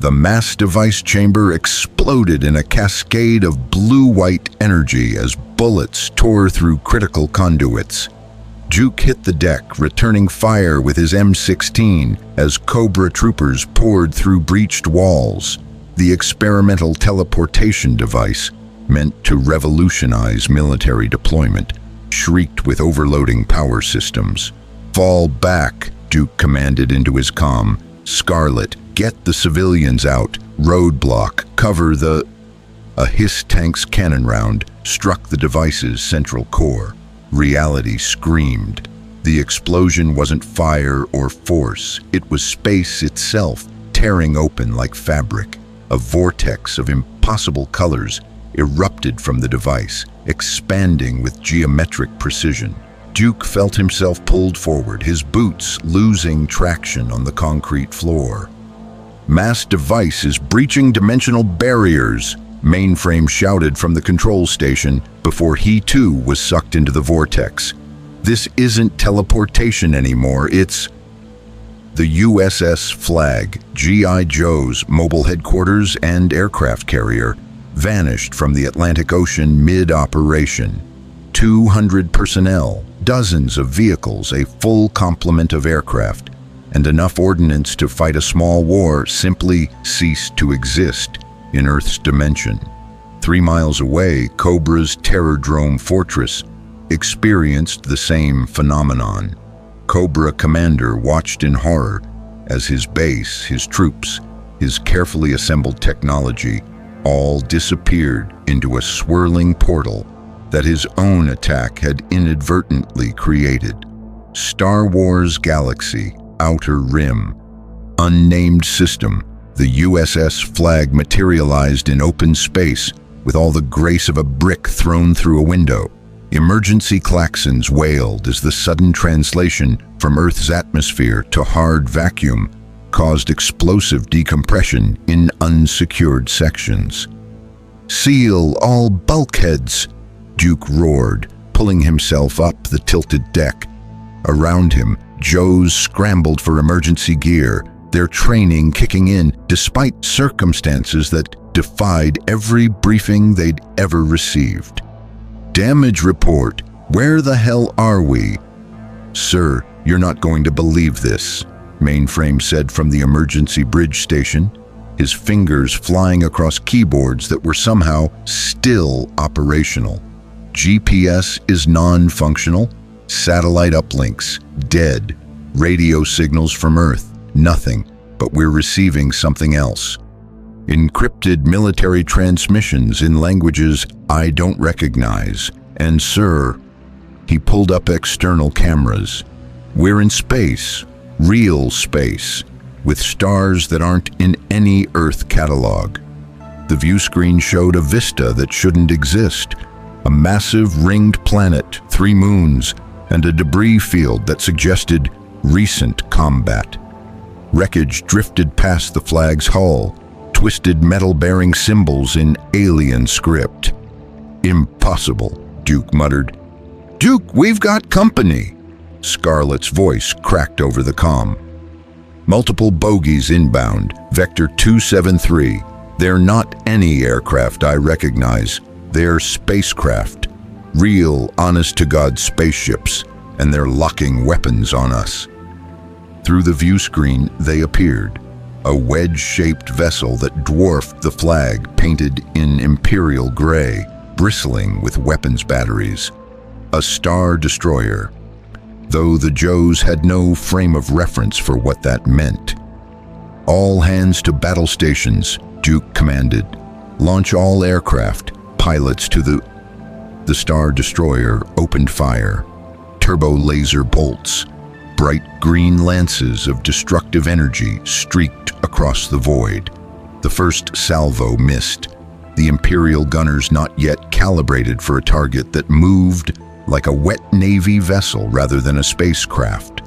The mass device chamber exploded in a cascade of blue-white energy as bullets tore through critical conduits. Duke hit the deck, returning fire with his M16 as Cobra troopers poured through breached walls. The experimental teleportation device, meant to revolutionize military deployment, shrieked with overloading power systems. "Fall back," Duke commanded into his comm. "Scarlet, get the civilians out. Roadblock, cover the..." A Hiss tank's cannon round struck the device's central core. Reality screamed. The explosion wasn't fire or force. It was space itself, tearing open like fabric. A vortex of impossible colors erupted from the device, expanding with geometric precision. Duke felt himself pulled forward, his boots losing traction on the concrete floor. "Mass device is breaching dimensional barriers," Mainframe shouted from the control station before he too was sucked into the vortex. "This isn't teleportation anymore, it's..." The USS Flag, G.I. Joe's mobile headquarters and aircraft carrier, vanished from the Atlantic Ocean mid-operation. 200 personnel, dozens of vehicles, a full complement of aircraft, and enough ordnance to fight a small war simply ceased to exist in Earth's dimension. 3 miles away, Cobra's Terrordrome fortress experienced the same phenomenon. Cobra commander watched in horror as his base, his troops, his carefully assembled technology all disappeared into a swirling portal that his own attack had inadvertently created. Star Wars Galaxy, Outer Rim. Unnamed system, the USS Flag materialized in open space with all the grace of a brick thrown through a window. Emergency klaxons wailed as the sudden translation from Earth's atmosphere to hard vacuum caused explosive decompression in unsecured sections. "Seal all bulkheads," Duke roared, pulling himself up the tilted deck. Around him, Joes scrambled for emergency gear, their training kicking in despite circumstances that defied every briefing they'd ever received. "Damage report. Where the hell are we?" "Sir, you're not going to believe this," Mainframe said from the emergency bridge station, his fingers flying across keyboards that were somehow still operational. "GPS is non-functional. Satellite uplinks, dead. Radio signals from Earth, nothing, but we're receiving something else. Encrypted military transmissions in languages I don't recognize. And sir," he pulled up external cameras, "we're in space, real space, with stars that aren't in any Earth catalog." The view screen showed a vista that shouldn't exist, a massive ringed planet, 3 moons, and a debris field that suggested recent combat. Wreckage drifted past the flag's hull, twisted metal-bearing symbols in alien script. "Impossible," Duke muttered. "Duke, we've got company!" Scarlet's voice cracked over the comm. "Multiple bogies inbound, Vector 273. They're not any aircraft I recognize. They're spacecraft. Real, honest-to-God spaceships, and they're locking weapons on us." Through the view screen, they appeared. A wedge-shaped vessel that dwarfed the flag, painted in imperial gray, bristling with weapons batteries. A star destroyer, though the Joes had no frame of reference for what that meant. "All hands to battle stations," Duke commanded. "Launch all aircraft, pilots to the..." The star destroyer opened fire. Turbo laser bolts, bright green lances of destructive energy streaked across the void. The first salvo missed, the Imperial gunners not yet calibrated for a target that moved like a wet Navy vessel rather than a spacecraft.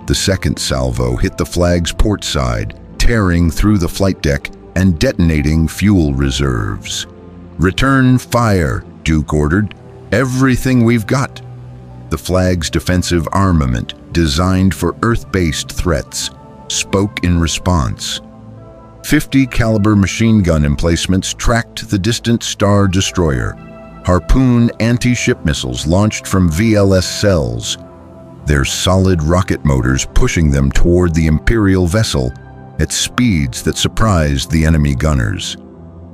The second salvo hit the flag's port side, tearing through the flight deck and detonating fuel reserves. "Return fire," Duke ordered. "Everything we've got." The flag's defensive armament, designed for Earth-based threats, spoke in response. .50 caliber machine gun emplacements tracked the distant Star Destroyer. Harpoon anti-ship missiles launched from VLS cells, their solid rocket motors pushing them toward the Imperial vessel at speeds that surprised the enemy gunners.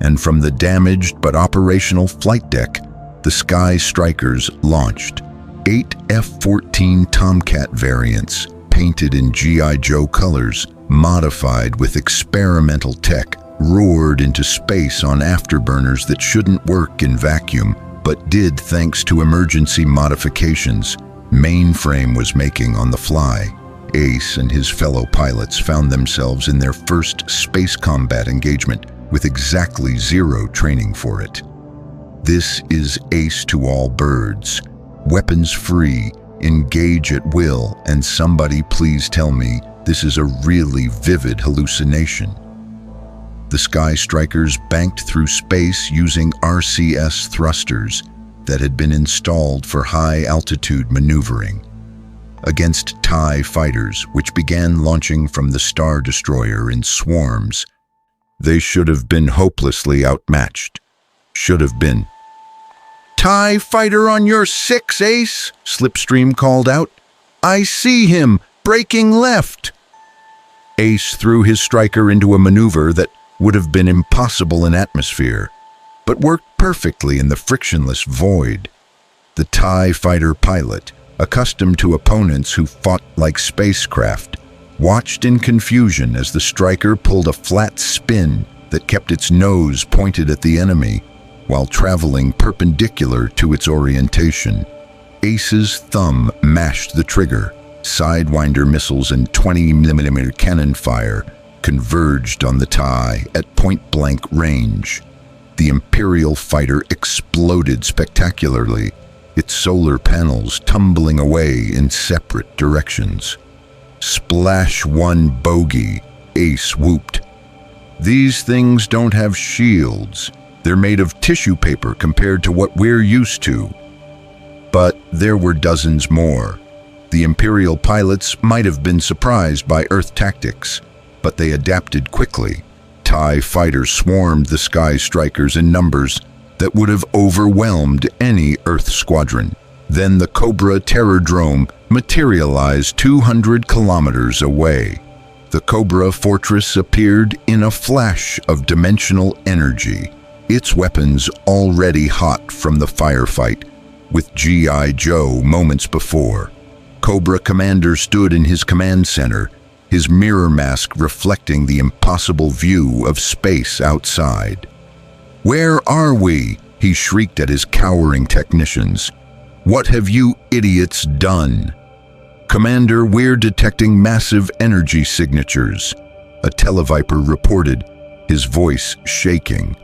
And from the damaged but operational flight deck, the Sky Strikers launched 8 F-14 Tomcat variants, painted in G.I. Joe colors, modified with experimental tech, roared into space on afterburners that shouldn't work in vacuum, but did thanks to emergency modifications Mainframe was making on the fly. Ace and his fellow pilots found themselves in their first space combat engagement with exactly 0 training for it. This is Ace to all birds. Weapons free, engage at will, and somebody please tell me this is a really vivid hallucination. The Sky Strikers banked through space using RCS thrusters that had been installed for high-altitude maneuvering against TIE fighters, which began launching from the Star Destroyer in swarms. They should have been hopelessly outmatched. Should have been. "TIE fighter on your 6, Ace," Slipstream called out. "I see him, braking left." Ace threw his striker into a maneuver that would have been impossible in atmosphere, but worked perfectly in the frictionless void. The TIE fighter pilot, accustomed to opponents who fought like spacecraft, watched in confusion as the striker pulled a flat spin that kept its nose pointed at the enemy while traveling perpendicular to its orientation. Ace's thumb mashed the trigger. Sidewinder missiles and 20mm cannon fire converged on the TIE at point-blank range. The Imperial fighter exploded spectacularly, its solar panels tumbling away in separate directions. "Splash 1 bogey," Ace whooped. "These things don't have shields. They're made of tissue paper compared to what we're used to." But there were dozens more. The Imperial pilots might have been surprised by Earth tactics, but they adapted quickly. TIE fighters swarmed the Sky Strikers in numbers that would have overwhelmed any Earth squadron. Then the Cobra Terrordrome materialized 200 kilometers away. The Cobra fortress appeared in a flash of dimensional energy, its weapons already hot from the firefight with G.I. Joe moments before. Cobra Commander stood in his command center, his mirror mask reflecting the impossible view of space outside. "Where are we?" he shrieked at his cowering technicians. "What have you idiots done?" "Commander, we're detecting massive energy signatures," a Televiper reported, his voice shaking.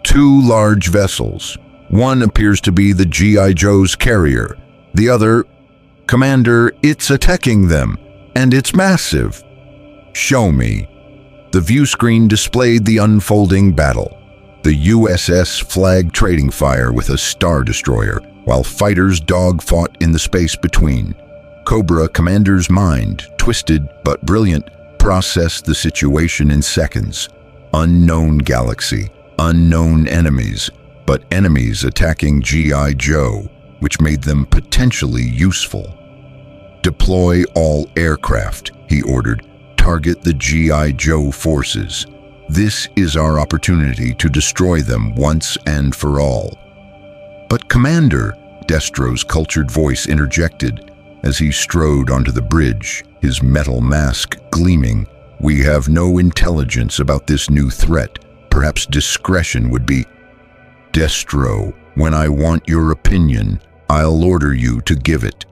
"2 large vessels. One appears to be the G.I. Joe's carrier. The other... Commander, it's attacking them, and it's massive." "Show me." The view screen displayed the unfolding battle. The USS Flag trading fire with a Star Destroyer, while fighters dogfought in the space between. Cobra Commander's mind, twisted but brilliant, processed the situation in seconds. Unknown galaxy, unknown enemies, but enemies attacking G.I. Joe, which made them potentially useful. "Deploy all aircraft," he ordered. "Target the G.I. Joe forces. This is our opportunity to destroy them once and for all." "But Commander," Destro's cultured voice interjected as he strode onto the bridge, his metal mask gleaming. "We have no intelligence about this new threat. Perhaps discretion would be..." "Destro, when I want your opinion, I'll order you to give it.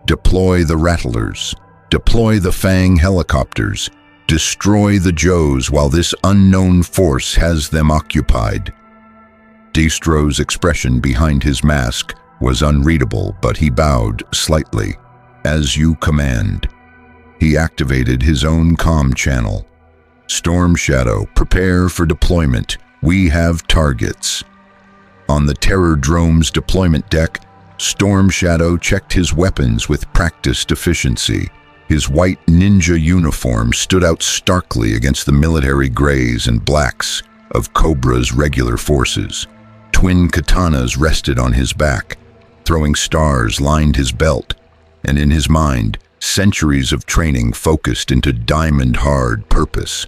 Deploy the Rattlers. Deploy the Fang helicopters. Destroy the Joes while this unknown force has them occupied." Destro's expression behind his mask was unreadable, but he bowed slightly. "As you command." He activated his own comm channel. "Storm Shadow, prepare for deployment. We have targets." On the Terrordrome's deployment deck, Storm Shadow checked his weapons with practiced efficiency. His white ninja uniform stood out starkly against the military grays and blacks of Cobra's regular forces. Twin katanas rested on his back, throwing stars lined his belt, and in his mind, centuries of training focused into diamond-hard purpose.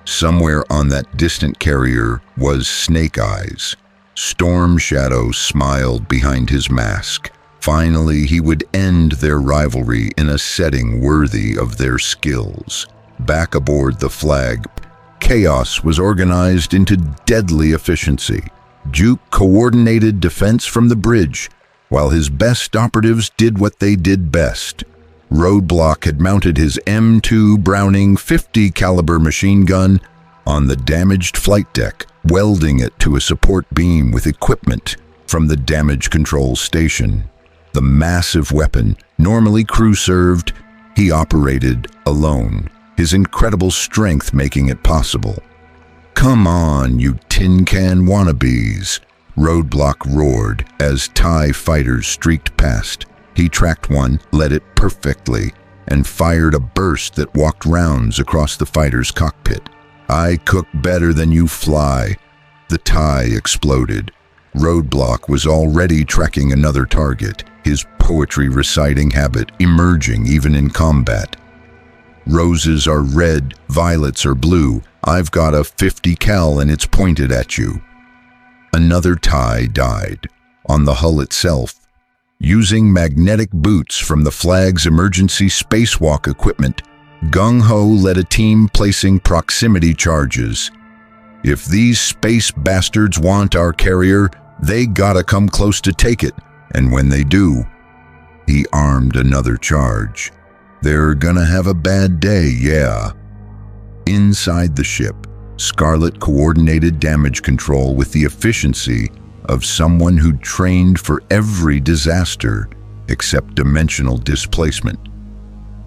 Somewhere on that distant carrier was Snake Eyes. Storm Shadow smiled behind his mask. Finally, he would end their rivalry in a setting worthy of their skills. Back aboard the Flag, chaos was organized into deadly efficiency. Duke coordinated defense from the bridge, while his best operatives did what they did best. Roadblock had mounted his M2 Browning 50 caliber machine gun on the damaged flight deck, welding it to a support beam with equipment from the damage control station. The massive weapon, normally crew-served, he operated alone, his incredible strength making it possible. "Come on, you tin can wannabes," Roadblock roared as TIE fighters streaked past. He tracked one, led it perfectly, and fired a burst that walked rounds across the fighter's cockpit. "I cook better than you fly." The TIE exploded. Roadblock was already tracking another target, his poetry-reciting habit emerging even in combat. "Roses are red, violets are blue. I've got a 50 cal and it's pointed at you." Another TIE died. On the hull itself, using magnetic boots from the Flag's emergency spacewalk equipment, Gung Ho led a team placing proximity charges. If these space bastards want our carrier, they gotta come close to take it, and when they do, he armed another charge. They're gonna have a bad day, yeah. Inside the ship, Scarlet coordinated damage control with the efficiency of someone who'd trained for every disaster except dimensional displacement.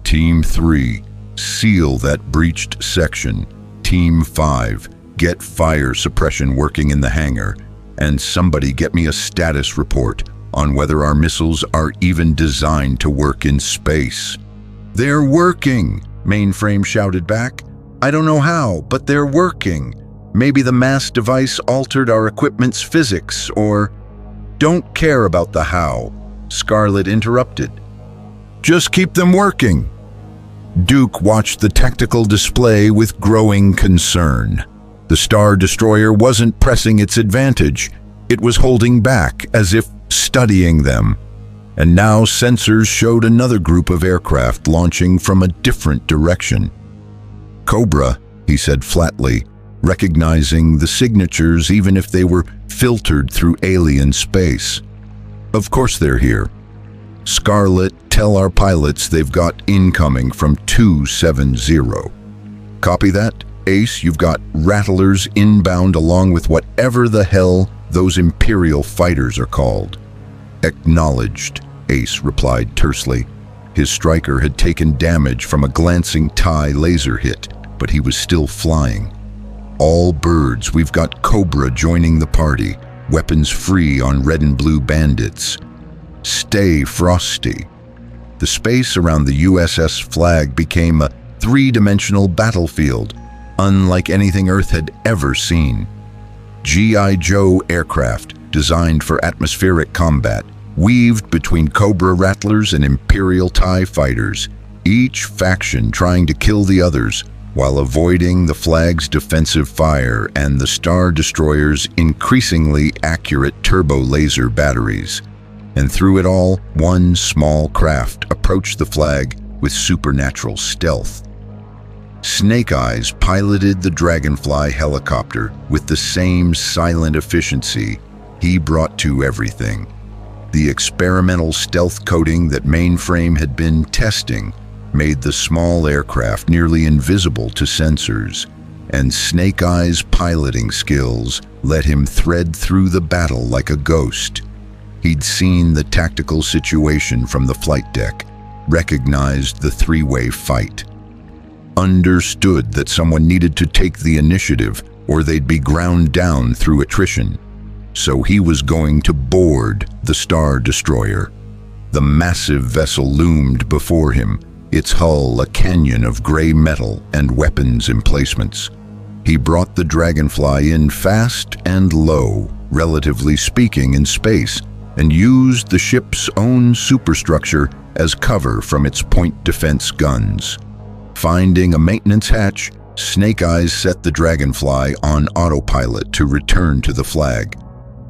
Team 3, seal that breached section. Team 5, get fire suppression working in the hangar. And somebody get me a status report on whether our missiles are even designed to work in space. "They're working," Mainframe shouted back. "I don't know how, but they're working. Maybe the mass device altered our equipment's physics, or—" "Don't care about the how," Scarlet interrupted. "Just keep them working." Duke watched the tactical display with growing concern. The Star Destroyer wasn't pressing its advantage. It was holding back, as if studying them. And now sensors showed another group of aircraft launching from a different direction. "Cobra," he said flatly, recognizing the signatures even if they were filtered through alien space. "Of course they're here. Scarlet, tell our pilots they've got incoming from 270. Copy that? Ace, you've got rattlers inbound along with whatever the hell those Imperial fighters are called." "Acknowledged," Ace replied tersely. His striker had taken damage from a glancing TIE laser hit, but he was still flying. "All birds, we've got Cobra joining the party, weapons free on red and blue bandits. Stay frosty." The space around the USS Flag became a three-dimensional battlefield, unlike anything Earth had ever seen. G.I. Joe aircraft, designed for atmospheric combat, weaved between Cobra Rattlers and Imperial TIE fighters, each faction trying to kill the others while avoiding the Flag's defensive fire and the Star Destroyer's increasingly accurate turbo laser batteries. And through it all, one small craft approached the Flag with supernatural stealth. Snake Eyes piloted the Dragonfly helicopter with the same silent efficiency he brought to everything. The experimental stealth coating that Mainframe had been testing made the small aircraft nearly invisible to sensors, and Snake Eyes' piloting skills let him thread through the battle like a ghost. He'd seen the tactical situation from the flight deck, recognized the three-way fight, understood that someone needed to take the initiative or they'd be ground down through attrition. So he was going to board the Star Destroyer. The massive vessel loomed before him, its hull a canyon of gray metal and weapons emplacements. He brought the Dragonfly in fast and low, relatively speaking, in space, and used the ship's own superstructure as cover from its point defense guns. Finding a maintenance hatch, Snake Eyes set the Dragonfly on autopilot to return to the flag.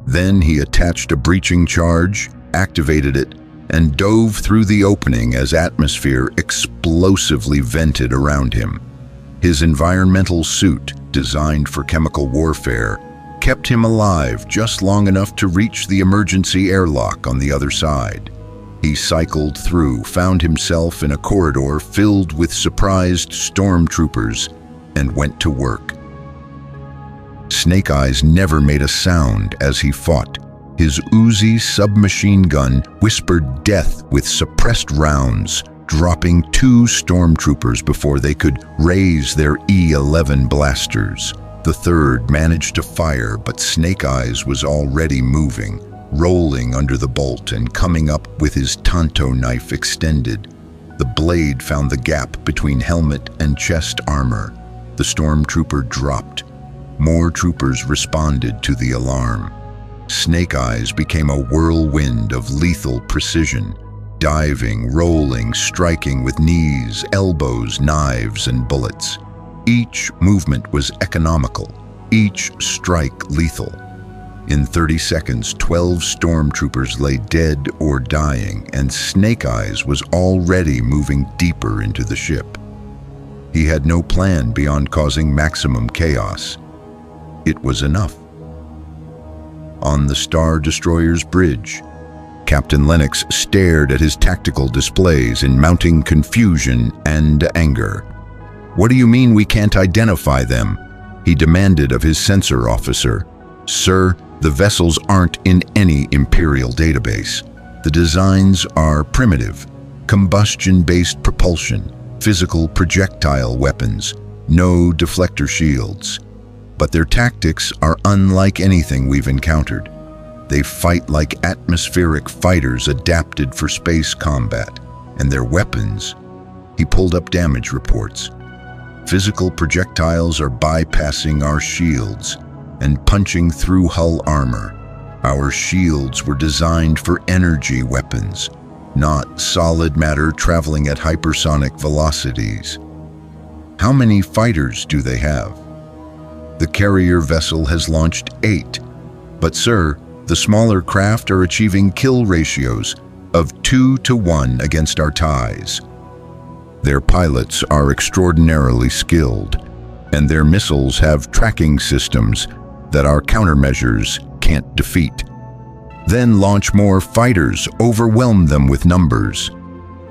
Then he attached a breaching charge, activated it, and dove through the opening as atmosphere explosively vented around him. His environmental suit, designed for chemical warfare, kept him alive just long enough to reach the emergency airlock on the other side. He cycled through, found himself in a corridor filled with surprised stormtroopers, and went to work. Snake Eyes never made a sound as he fought. His Uzi submachine gun whispered death with suppressed rounds, dropping 2 stormtroopers before they could raise their E-11 blasters. The third managed to fire, but Snake Eyes was already moving, rolling under the bolt and coming up with his Tanto knife extended. The blade found the gap between helmet and chest armor. The stormtrooper dropped. More troopers responded to the alarm. Snake Eyes became a whirlwind of lethal precision, diving, rolling, striking with knees, elbows, knives, and bullets. Each movement was economical, each strike lethal. In 30 seconds, 12 stormtroopers lay dead or dying, and Snake Eyes was already moving deeper into the ship. He had no plan beyond causing maximum chaos. It was enough. On the Star Destroyer's bridge, Captain Lennox stared at his tactical displays in mounting confusion and anger. "What do you mean we can't identify them?" he demanded of his sensor officer. "Sir, the vessels aren't in any Imperial database. The designs are primitive, combustion-based propulsion, physical projectile weapons, no deflector shields. But their tactics are unlike anything we've encountered. They fight like atmospheric fighters adapted for space combat, and their weapons..." He pulled up damage reports. "Physical projectiles are bypassing our shields and punching through hull armor. Our shields were designed for energy weapons, not solid matter traveling at hypersonic velocities." "How many fighters do they have?" "The carrier vessel has launched 8. But sir, the smaller craft are achieving kill ratios of 2 to 1 against our TIEs. Their pilots are extraordinarily skilled, and their missiles have tracking systems that our countermeasures can't defeat. Then launch more fighters, overwhelm them with numbers."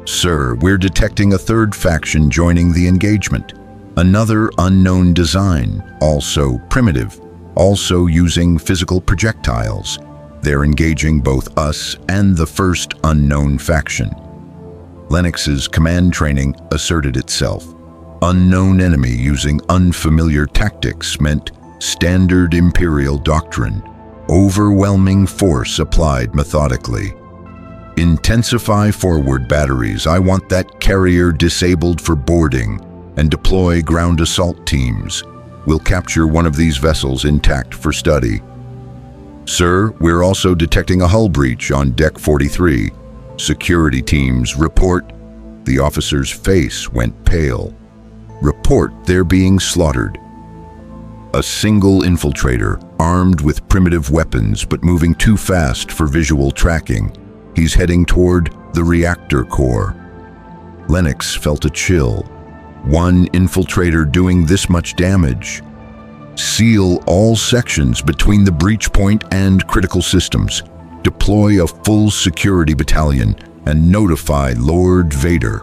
"Sir, we're detecting a third faction joining the engagement. Another unknown design, also primitive, also using physical projectiles. They're engaging both us and the first unknown faction." Lennox's command training asserted itself. Unknown enemy using unfamiliar tactics meant standard Imperial doctrine. Overwhelming force applied methodically. "Intensify forward batteries. I want that carrier disabled for boarding, and deploy ground assault teams. We'll capture one of these vessels intact for study." "Sir, we're also detecting a hull breach on Deck 43. Security teams report..." The officer's face went pale. "Report they're being slaughtered." A single infiltrator, armed with primitive weapons but moving too fast for visual tracking. He's heading toward the reactor core. Lennox felt a chill. One infiltrator doing this much damage. Seal all sections between the breach point and critical systems. Deploy a full security battalion and notify Lord Vader.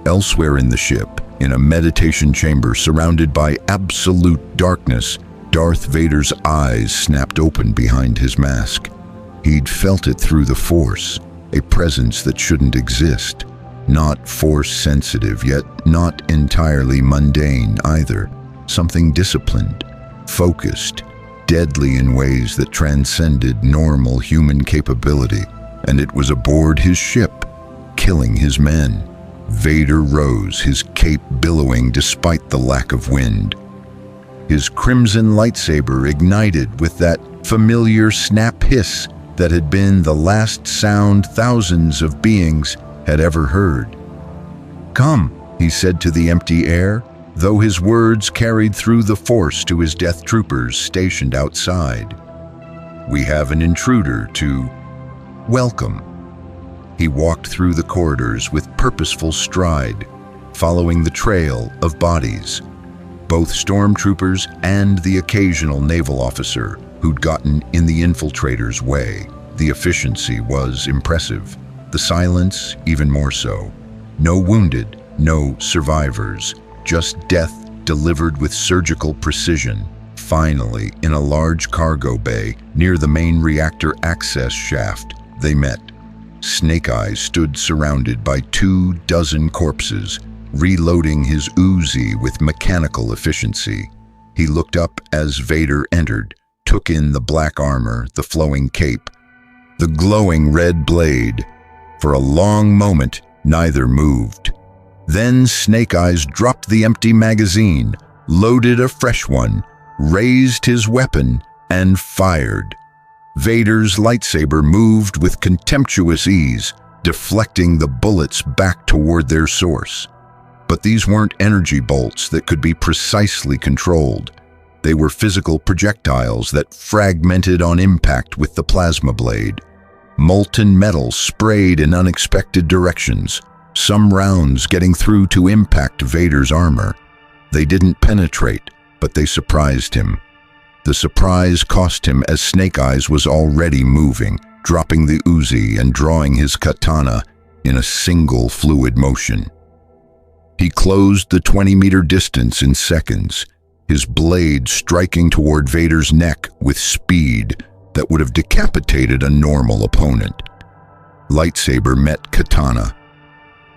Elsewhere in the ship, in a meditation chamber surrounded by absolute darkness, Darth Vader's eyes snapped open behind his mask. He'd felt it through the Force, a presence that shouldn't exist. Not Force-sensitive, yet not entirely mundane either. Something disciplined, focused, deadly in ways that transcended normal human capability. And it was aboard his ship, killing his men. Vader rose, his cape billowing despite the lack of wind. His crimson lightsaber ignited with that familiar snap hiss that had been the last sound thousands of beings had ever heard. "Come," he said to the empty air, though his words carried through the Force to his death troopers stationed outside. "We have an intruder to welcome." He walked through the corridors with purposeful stride, following the trail of bodies. Both stormtroopers and the occasional naval officer who'd gotten in the infiltrators' way. The efficiency was impressive. The silence, even more so. No wounded, no survivors, just death delivered with surgical precision. Finally, in a large cargo bay near the main reactor access shaft, they met. Snake Eyes stood surrounded by 24 corpses, reloading his Uzi with mechanical efficiency. He looked up as Vader entered, took in the black armor, the flowing cape, the glowing red blade. For a long moment, neither moved. Then Snake Eyes dropped the empty magazine, loaded a fresh one, raised his weapon, and fired. Vader's lightsaber moved with contemptuous ease, deflecting the bullets back toward their source. But these weren't energy bolts that could be precisely controlled. They were physical projectiles that fragmented on impact with the plasma blade. Molten metal sprayed in unexpected directions, some rounds getting through to impact Vader's armor. They didn't penetrate, but they surprised him. The surprise cost him as Snake Eyes was already moving, dropping the Uzi and drawing his katana in a single fluid motion. He closed the 20-meter distance in seconds, his blade striking toward Vader's neck with speed that would have decapitated a normal opponent. Lightsaber met katana.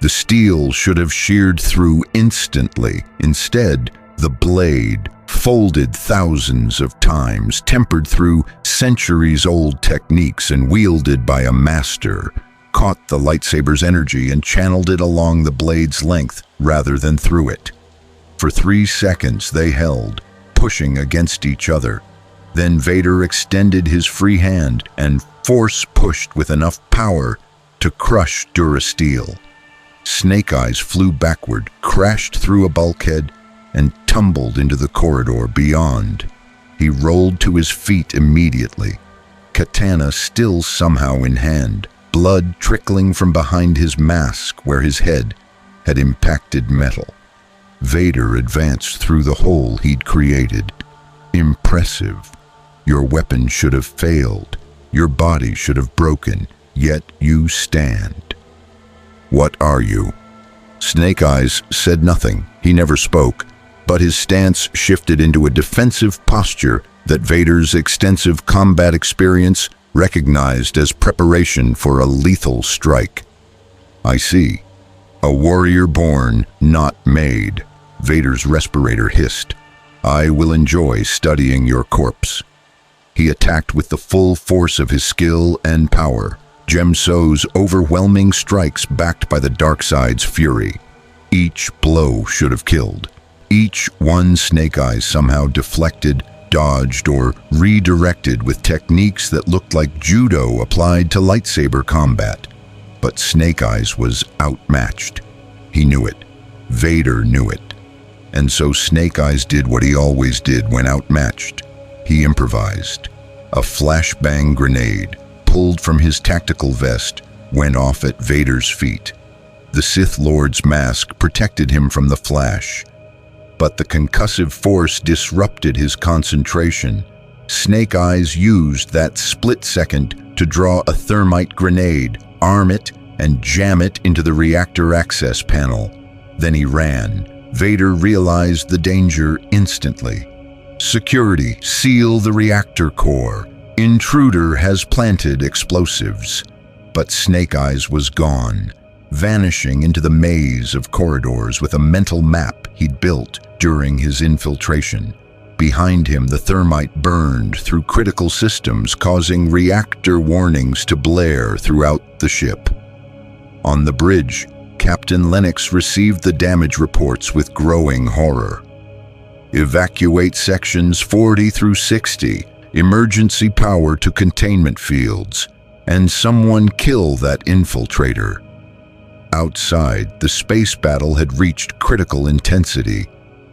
The steel should have sheared through instantly. Instead, the blade, folded thousands of times, tempered through centuries-old techniques and wielded by a master, caught the lightsaber's energy and channeled it along the blade's length rather than through it. For 3 seconds they held, pushing against each other. Then Vader extended his free hand and force-pushed with enough power to crush Durasteel. Snake Eyes flew backward, crashed through a bulkhead, and tumbled into the corridor beyond. He rolled to his feet immediately, katana still somehow in hand, blood trickling from behind his mask where his head had impacted metal. Vader advanced through the hole he'd created. Impressive. Your weapon should have failed. Your body should have broken, yet you stand. What are you? Snake Eyes said nothing. He never spoke, but his stance shifted into a defensive posture that Vader's extensive combat experience recognized as preparation for a lethal strike. I see. A warrior born, not made. Vader's respirator hissed. I will enjoy studying your corpse. He attacked with the full force of his skill and power, Gemso's overwhelming strikes backed by the dark side's fury. Each blow should have killed. Each one Snake Eyes somehow deflected, dodged, or redirected with techniques that looked like judo applied to lightsaber combat. But Snake Eyes was outmatched. He knew it. Vader knew it. And so Snake Eyes did what he always did when outmatched. He improvised. A flashbang grenade, pulled from his tactical vest, went off at Vader's feet. The Sith Lord's mask protected him from the flash, but the concussive force disrupted his concentration. Snake Eyes used that split second to draw a thermite grenade, arm it, and jam it into the reactor access panel. Then he ran. Vader realized the danger instantly. Security, seal the reactor core. Intruder has planted explosives. But Snake Eyes was gone, vanishing into the maze of corridors with a mental map he'd built during his infiltration. Behind him, the thermite burned through critical systems, causing reactor warnings to blare throughout the ship. On the bridge, Captain Lennox received the damage reports with growing horror. Evacuate sections 40 through 60, emergency power to containment fields, and someone kill that infiltrator. Outside, the space battle had reached critical intensity.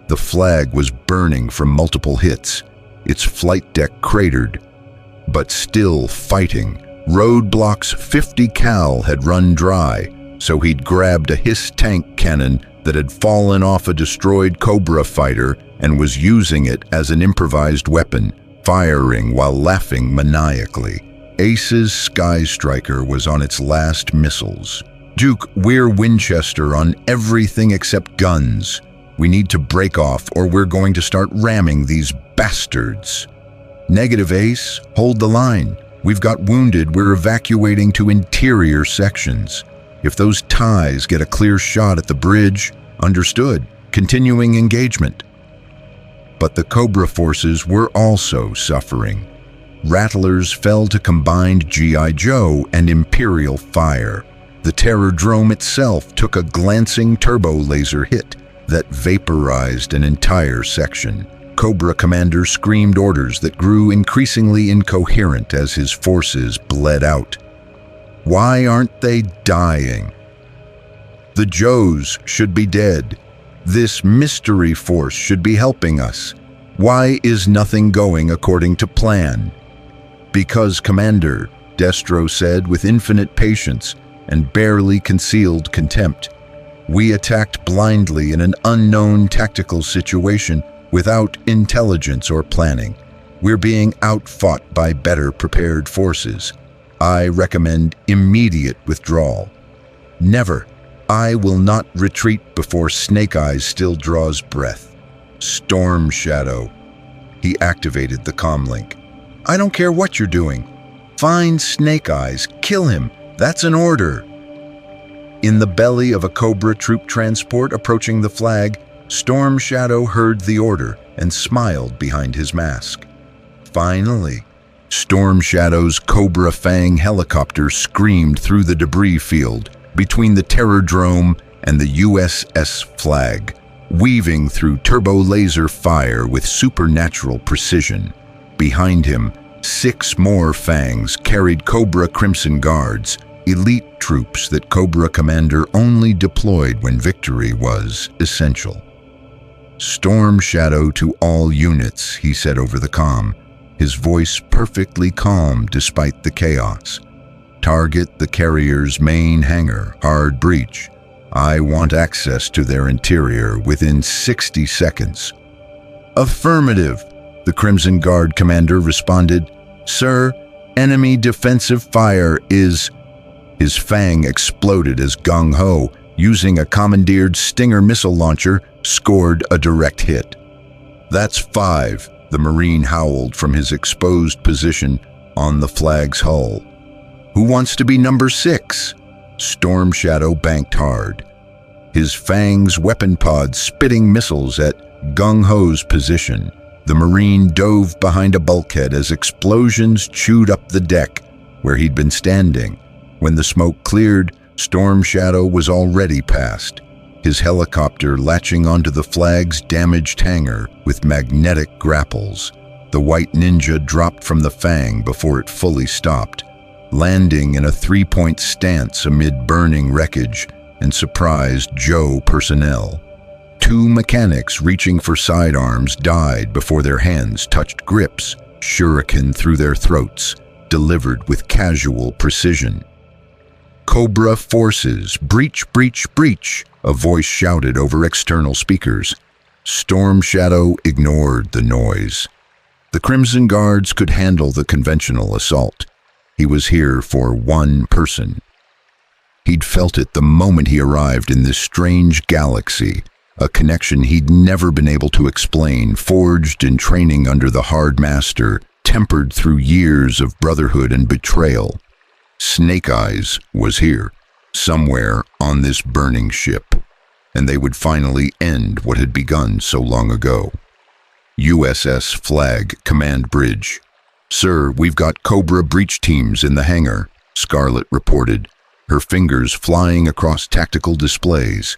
The flag was burning from multiple hits, its flight deck cratered, but still fighting. Roadblock's 50 cal had run dry, so he'd grabbed a Hiss tank cannon that had fallen off a destroyed Cobra fighter and was using it as an improvised weapon, firing while laughing maniacally. Ace's Sky Striker was on its last missiles. Duke, we're Winchester on everything except guns. We need to break off or we're going to start ramming these bastards. Negative, Ace. Hold the line. We've got wounded. We're evacuating to interior sections. If those ties get a clear shot at the bridge, understood. Continuing engagement. But the Cobra forces were also suffering. Rattlers fell to combined G.I. Joe and Imperial fire. The Terrordrome itself took a glancing turbo laser hit that vaporized an entire section. Cobra Commander screamed orders that grew increasingly incoherent as his forces bled out. Why aren't they dying? The Joes should be dead. This mystery force should be helping us. Why is nothing going according to plan? Because, Commander, Destro said with infinite patience and barely concealed contempt. We attacked blindly in an unknown tactical situation without intelligence or planning. We're being outfought by better prepared forces. I recommend immediate withdrawal. Never. I will not retreat before Snake Eyes still draws breath. Storm Shadow. He activated the comlink. I don't care what you're doing. Find Snake Eyes, kill him. That's an order. In the belly of a Cobra troop transport approaching the flag, Storm Shadow heard the order and smiled behind his mask. Finally, Storm Shadow's Cobra Fang helicopter screamed through the debris field between the Terrordrome and the USS Flag, weaving through turbo laser fire with supernatural precision. Behind him, 6 more Fangs carried Cobra Crimson Guards, elite troops that Cobra Commander only deployed when victory was essential. Storm Shadow to all units, he said over the comm, his voice perfectly calm despite the chaos. Target the carrier's main hangar, hard breach. I want access to their interior within 60 seconds. Affirmative, the Crimson Guard commander responded. Sir, enemy defensive fire is... His fang exploded as Gung Ho, using a commandeered Stinger missile launcher, scored a direct hit. That's 5, the Marine howled from his exposed position on the flag's hull. Who wants to be number 6? Storm Shadow banked hard, his fangs weapon pods spitting missiles at Gung Ho's position. The Marine dove behind a bulkhead as explosions chewed up the deck where he'd been standing. When the smoke cleared, Storm Shadow was already past, his helicopter latching onto the flag's damaged hangar with magnetic grapples. The White Ninja dropped from the Fang before it fully stopped, landing in a 3-point stance amid burning wreckage and surprised Joe personnel. 2 mechanics reaching for sidearms died before their hands touched grips, shuriken through their throats, delivered with casual precision. Cobra forces, breach, breach, breach, a voice shouted over external speakers. Storm Shadow ignored the noise. The Crimson Guards could handle the conventional assault. He was here for one person. He'd felt it the moment he arrived in this strange galaxy, a connection he'd never been able to explain, forged in training under the Hard Master, tempered through years of brotherhood and betrayal. Snake Eyes was here, somewhere on this burning ship, and they would finally end what had begun so long ago. USS Flag, Command Bridge. Sir, we've got Cobra breach teams in the hangar, Scarlet reported, her fingers flying across tactical displays.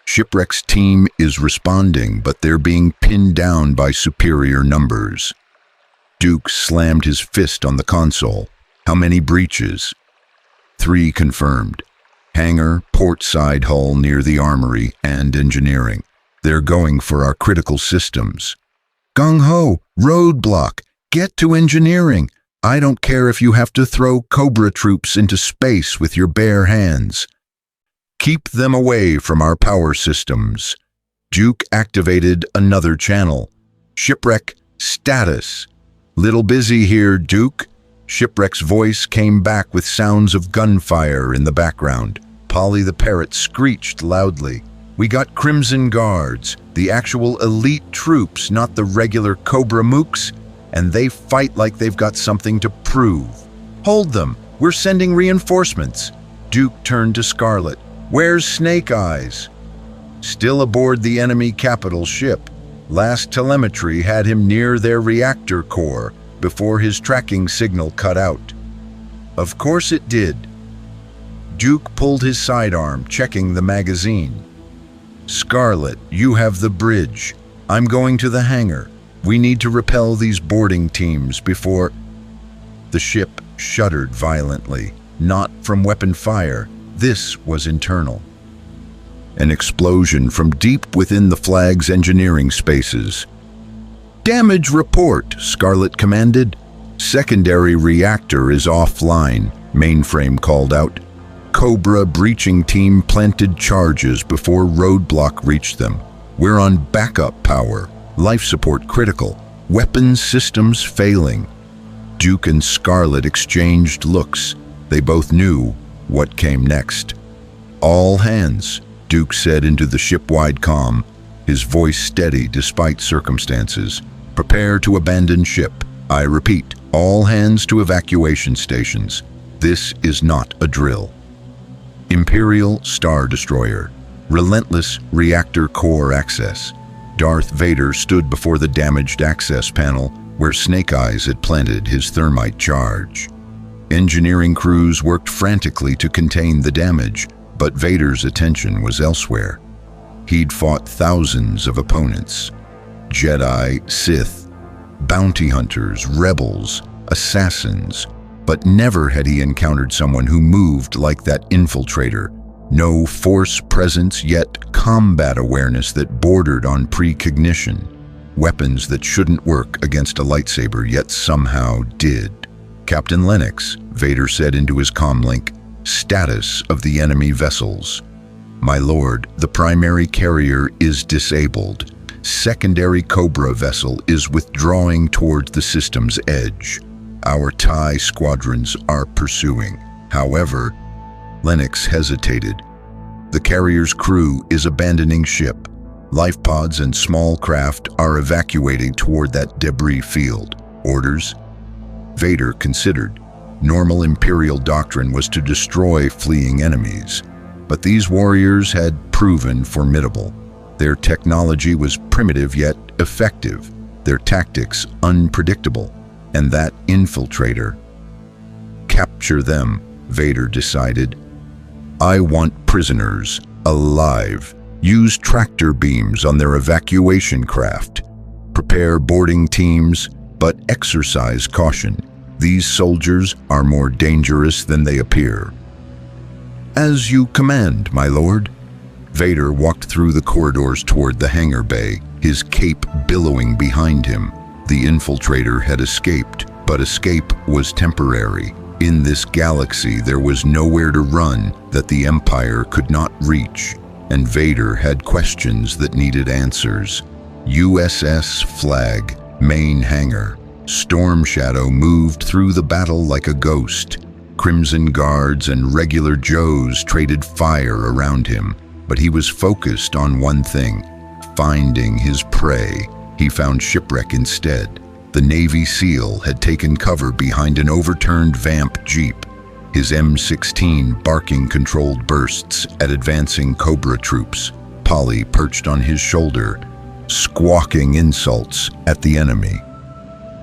Shipwreck's team is responding, but they're being pinned down by superior numbers. Duke slammed his fist on the console. How many breaches? 3 confirmed. Hangar, port side hull near the armory, and engineering. They're going for our critical systems. Gung-ho, roadblock, get to engineering. I don't care if you have to throw Cobra troops into space with your bare hands. Keep them away from our power systems. Duke activated another channel. Shipwreck status. Little busy here, Duke. Shipwreck's voice came back with sounds of gunfire in the background. Polly the parrot screeched loudly. We got Crimson Guards, the actual elite troops, not the regular Cobra mooks, and they fight like they've got something to prove. Hold them, we're sending reinforcements. Duke turned to Scarlet. Where's Snake Eyes? Still aboard the enemy capital ship. Last telemetry had him near their reactor core before his tracking signal cut out. Of course it did. Duke pulled his sidearm, checking the magazine. Scarlet, you have the bridge. I'm going to the hangar. We need to repel these boarding teams before... The ship shuddered violently, not from weapon fire. This was internal. An explosion from deep within the flag's engineering spaces. Damage report, Scarlet commanded. Secondary reactor is offline, mainframe called out. Cobra breaching team planted charges before roadblock reached them. We're on backup power. Life support critical. Weapons systems failing. Duke and Scarlet exchanged looks. They both knew what came next. All hands, Duke said into the ship-wide comm, his voice steady despite circumstances. Prepare to abandon ship. I repeat, all hands to evacuation stations. This is not a drill. Imperial Star Destroyer. Relentless reactor core access. Darth Vader stood before the damaged access panel where Snake Eyes had planted his thermite charge. Engineering crews worked frantically to contain the damage, but Vader's attention was elsewhere. He'd fought thousands of opponents. Jedi, Sith, bounty hunters, rebels, assassins, but never had he encountered someone who moved like that infiltrator. No force presence, yet combat awareness that bordered on precognition. Weapons that shouldn't work against a lightsaber, yet somehow did. Captain Lennox, Vader said into his comlink, status of the enemy vessels. My lord, the primary carrier is disabled. Secondary Cobra vessel is withdrawing towards the system's edge. Our TIE squadrons are pursuing. However, Lennox hesitated. The carrier's crew is abandoning ship. Life pods and small craft are evacuating toward that debris field. Orders? Vader considered. Normal Imperial doctrine was to destroy fleeing enemies, but these warriors had proven formidable. Their technology was primitive yet effective, their tactics unpredictable, and that infiltrator. Capture them, Vader decided. I want prisoners, alive. Use tractor beams on their evacuation craft. Prepare boarding teams, but exercise caution. These soldiers are more dangerous than they appear. As you command, my lord. Vader walked through the corridors toward the hangar bay, his cape billowing behind him. The infiltrator had escaped, but escape was temporary. In this galaxy, there was nowhere to run that the Empire could not reach, and Vader had questions that needed answers. USS Flag, main hangar. Storm Shadow moved through the battle like a ghost. Crimson Guards and regular Joes traded fire around him, but he was focused on one thing, finding his prey. He found shipwreck instead. The Navy SEAL had taken cover behind an overturned Vamp Jeep, his M16 barking controlled bursts at advancing Cobra troops. Polly perched on his shoulder, squawking insults at the enemy.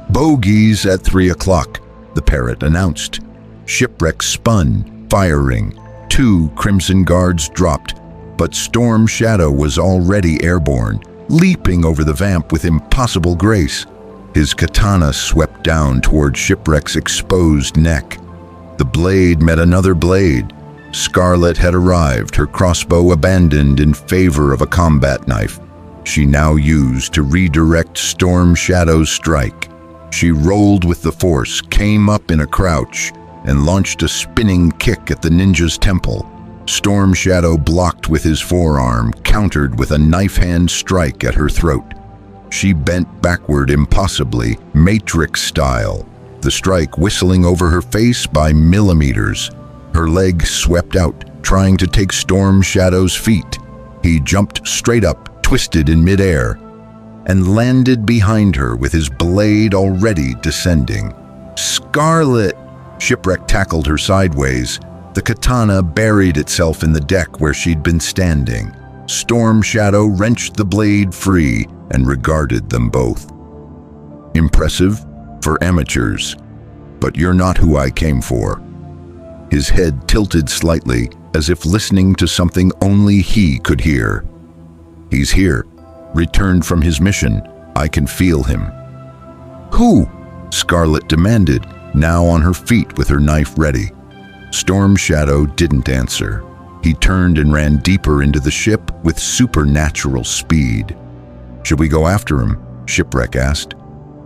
Bogies at 3 o'clock, the parrot announced. Shipwreck spun, firing. 2 Crimson Guards dropped, but Storm Shadow was already airborne, leaping over the vamp with impossible grace. His katana swept down toward Shipwreck's exposed neck. The blade met another blade. Scarlet had arrived, her crossbow abandoned in favor of a combat knife. She now used to redirect Storm Shadow's strike. She rolled with the force, came up in a crouch, and launched a spinning kick at the ninja's temple. Storm Shadow blocked with his forearm, countered with a knife-hand strike at her throat. She bent backward impossibly, Matrix style, the strike whistling over her face by millimeters. Her leg swept out, trying to take Storm Shadow's feet. He jumped straight up, twisted in midair, and landed behind her with his blade already descending. "Scarlet!" Shipwreck tackled her sideways. The katana buried itself in the deck where she'd been standing. Storm Shadow wrenched the blade free and regarded them both. "Impressive for amateurs, but you're not who I came for." His head tilted slightly, as if listening to something only he could hear. "He's here, returned from his mission. I can feel him." "Who?" Scarlet demanded, now on her feet with her knife ready. Storm Shadow didn't answer. He turned and ran deeper into the ship with supernatural speed. "Should we go after him?" Shipwreck asked.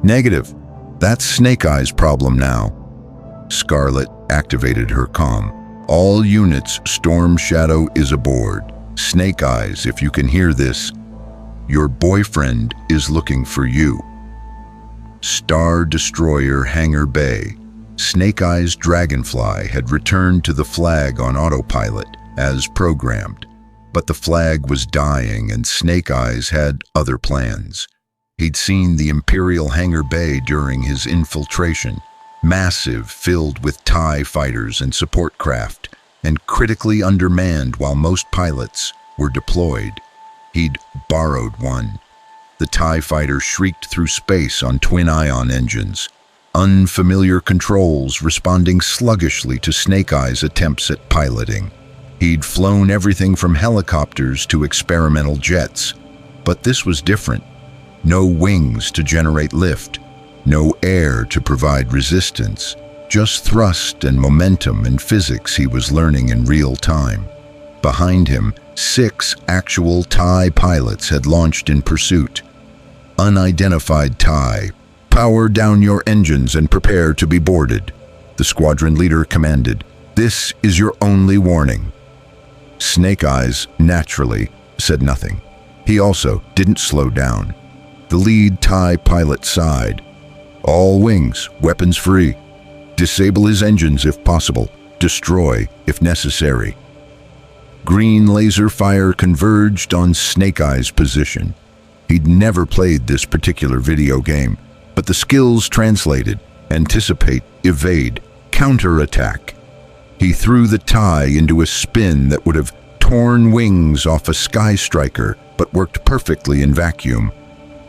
"Negative. That's Snake Eyes' problem now." Scarlet activated her comm. "All units, Storm Shadow is aboard. Snake Eyes, if you can hear this, your boyfriend is looking for you." Star Destroyer Hangar Bay. Snake Eyes' Dragonfly had returned to the flag on autopilot, as programmed. But the flag was dying and Snake Eyes had other plans. He'd seen the Imperial Hangar Bay during his infiltration, massive, filled with TIE fighters and support craft, and critically undermanned while most pilots were deployed. He'd borrowed one. The TIE fighter shrieked through space on twin-ion engines, unfamiliar controls responding sluggishly to Snake Eyes' attempts at piloting. He'd flown everything from helicopters to experimental jets, but this was different. No wings to generate lift, no air to provide resistance, just thrust and momentum and physics he was learning in real time. Behind him, 6 actual TIE pilots had launched in pursuit. Unidentified TIE, "Power down your engines and prepare to be boarded," the squadron leader commanded. "This is your only warning." Snake Eyes, naturally, said nothing. He also didn't slow down. The lead TIE pilot sighed. "All wings, weapons free. Disable his engines if possible. Destroy if necessary." Green laser fire converged on Snake Eyes' position. He'd never played this particular video game, but the skills translated: anticipate, evade, counterattack. He threw the TIE into a spin that would have torn wings off a Sky Striker, but worked perfectly in vacuum.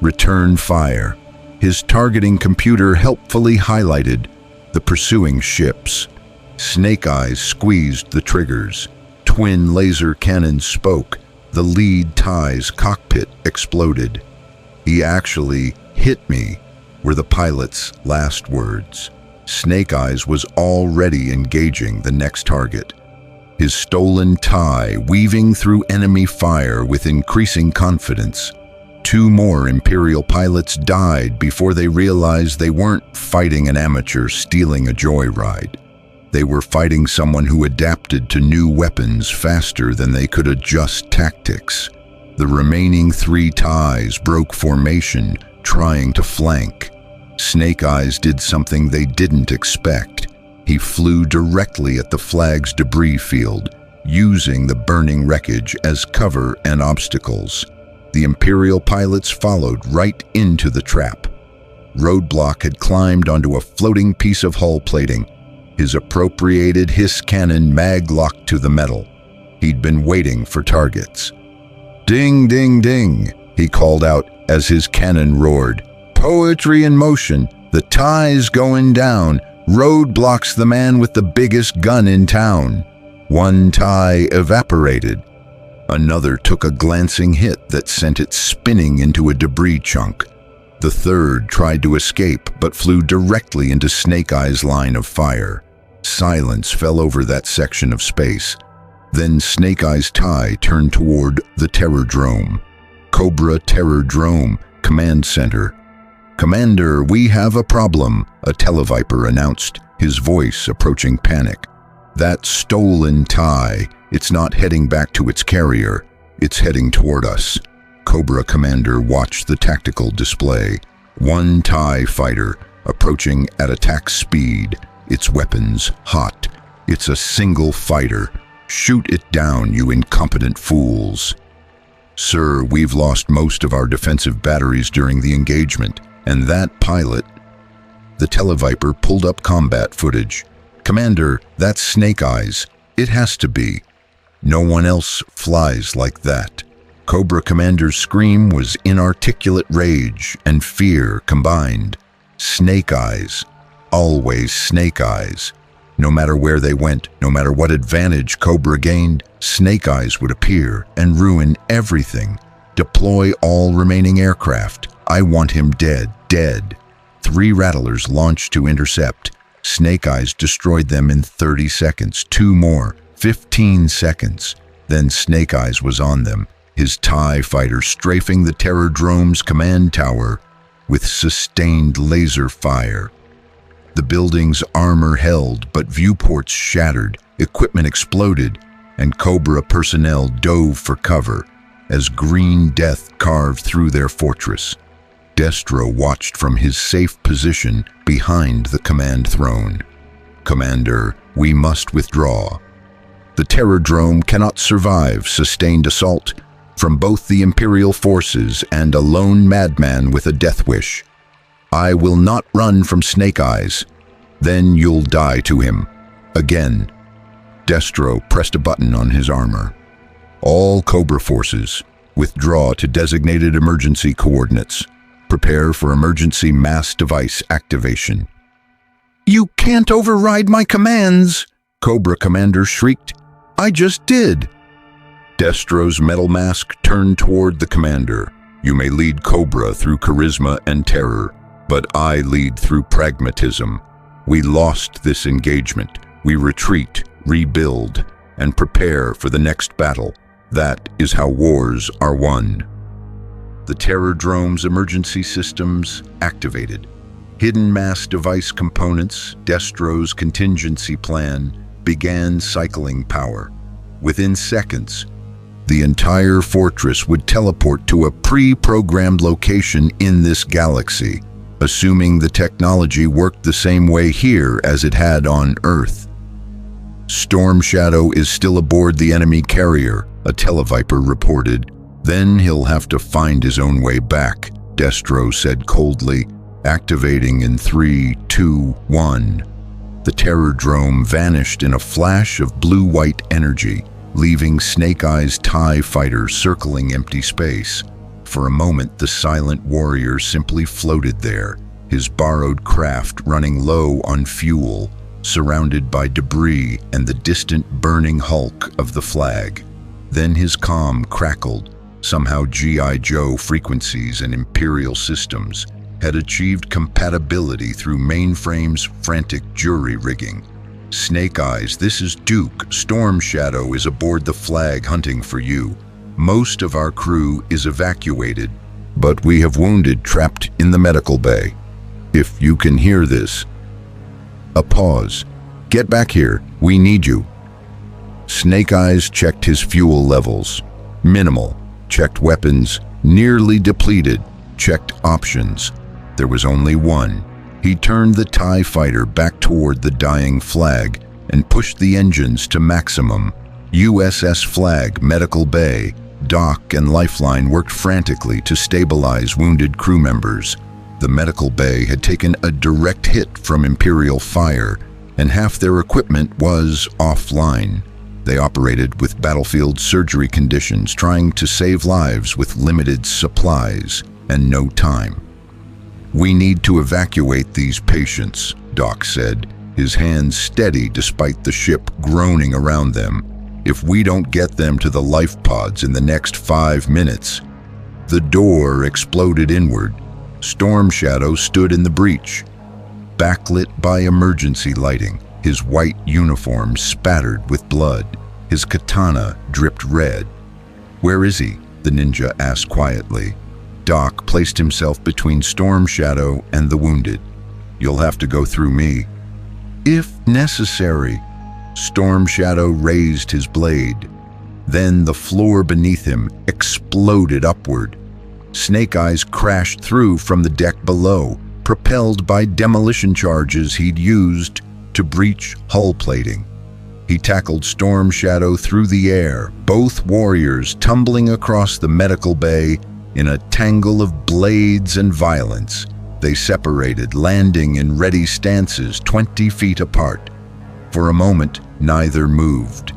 Return fire. His targeting computer helpfully highlighted the pursuing ships. Snake Eyes squeezed the triggers. Twin laser cannons spoke. The lead TIE's cockpit exploded. "He actually hit me," were the pilot's last words. Snake Eyes was already engaging the next target. His stolen TIE weaving through enemy fire with increasing confidence. 2 more Imperial pilots died before they realized they weren't fighting an amateur stealing a joyride. They were fighting someone who adapted to new weapons faster than they could adjust tactics. The remaining 3 TIEs broke formation, trying to flank. Snake Eyes did something they didn't expect. He flew directly at the flag's debris field, using the burning wreckage as cover and obstacles. The Imperial pilots followed right into the trap. Roadblock had climbed onto a floating piece of hull plating, his appropriated hiss cannon mag-locked to the metal. He'd been waiting for targets. "Ding, ding, ding," he called out as his cannon roared. "Poetry in motion. The TIE's going down. Roadblock's the man with the biggest gun in town." One TIE evaporated. Another took a glancing hit that sent it spinning into a debris chunk. The third tried to escape but flew directly into Snake Eyes' line of fire. Silence fell over that section of space. Then Snake Eyes' TIE turned toward the Terrordrome. Cobra Terrordrome, Command Center. "Commander, we have a problem," a Televiper announced, his voice approaching panic. "That stolen TIE, it's not heading back to its carrier. It's heading toward us." Cobra Commander watched the tactical display. One TIE fighter approaching at attack speed, its weapons hot. "It's a single fighter. Shoot it down, you incompetent fools." "Sir, we've lost most of our defensive batteries during the engagement, and that pilot..." The Televiper pulled up combat footage. "Commander, that's Snake Eyes. It has to be. No one else flies like that." Cobra Commander's scream was inarticulate rage and fear combined. Snake Eyes. Always Snake Eyes. No matter where they went, no matter what advantage Cobra gained, Snake Eyes would appear and ruin everything. "Deploy all remaining aircraft. I want him dead, dead." 3 Rattlers launched to intercept. Snake Eyes destroyed them in 30 seconds. 2 more, 15 seconds. Then Snake Eyes was on them, his TIE fighter strafing the Terrordrome's command tower with sustained laser fire. The building's armor held, but viewports shattered, equipment exploded, and Cobra personnel dove for cover as green death carved through their fortress. Destro watched from his safe position behind the command throne. "Commander, we must withdraw. The Terrordrome cannot survive sustained assault from both the Imperial forces and a lone madman with a death wish. I will not run from Snake Eyes. Then you'll die to him. Again." Destro pressed a button on his armor. "All Cobra forces, withdraw to designated emergency coordinates. Prepare for emergency mass device activation." "You can't override my commands," Cobra Commander shrieked. "I just did." Destro's metal mask turned toward the commander. "You may lead Cobra through charisma and terror, but I lead through pragmatism. We lost this engagement. We retreat, rebuild, and prepare for the next battle. That is how wars are won." The Terrordrome's emergency systems activated. Hidden mass device components, Destro's contingency plan, began cycling power. Within seconds, the entire fortress would teleport to a pre-programmed location in this galaxy, assuming the technology worked the same way here as it had on Earth. "Storm Shadow is still aboard the enemy carrier," a Televiper reported. "Then he'll have to find his own way back," Destro said coldly, activating in 3, 2, 1. The Terrordrome vanished in a flash of blue-white energy, leaving Snake Eyes' TIE fighter circling empty space. For a moment, the silent warrior simply floated there, his borrowed craft running low on fuel, surrounded by debris and the distant burning hulk of the flag. Then his comm crackled. Somehow G.I. Joe frequencies and imperial systems had achieved compatibility through mainframe's frantic jury rigging. "Snake Eyes, this is Duke. Storm Shadow is aboard the flag hunting for you. Most of our crew is evacuated, but we have wounded trapped in the medical bay. If you can hear this..." A pause. "Get back here. We need you." Snake Eyes checked his fuel levels. Minimal. Checked weapons. Nearly depleted. Checked options. There was only one. He turned the TIE fighter back toward the dying flag and pushed the engines to maximum. USS Flag, Medical Bay, Dock and Lifeline worked frantically to stabilize wounded crew members. The Medical Bay had taken a direct hit from Imperial fire, and half their equipment was offline. They operated with battlefield surgery conditions, trying to save lives with limited supplies and no time. "We need to evacuate these patients," Doc said, his hands steady despite the ship groaning around them. "If we don't get them to the life pods in the next 5 minutes..." The door exploded inward. Storm Shadow stood in the breach, backlit by emergency lighting, his white uniform spattered with blood. His katana dripped red. "Where is he?" the ninja asked quietly. Doc placed himself between Storm Shadow and the wounded. "You'll have to go through me." "If necessary." Storm Shadow raised his blade. Then the floor beneath him exploded upward. Snake Eyes crashed through from the deck below, propelled by demolition charges he'd used to breach hull plating. He tackled Storm Shadow through the air, both warriors tumbling across the medical bay in a tangle of blades and violence. They separated, landing in ready stances 20 feet apart. For a moment, neither moved.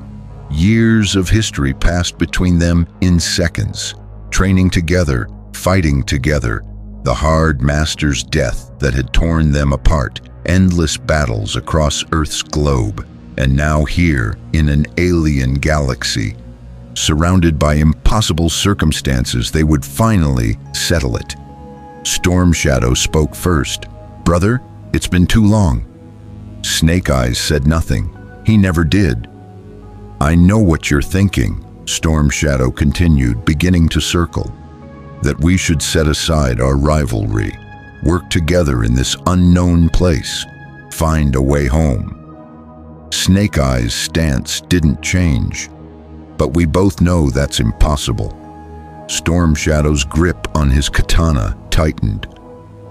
Years of history passed between them in seconds, training together, fighting together, the hard master's death that had torn them apart, endless battles across Earth's globe, and now here in an alien galaxy. Surrounded by impossible circumstances, they would finally settle it. Storm Shadow spoke first. "Brother, it's been too long." Snake Eyes said nothing. He never did. "I know what you're thinking," Storm Shadow continued, beginning to circle. "That we should set aside our rivalry, work together in this unknown place, find a way home." Snake Eyes' stance didn't change, but we both know that's impossible. Storm Shadow's grip on his katana tightened.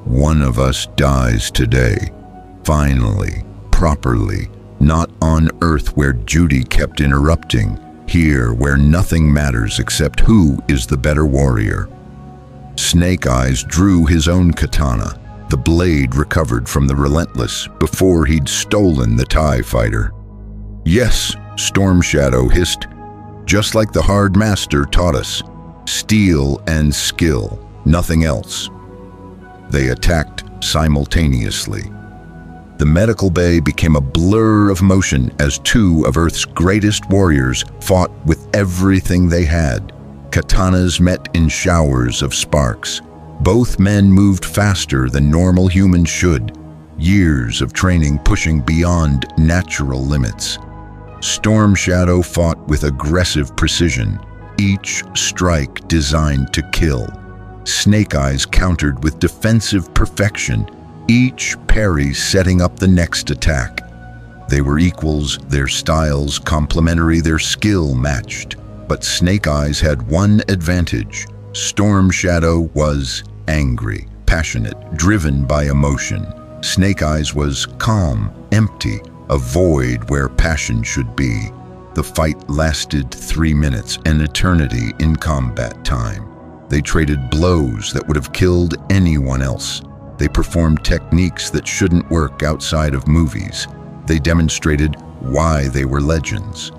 "One of us dies today, finally, properly, not on Earth where Judy kept interrupting, here where nothing matters except who is the better warrior." Snake Eyes drew his own katana, the blade recovered from the Relentless before he'd stolen the TIE fighter. "Yes," Storm Shadow hissed, "just like the Hard Master taught us. Steel and skill, nothing else." They attacked simultaneously. The medical bay became a blur of motion as two of Earth's greatest warriors fought with everything they had. Katanas met in showers of sparks. Both men moved faster than normal humans should, years of training pushing beyond natural limits. Storm Shadow fought with aggressive precision, each strike designed to kill. Snake Eyes countered with defensive perfection, each parry setting up the next attack. They were equals, their styles complementary, their skill matched. But Snake Eyes had one advantage. Storm Shadow was angry, passionate, driven by emotion. Snake Eyes was calm, empty, a void where passion should be. The fight lasted 3 minutes, an eternity in combat time. They traded blows that would have killed anyone else. They performed techniques that shouldn't work outside of movies. They demonstrated why they were legends.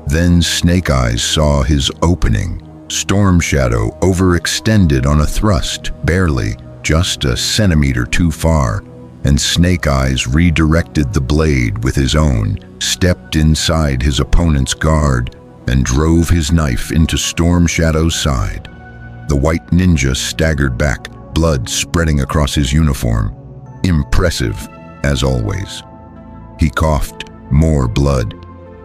Then Snake Eyes saw his opening. Storm Shadow overextended on a thrust, barely, just a centimeter too far, and Snake Eyes redirected the blade with his own, stepped inside his opponent's guard, and drove his knife into Storm Shadow's side. The white ninja staggered back, blood spreading across his uniform. Impressive, as always. He coughed, more blood.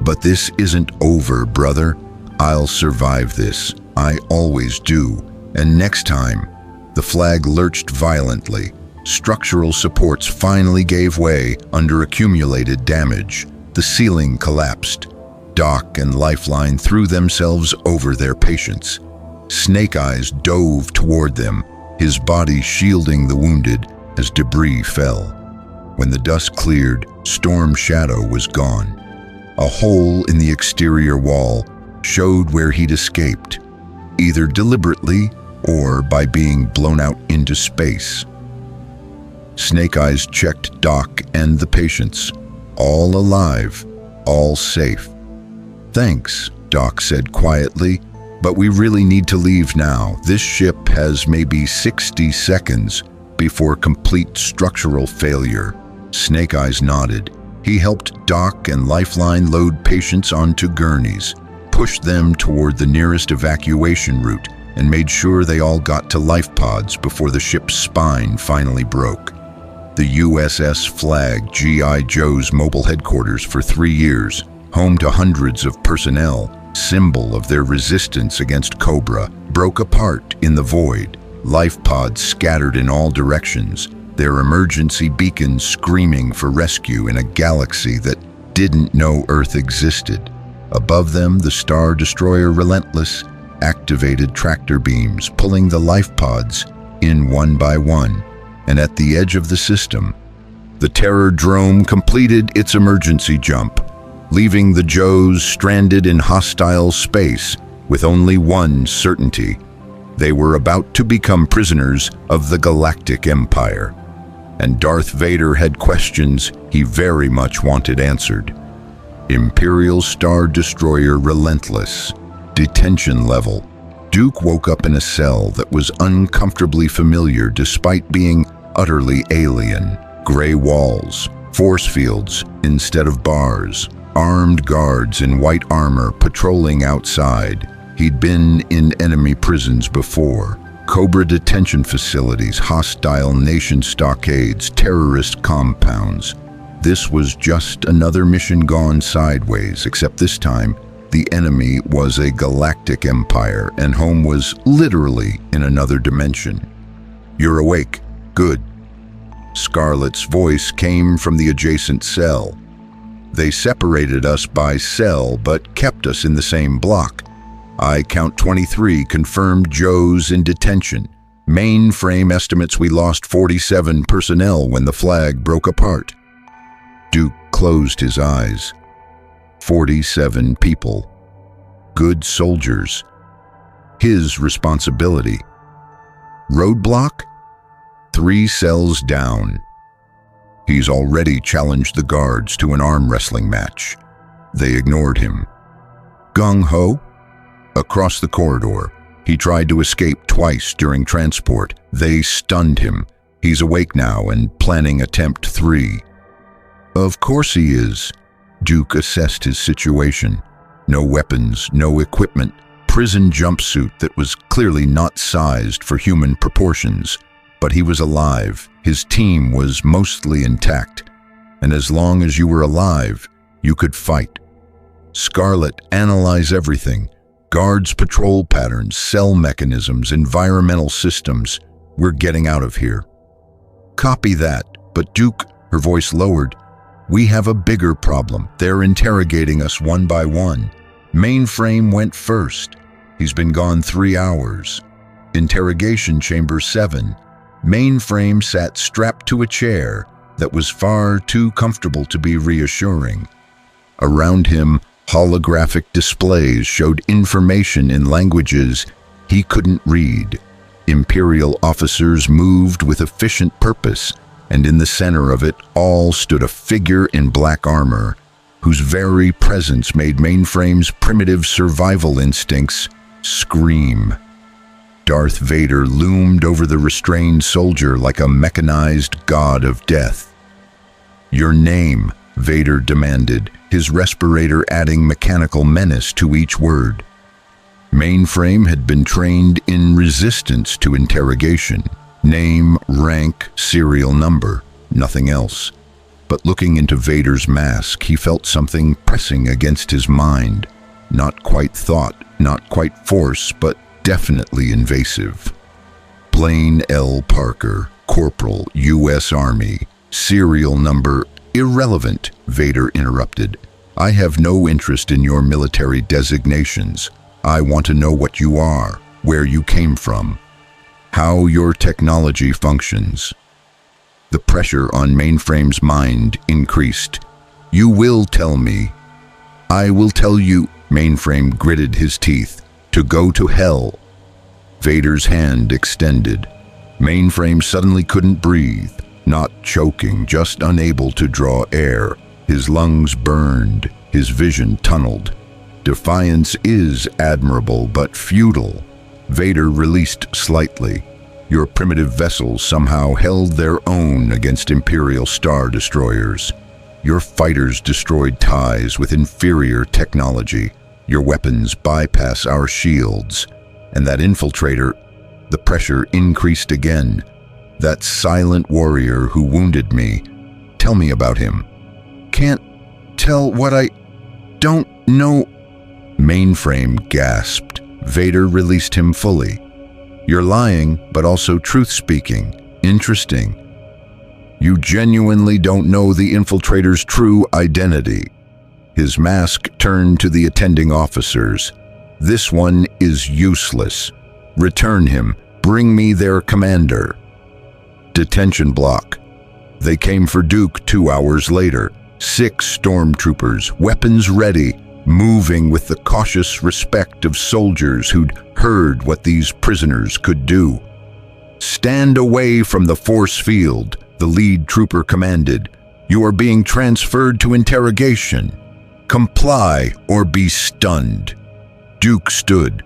"But this isn't over, brother. I'll survive this. I always do. And next time..." The flag lurched violently. Structural supports finally gave way under accumulated damage. The ceiling collapsed. Doc and Lifeline threw themselves over their patients. Snake Eyes dove toward them, his body shielding the wounded as debris fell. When the dust cleared, Storm Shadow was gone. A hole in the exterior wall showed where he'd escaped, either deliberately or by being blown out into space. Snake Eyes checked Doc and the patients, all alive, all safe. "Thanks," Doc said quietly, "but we really need to leave now. This ship has maybe 60 seconds before complete structural failure." Snake Eyes nodded. He helped dock and lifeline load patients onto gurneys, pushed them toward the nearest evacuation route, and made sure they all got to life pods before the ship's spine finally broke. The USS Flag, G.I. Joe's mobile headquarters for 3 years, home to hundreds of personnel, symbol of their resistance against Cobra, broke apart in the void, life pods scattered in all directions, their emergency beacons screaming for rescue in a galaxy that didn't know Earth existed. Above them, the Star Destroyer Relentless activated tractor beams, pulling the life pods in one by one. And at the edge of the system, the Terror Drome completed its emergency jump, leaving the Joes stranded in hostile space with only one certainty. They were about to become prisoners of the Galactic Empire. And Darth Vader had questions he very much wanted answered. Imperial Star Destroyer Relentless. Detention level. Duke woke up in a cell that was uncomfortably familiar despite being utterly alien. Gray walls, force fields instead of bars, armed guards in white armor patrolling outside. He'd been in enemy prisons before. Cobra detention facilities, hostile nation stockades, terrorist compounds. This was just another mission gone sideways, except this time, the enemy was a galactic empire, and home was literally in another dimension. "You're awake. Good." Scarlett's voice came from the adjacent cell. "They separated us by cell, but kept us in the same block. I count 23 confirmed Joes in detention. Mainframe estimates we lost 47 personnel when the Flag broke apart." Duke closed his eyes. 47 people. Good soldiers. His responsibility. Roadblock? 3 cells down. He's already challenged the guards to an arm wrestling match. They ignored him. Gung-ho? Across the corridor. He tried to escape twice during transport. They stunned him. He's awake now and planning attempt 3. Of course he is. Duke assessed his situation. No weapons, no equipment, prison jumpsuit that was clearly not sized for human proportions. But he was alive. His team was mostly intact. And as long as you were alive, you could fight. Scarlet, analyze everything. Guards' patrol patterns, cell mechanisms, environmental systems. We're getting out of here. Copy that. But Duke, her voice lowered, we have a bigger problem. They're interrogating us one by one. Mainframe went first. He's been gone 3 hours. Interrogation chamber 7. Mainframe sat strapped to a chair that was far too comfortable to be reassuring. Around him, holographic displays showed information in languages he couldn't read. Imperial officers moved with efficient purpose, and in the center of it all stood a figure in black armor, whose very presence made Mainframe's primitive survival instincts scream. Darth Vader loomed over the restrained soldier like a mechanized god of death. "Your name," Vader demanded, his respirator adding mechanical menace to each word. Mainframe had been trained in resistance to interrogation. Name, rank, serial number, nothing else. But looking into Vader's mask, he felt something pressing against his mind. Not quite thought, not quite force, but definitely invasive. Blaine L. Parker, Corporal, U.S. Army, serial number irrelevant, Vader interrupted. I have no interest in your military designations. I want to know what you are, where you came from, how your technology functions. The pressure on Mainframe's mind increased. You will tell me. I will tell you, Mainframe gritted his teeth, to go to hell. Vader's hand extended. Mainframe suddenly couldn't breathe, not choking, just unable to draw air. His lungs burned, his vision tunneled. Defiance is admirable but futile. Vader released slightly. Your primitive vessels somehow held their own against Imperial Star Destroyers. Your fighters destroyed ties with inferior technology. Your weapons bypass our shields. And that infiltrator, the pressure increased again. That silent warrior who wounded me. Tell me about him. Can't tell what I don't know. Mainframe gasped. Vader released him fully. You're lying, but also truth-speaking. Interesting. You genuinely don't know the infiltrator's true identity. His mask turned to the attending officers. This one is useless. Return him. Bring me their commander. Detention block. They came for Duke 2 hours later. 6 stormtroopers, weapons ready, moving with the cautious respect of soldiers who'd heard what these prisoners could do. Stand away from the force field, the lead trooper commanded. You are being transferred to interrogation. Comply or be stunned. Duke stood.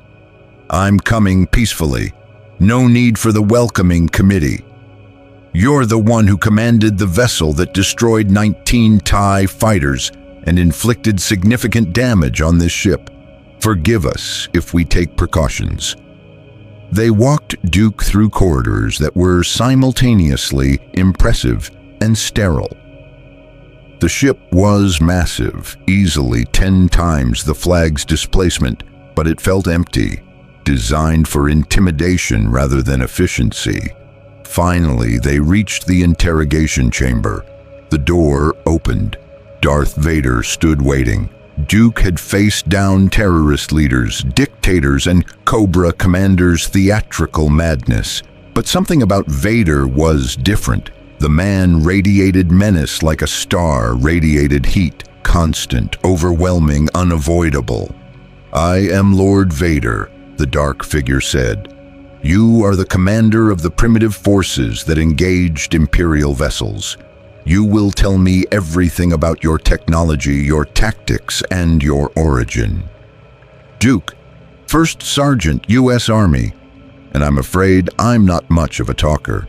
I'm coming peacefully. No need for the welcoming committee. You're the one who commanded the vessel that destroyed 19 TIE fighters and inflicted significant damage on this ship. Forgive us if we take precautions. They walked Duke through corridors that were simultaneously impressive and sterile. The ship was massive, easily 10 times the flag's displacement, but it felt empty, designed for intimidation rather than efficiency. Finally, they reached the interrogation chamber. The door opened. Darth Vader stood waiting. Duke had faced down terrorist leaders, dictators, and Cobra commanders' theatrical madness. But something about Vader was different. The man radiated menace like a star radiated heat, constant, overwhelming, unavoidable. I am Lord Vader, the dark figure said. You are the commander of the primitive forces that engaged Imperial vessels. You will tell me everything about your technology, your tactics, and your origin. Duke, First Sergeant, U.S. Army, and I'm afraid I'm not much of a talker.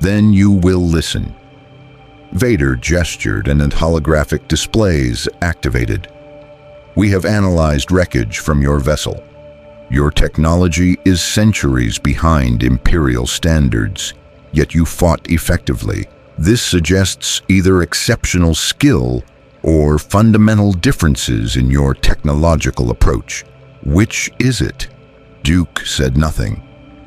Then you will listen. Vader gestured and holographic displays activated. We have analyzed wreckage from your vessel. Your technology is centuries behind Imperial standards, yet you fought effectively. This suggests either exceptional skill or fundamental differences in your technological approach. Which is it? Duke said nothing.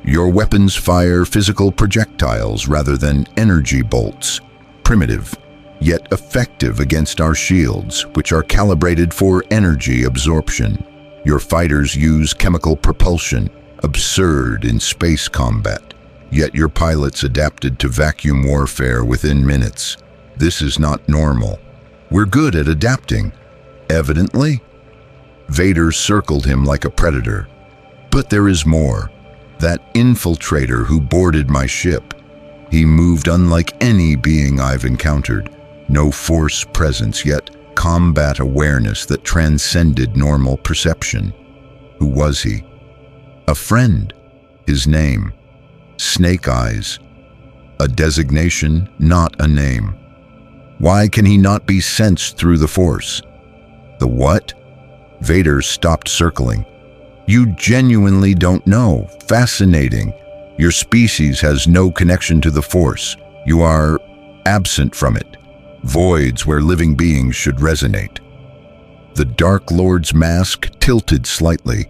Your weapons fire physical projectiles rather than energy bolts. Primitive, yet effective against our shields, which are calibrated for energy absorption. Your fighters use chemical propulsion, absurd in space combat. Yet your pilots adapted to vacuum warfare within minutes. This is not normal. We're good at adapting. Evidently. Vader circled him like a predator. But there is more. That infiltrator who boarded my ship. He moved unlike any being I've encountered. No force presence, yet combat awareness that transcended normal perception. Who was he? A friend. His name. Snake Eyes. A designation, not a name. Why can he not be sensed through the Force? The what? Vader stopped circling. You genuinely don't know. Fascinating. Your species has no connection to the Force. You are absent from it. Voids where living beings should resonate. The Dark Lord's mask tilted slightly.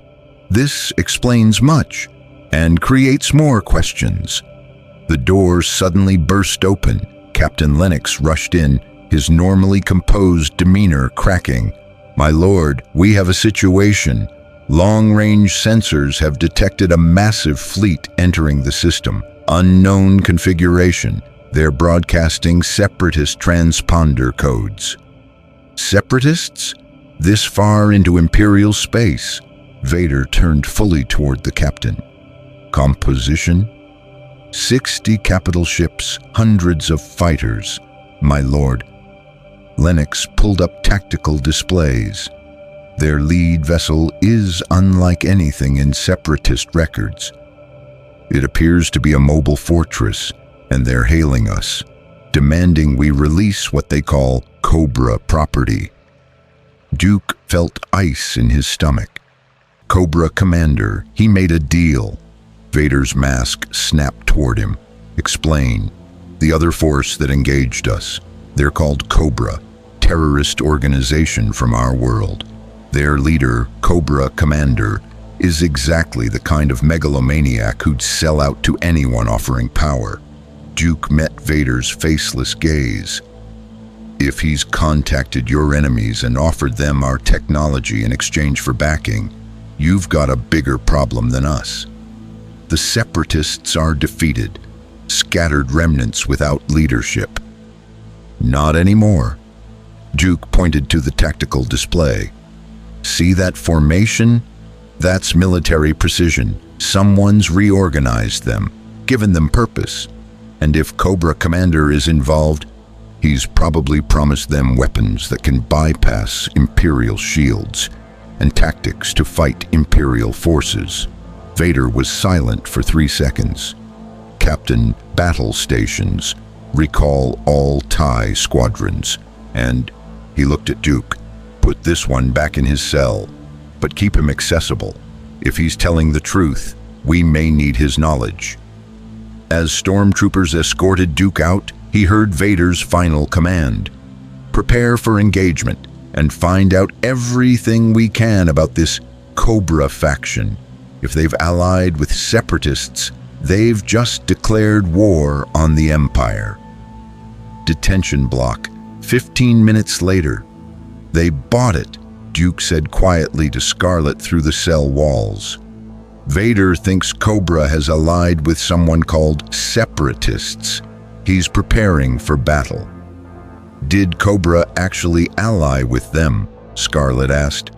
This explains much, and creates more questions. The door suddenly burst open. Captain Lennox rushed in, his normally composed demeanor cracking. My lord, we have a situation. Long-range sensors have detected a massive fleet entering the system. Unknown configuration. They're broadcasting separatist transponder codes. Separatists? This far into Imperial space? Vader turned fully toward the captain. Composition? 60 capital ships, hundreds of fighters. My lord. Lennox pulled up tactical displays. Their lead vessel is unlike anything in Separatist records. It appears to be a mobile fortress, and they're hailing us, demanding we release what they call Cobra property. Duke felt ice in his stomach. Cobra Commander, he made a deal. Vader's mask snapped toward him. Explain. The other force that engaged us. They're called Cobra, terrorist organization from our world. Their leader, Cobra Commander, is exactly the kind of megalomaniac who'd sell out to anyone offering power. Duke met Vader's faceless gaze. If he's contacted your enemies and offered them our technology in exchange for backing, you've got a bigger problem than us. The Separatists are defeated, scattered remnants without leadership. Not anymore. Duke pointed to the tactical display. See that formation? That's military precision. Someone's reorganized them, given them purpose. And if Cobra Commander is involved, he's probably promised them weapons that can bypass Imperial shields and tactics to fight Imperial forces. Vader was silent for 3 seconds. Captain, battle stations, recall all TIE squadrons. And he looked at Duke. Put this one back in his cell, but keep him accessible. If he's telling the truth, we may need his knowledge. As stormtroopers escorted Duke out, he heard Vader's final command. Prepare for engagement and find out everything we can about this Cobra faction. If they've allied with Separatists, they've just declared war on the Empire. Detention block. 15 minutes later. They bought it, Duke said quietly to Scarlet through the cell walls. Vader thinks Cobra has allied with someone called Separatists. He's preparing for battle. Did Cobra actually ally with them? Scarlet asked.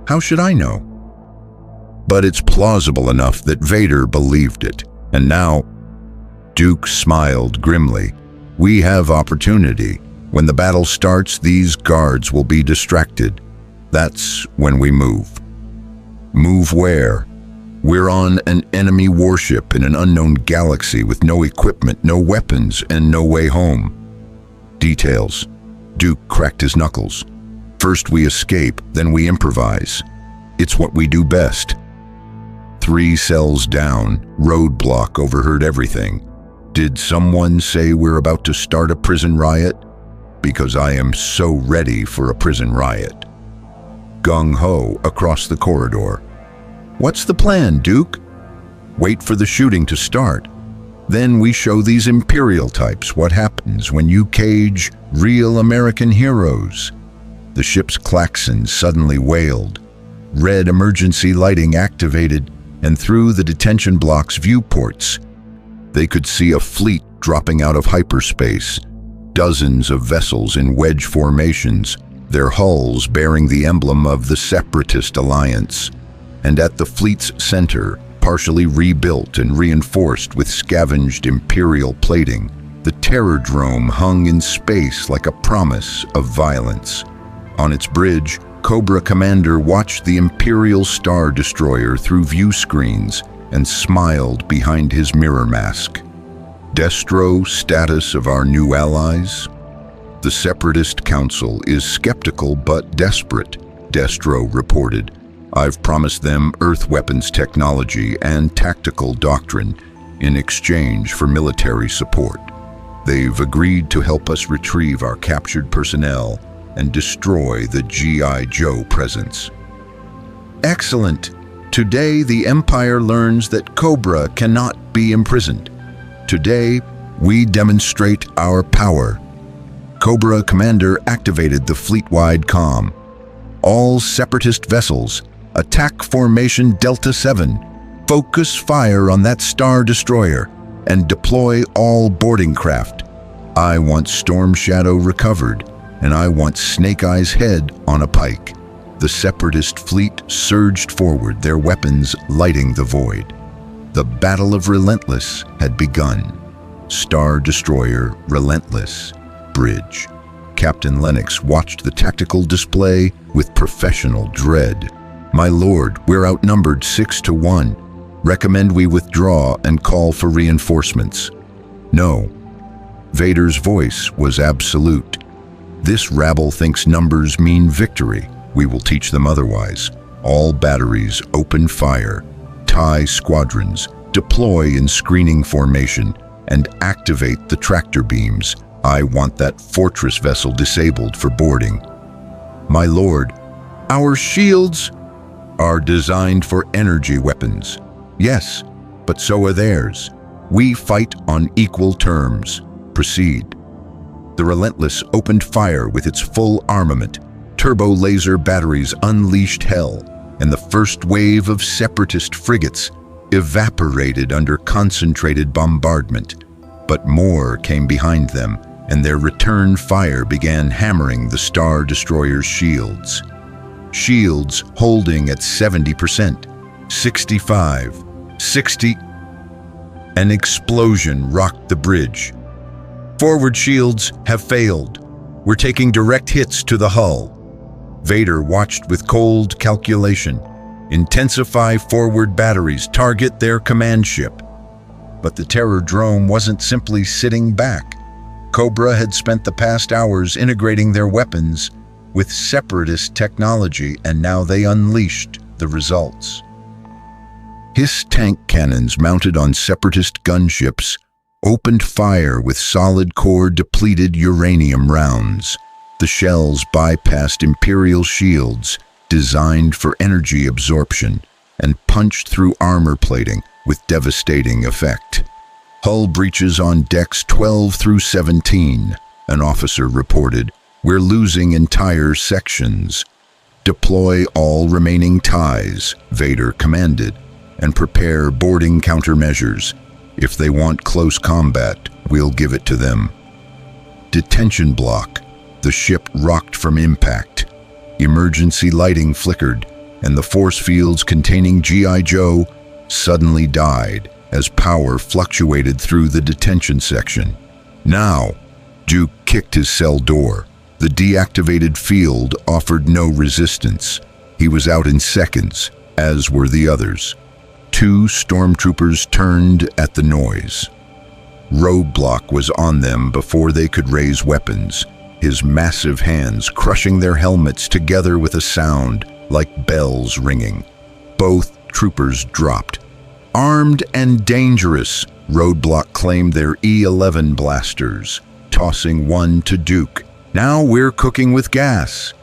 How should I know? But it's plausible enough that Vader believed it. And now, Duke smiled grimly. We have opportunity. When the battle starts, these guards will be distracted. That's when we move. Move where? We're on an enemy warship in an unknown galaxy with no equipment, no weapons, and no way home. Details. Duke cracked his knuckles. First we escape, then we improvise. It's what we do best. 3 cells down, roadblock overheard everything. Did someone say we're about to start a prison riot? Because I am so ready for a prison riot. Gung-ho across the corridor. What's the plan, Duke? Wait for the shooting to start. Then we show these Imperial types what happens when you cage real American heroes. The ship's klaxon suddenly wailed. Red emergency lighting activated, and through the detention block's viewports, they could see a fleet dropping out of hyperspace. Dozens of vessels in wedge formations, their hulls bearing the emblem of the Separatist Alliance. And at the fleet's center, partially rebuilt and reinforced with scavenged Imperial plating, the Terrordrome hung in space like a promise of violence. On its bridge, Cobra Commander watched the Imperial Star Destroyer through view screens and smiled behind his mirror mask. Destro, status of our new allies? The Separatist Council is skeptical but desperate, Destro reported. I've promised them Earth weapons technology and tactical doctrine in exchange for military support. They've agreed to help us retrieve our captured personnel and destroy the G.I. Joe presence. Excellent. Today the Empire learns that Cobra cannot be imprisoned. Today, we demonstrate our power. Cobra Commander activated the fleet-wide comm. All Separatist vessels, attack formation Delta 7. Focus fire on that Star Destroyer and deploy all boarding craft. I want Storm Shadow recovered, and I want Snake Eye's head on a pike. The Separatist fleet surged forward, their weapons lighting the void. The Battle of Relentless had begun. Star Destroyer Relentless. Bridge. Captain Lennox watched the tactical display with professional dread. My lord, we're outnumbered 6-1. Recommend we withdraw and call for reinforcements. No. Vader's voice was absolute. This rabble thinks numbers mean victory. We will teach them otherwise. All batteries open fire. Tie squadrons. Deploy in screening formation and activate the tractor beams. I want that fortress vessel disabled for boarding. My lord, our shields are designed for energy weapons. Yes, but so are theirs. We fight on equal terms. Proceed. The Relentless opened fire with its full armament. Turbo laser batteries unleashed hell, and the first wave of separatist frigates evaporated under concentrated bombardment. But more came behind them, and their return fire began hammering the Star Destroyer's shields. Shields holding at 70%, 65, 60. An explosion rocked the bridge. Forward shields have failed. We're taking direct hits to the hull. Vader watched with cold calculation. Intensify forward batteries, target their command ship. But the terror drone wasn't simply sitting back. Cobra had spent the past hours integrating their weapons with separatist technology, and now they unleashed the results. Hiss tank cannons mounted on separatist gunships opened fire with solid-core depleted uranium rounds. The shells bypassed imperial shields designed for energy absorption and punched through armor plating with devastating effect. Hull breaches on decks 12 through 17, an officer reported. We're losing entire sections. Deploy all remaining ties, Vader commanded, and prepare boarding countermeasures. If they want close combat, we'll give it to them. Detention block. The ship rocked from impact. Emergency lighting flickered, and the force fields containing G.I. Joe suddenly died as power fluctuated through the detention section. Now, Duke kicked his cell door. The deactivated field offered no resistance. He was out in seconds, as were the others. 2 stormtroopers turned at the noise. Roadblock was on them before they could raise weapons, his massive hands crushing their helmets together with a sound like bells ringing. Both troopers dropped. Armed and dangerous, Roadblock claimed their E-11 blasters, tossing one to Duke. Now we're cooking with gas.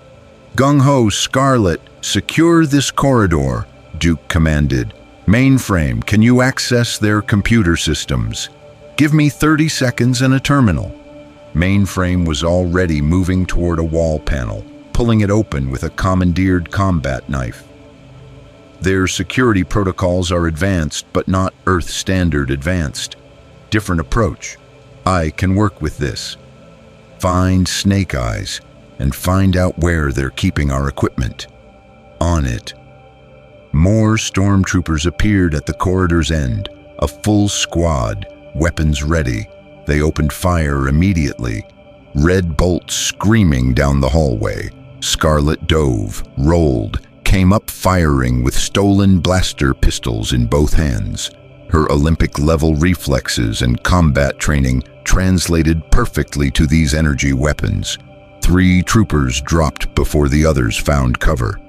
Gung-ho, Scarlet, secure this corridor, Duke commanded. Mainframe, can you access their computer systems? Give me 30 seconds and a terminal. Mainframe was already moving toward a wall panel, pulling it open with a commandeered combat knife. Their security protocols are advanced, but not Earth standard advanced. Different approach. I can work with this. Find Snake Eyes and find out where they're keeping our equipment. On it. More stormtroopers appeared at the corridor's end, a full squad, weapons ready. They opened fire immediately, red bolts screaming down the hallway. Scarlet dove, rolled, came up firing with stolen blaster pistols in both hands. Her Olympic-level reflexes and combat training translated perfectly to these energy weapons. 3 troopers dropped before the others found cover.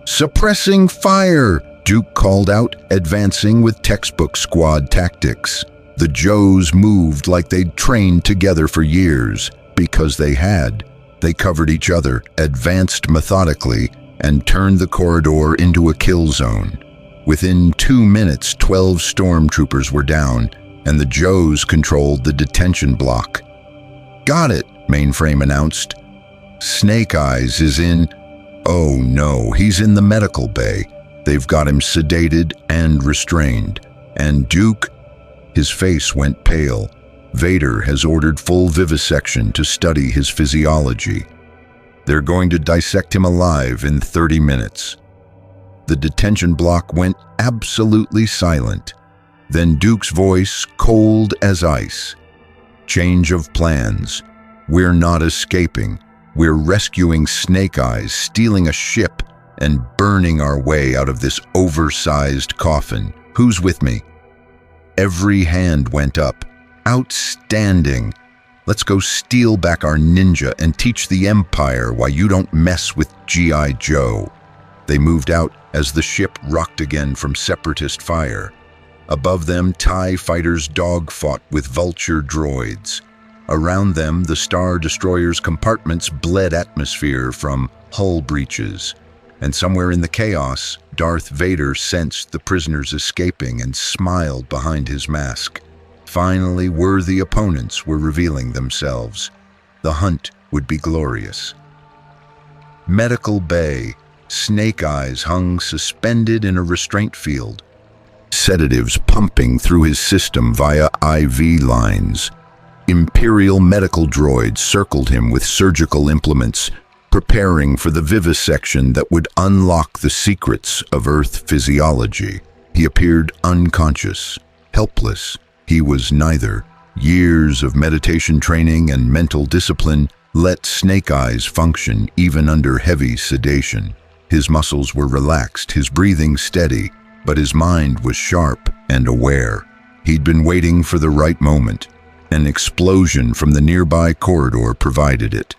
Suppressing fire, Duke called out, advancing with textbook squad tactics. The Joes moved like they'd trained together for years, because they had. They covered each other, advanced methodically, and turned the corridor into a kill zone. Within 2 minutes, 12 stormtroopers were down, and the Joes controlled the detention block. Got it, Mainframe announced. Snake Eyes is in... Oh no, he's in the medical bay. They've got him sedated and restrained. And Duke... His face went pale. Vader has ordered full vivisection to study his physiology. They're going to dissect him alive in 30 minutes. The detention block went absolutely silent. Then Duke's voice, cold as ice. Change of plans. We're not escaping. We're rescuing Snake Eyes, stealing a ship, and burning our way out of this oversized coffin. Who's with me? Every hand went up. Outstanding. Let's go steal back our ninja and teach the Empire why you don't mess with G.I. Joe." They moved out as the ship rocked again from separatist fire. Above them, TIE fighters dogfought with vulture droids. Around them, the Star Destroyer's compartments bled atmosphere from hull breaches. And somewhere in the chaos, Darth Vader sensed the prisoners escaping and smiled behind his mask. Finally, worthy opponents were revealing themselves. The hunt would be glorious. Medical Bay. Snake Eyes hung suspended in a restraint field, sedatives pumping through his system via IV lines. Imperial medical droids circled him with surgical implements, preparing for the vivisection that would unlock the secrets of Earth physiology. He appeared unconscious, helpless. He was neither. Years of meditation training and mental discipline let Snake Eyes function even under heavy sedation. His muscles were relaxed, his breathing steady, but his mind was sharp and aware. He'd been waiting for the right moment. An explosion from the nearby corridor provided it.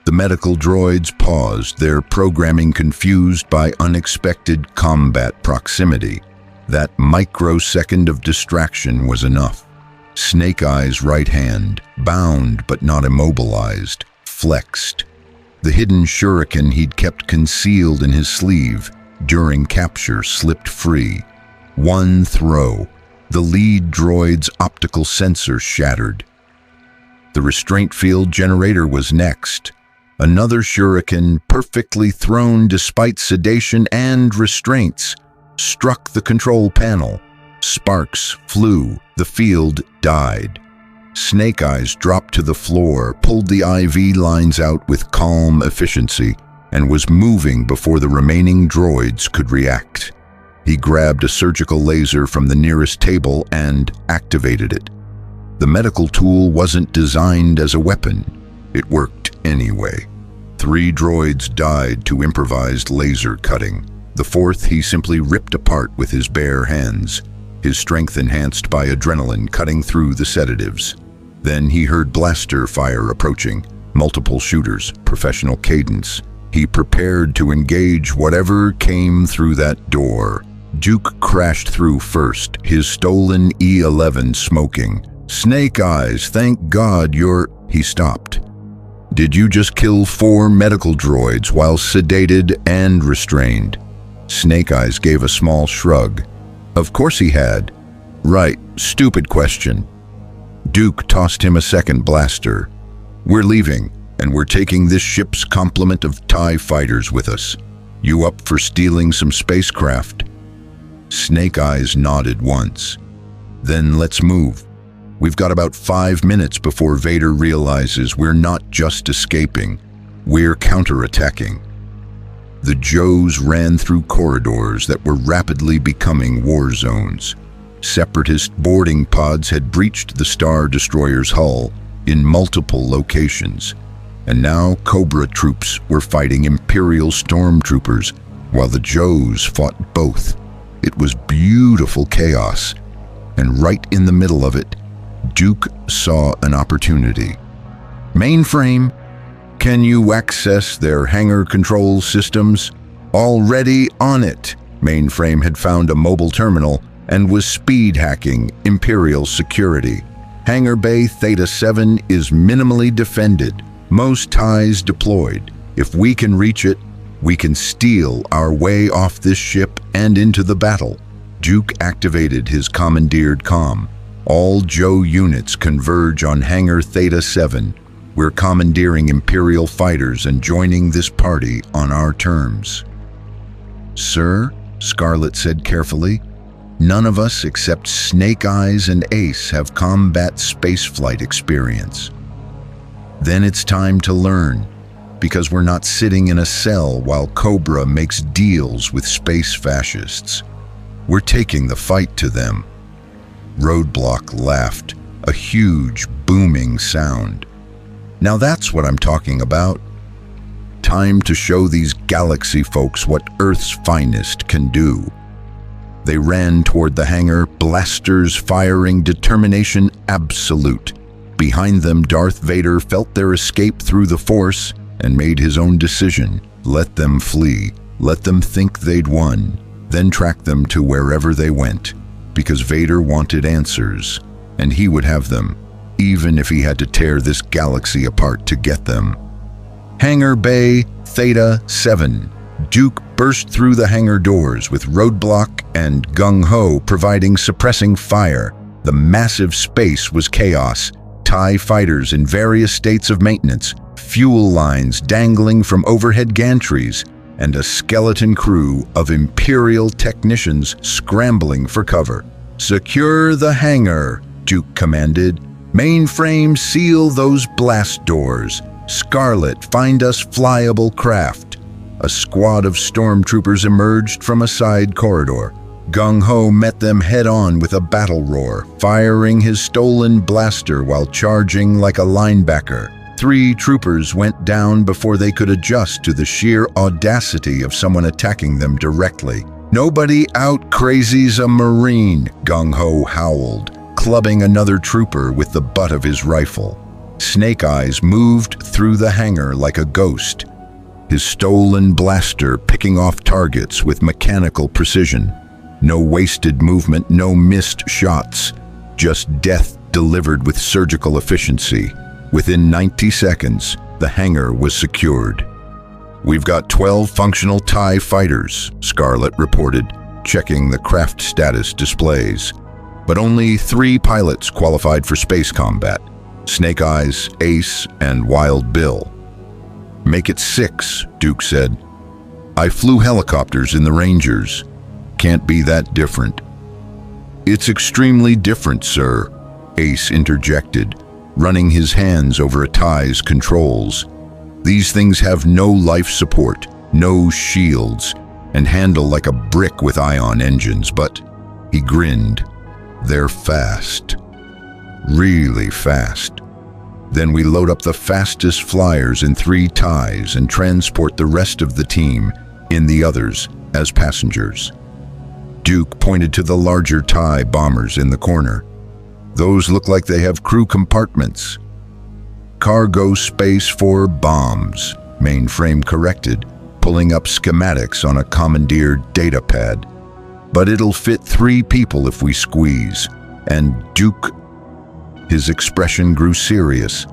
The medical droids paused, their programming confused by unexpected combat proximity. That microsecond of distraction was enough. Snake Eyes' right hand, bound but not immobilized, flexed. The hidden shuriken he'd kept concealed in his sleeve during capture slipped free. One throw. The lead droid's optical sensor shattered. The restraint field generator was next. Another shuriken, perfectly thrown despite sedation and restraints, struck the control panel. Sparks flew. The field died. Snake Eyes dropped to the floor, pulled the IV lines out with calm efficiency, and was moving before the remaining droids could react. He grabbed a surgical laser from the nearest table and activated it. The medical tool wasn't designed as a weapon. It worked anyway. 3 droids died to improvised laser cutting. The 4th he simply ripped apart with his bare hands, his strength enhanced by adrenaline cutting through the sedatives. Then he heard blaster fire approaching, multiple shooters, professional cadence. He prepared to engage whatever came through that door. Duke crashed through first, his stolen E-11 smoking. "Snake Eyes, thank God you're—" He stopped. "Did you just kill 4 medical droids while sedated and restrained?" Snake Eyes gave a small shrug. "Of course he had." "Right, stupid question." Duke tossed him a second blaster. "We're leaving, and we're taking this ship's complement of TIE fighters with us. You up for stealing some spacecraft?" Snake Eyes nodded once. "Then let's move. We've got about 5 minutes before Vader realizes we're not just escaping, we're counterattacking." The Joes ran through corridors that were rapidly becoming war zones. Separatist boarding pods had breached the Star Destroyer's hull in multiple locations, and now Cobra troops were fighting Imperial stormtroopers while the Joes fought both. It was beautiful chaos, and right in the middle of it, Duke saw an opportunity. "Mainframe, can you access their hangar control systems?" "Already on it." Mainframe had found a mobile terminal and was speed hacking Imperial security. Hangar Bay Theta 7 is minimally defended, most ties deployed. If we can reach it, we can steal our way off this ship and into the battle. Duke activated his commandeered comm. "All Joe units converge on Hangar Theta 7. We're commandeering Imperial fighters and joining this party on our terms." "Sir," Scarlet said carefully, "none of us except Snake Eyes and Ace have combat spaceflight experience." "Then it's time to learn, because we're not sitting in a cell while Cobra makes deals with space fascists. We're taking the fight to them." Roadblock laughed, a huge, booming sound. "Now that's what I'm talking about. Time to show these galaxy folks what Earth's finest can do." They ran toward the hangar, blasters firing, determination absolute. Behind them, Darth Vader felt their escape through the Force and made his own decision. Let them flee. Let them think they'd won. Then track them to wherever they went. Because Vader wanted answers, and he would have them, even if he had to tear this galaxy apart to get them. Hangar Bay Theta 7. Duke burst through the hangar doors with Roadblock and Gung Ho providing suppressing fire. The massive space was chaos. TIE fighters in various states of maintenance, fuel lines dangling from overhead gantries, and a skeleton crew of Imperial technicians scrambling for cover. "Secure the hangar," Duke commanded. "Mainframe, seal those blast doors. Scarlet, find us flyable craft." A squad of stormtroopers emerged from a side corridor. Gung Ho met them head-on with a battle roar, firing his stolen blaster while charging like a linebacker. 3 troopers went down before they could adjust to the sheer audacity of someone attacking them directly. "Nobody out-crazies a Marine," Gung Ho howled, clubbing another trooper with the butt of his rifle. Snake Eyes moved through the hangar like a ghost, his stolen blaster picking off targets with mechanical precision. No wasted movement, no missed shots, just death delivered with surgical efficiency. Within 90 seconds, the hangar was secured. "We've got 12 functional TIE fighters," Scarlet reported, checking the craft status displays. But only 3 pilots qualified for space combat: Snake Eyes, Ace, and Wild Bill. "Make it 6, Duke said. "I flew helicopters in the Rangers. Can't be that different." "It's extremely different, sir," Ace interjected, running his hands over a TIE's controls. "These things have no life support, no shields, and handle like a brick with ion engines, but," he grinned, "they're fast. Really fast. Then we load up the fastest flyers in 3 TIEs and transport the rest of the team in the others as passengers." Duke pointed to the larger TIE bombers in the corner. "Those look like they have crew compartments." "Cargo space for bombs," Mainframe corrected, pulling up schematics on a commandeered datapad. "But it'll fit 3 people if we squeeze." And Duke, his expression grew serious.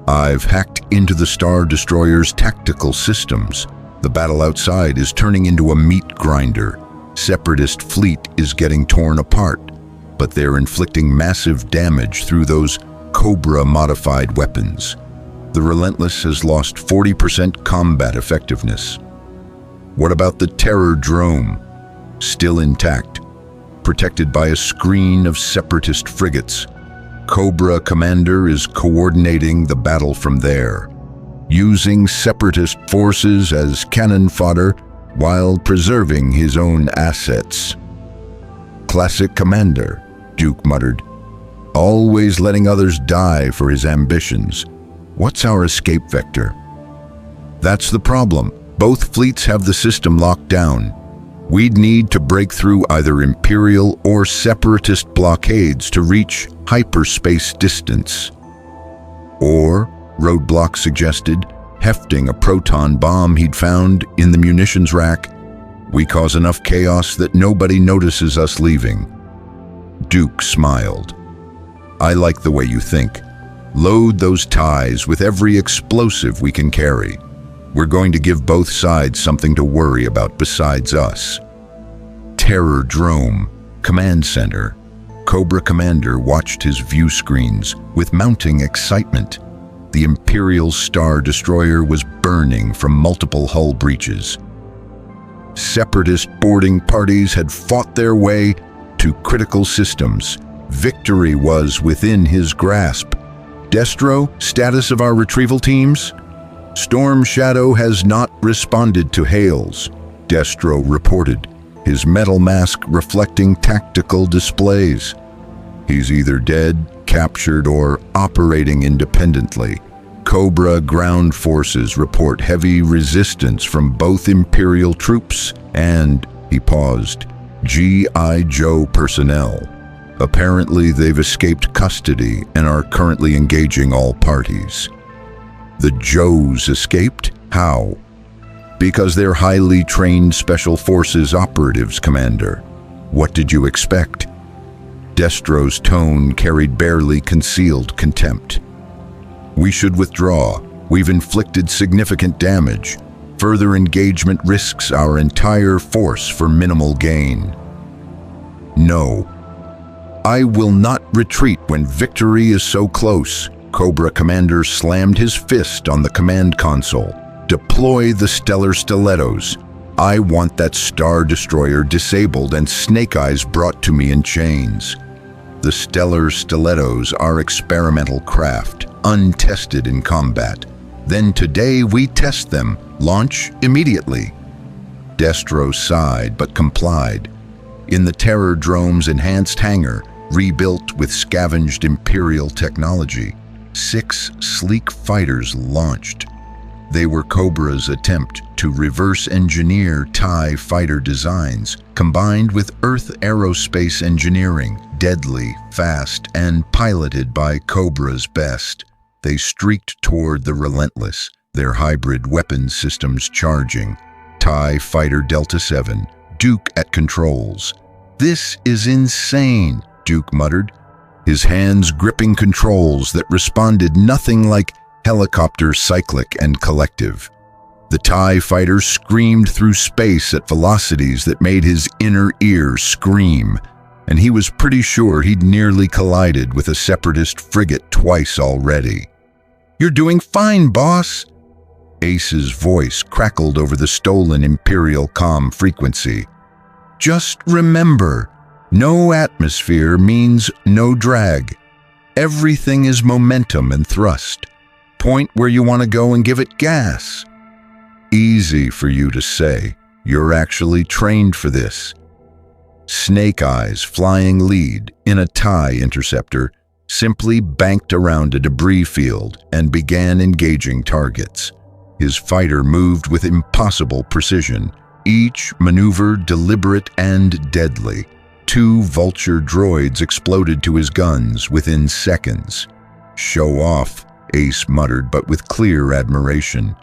"I've hacked into the Star Destroyer's tactical systems. The battle outside is turning into a meat grinder. Separatist fleet is getting torn apart, but they're inflicting massive damage through those Cobra-modified weapons. The Relentless has lost 40% combat effectiveness." "What about the Terror Drome?" "Still intact, protected by a screen of Separatist frigates. Cobra Commander is coordinating the battle from there, using Separatist forces as cannon fodder while preserving his own assets." "Classic Commander," Duke muttered, "always letting others die for his ambitions. What's our escape vector?" "That's the problem. Both fleets have the system locked down. We'd need to break through either Imperial or Separatist blockades to reach hyperspace distance." "Or," Roadblock suggested, hefting a proton bomb he'd found in the munitions rack, "we cause enough chaos that nobody notices us leaving." Duke smiled. "I like the way you think. Load those TIEs with every explosive we can carry. We're going to give both sides something to worry about besides us." Terror Drome, Command Center. Cobra Commander watched his view screens with mounting excitement. The Imperial Star Destroyer was burning from multiple hull breaches. Separatist boarding parties had fought their way to critical systems. Victory was within his grasp. "Destro, status of our retrieval teams?" "Storm Shadow has not responded to hails," Destro reported, his metal mask reflecting tactical displays. "He's either dead, captured, or operating independently. Cobra ground forces report heavy resistance from both Imperial troops and," he paused, "G.I. Joe personnel. Apparently, they've escaped custody and are currently engaging all parties. The Joes escaped? How? Because they're highly trained Special Forces operatives, Commander. What did you expect? Destro's tone carried barely concealed contempt. We should withdraw. We've inflicted significant damage. Further engagement risks our entire force for minimal gain. No. I will not retreat when victory is so close. Cobra Commander slammed his fist on the command console. Deploy the Stellar Stilettos. I want that Star Destroyer disabled and Snake Eyes brought to me in chains. The Stellar Stilettos are experimental craft, untested in combat. Then today we test them. Launch immediately. Destro sighed but complied. In the Terrordrome's enhanced hangar, rebuilt with scavenged Imperial technology, 6 sleek fighters launched. They were Cobra's attempt to reverse engineer TIE fighter designs, combined with Earth aerospace engineering, deadly, fast, and piloted by Cobra's best. They streaked toward the Relentless, their hybrid weapons systems charging. TIE Fighter Delta 7, Duke at controls. "This is insane," Duke muttered, his hands gripping controls that responded nothing like helicopter cyclic and collective. The TIE fighter screamed through space at velocities that made his inner ear scream, and he was pretty sure he'd nearly collided with a Separatist frigate twice already. "You're doing fine, boss." Ace's voice crackled over the stolen Imperial comm frequency. "Just remember, no atmosphere means no drag. Everything is momentum and thrust. Point where you want to go and give it gas." Easy for you to say. You're actually trained for this. Snake Eyes, flying lead in a TIE interceptor, simply banked around a debris field and began engaging targets. His fighter moved with impossible precision, each maneuver deliberate and deadly. 2 vulture droids exploded to his guns within seconds. "Show off," Ace muttered, but with clear admiration.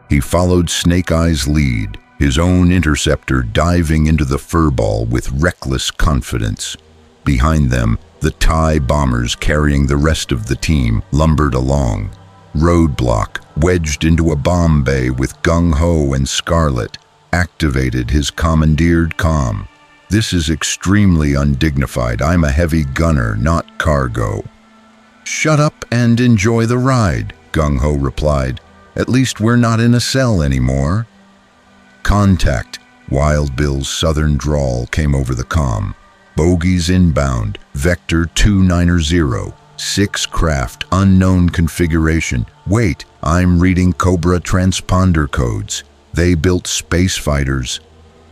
He followed Snake Eyes' lead, his own interceptor diving into the furball with reckless confidence. Behind them, the TIE bombers carrying the rest of the team lumbered along. Roadblock, wedged into a bomb bay with Gung-Ho and Scarlet, activated his commandeered comm. "This is extremely undignified. I'm a heavy gunner, not cargo." "Shut up and enjoy the ride," Gung-Ho replied. "At least we're not in a cell anymore." "Contact," Wild Bill's southern drawl came over the comm. "Bogies inbound, Vector 290, 6 craft, unknown configuration. Wait, I'm reading Cobra transponder codes. They built space fighters."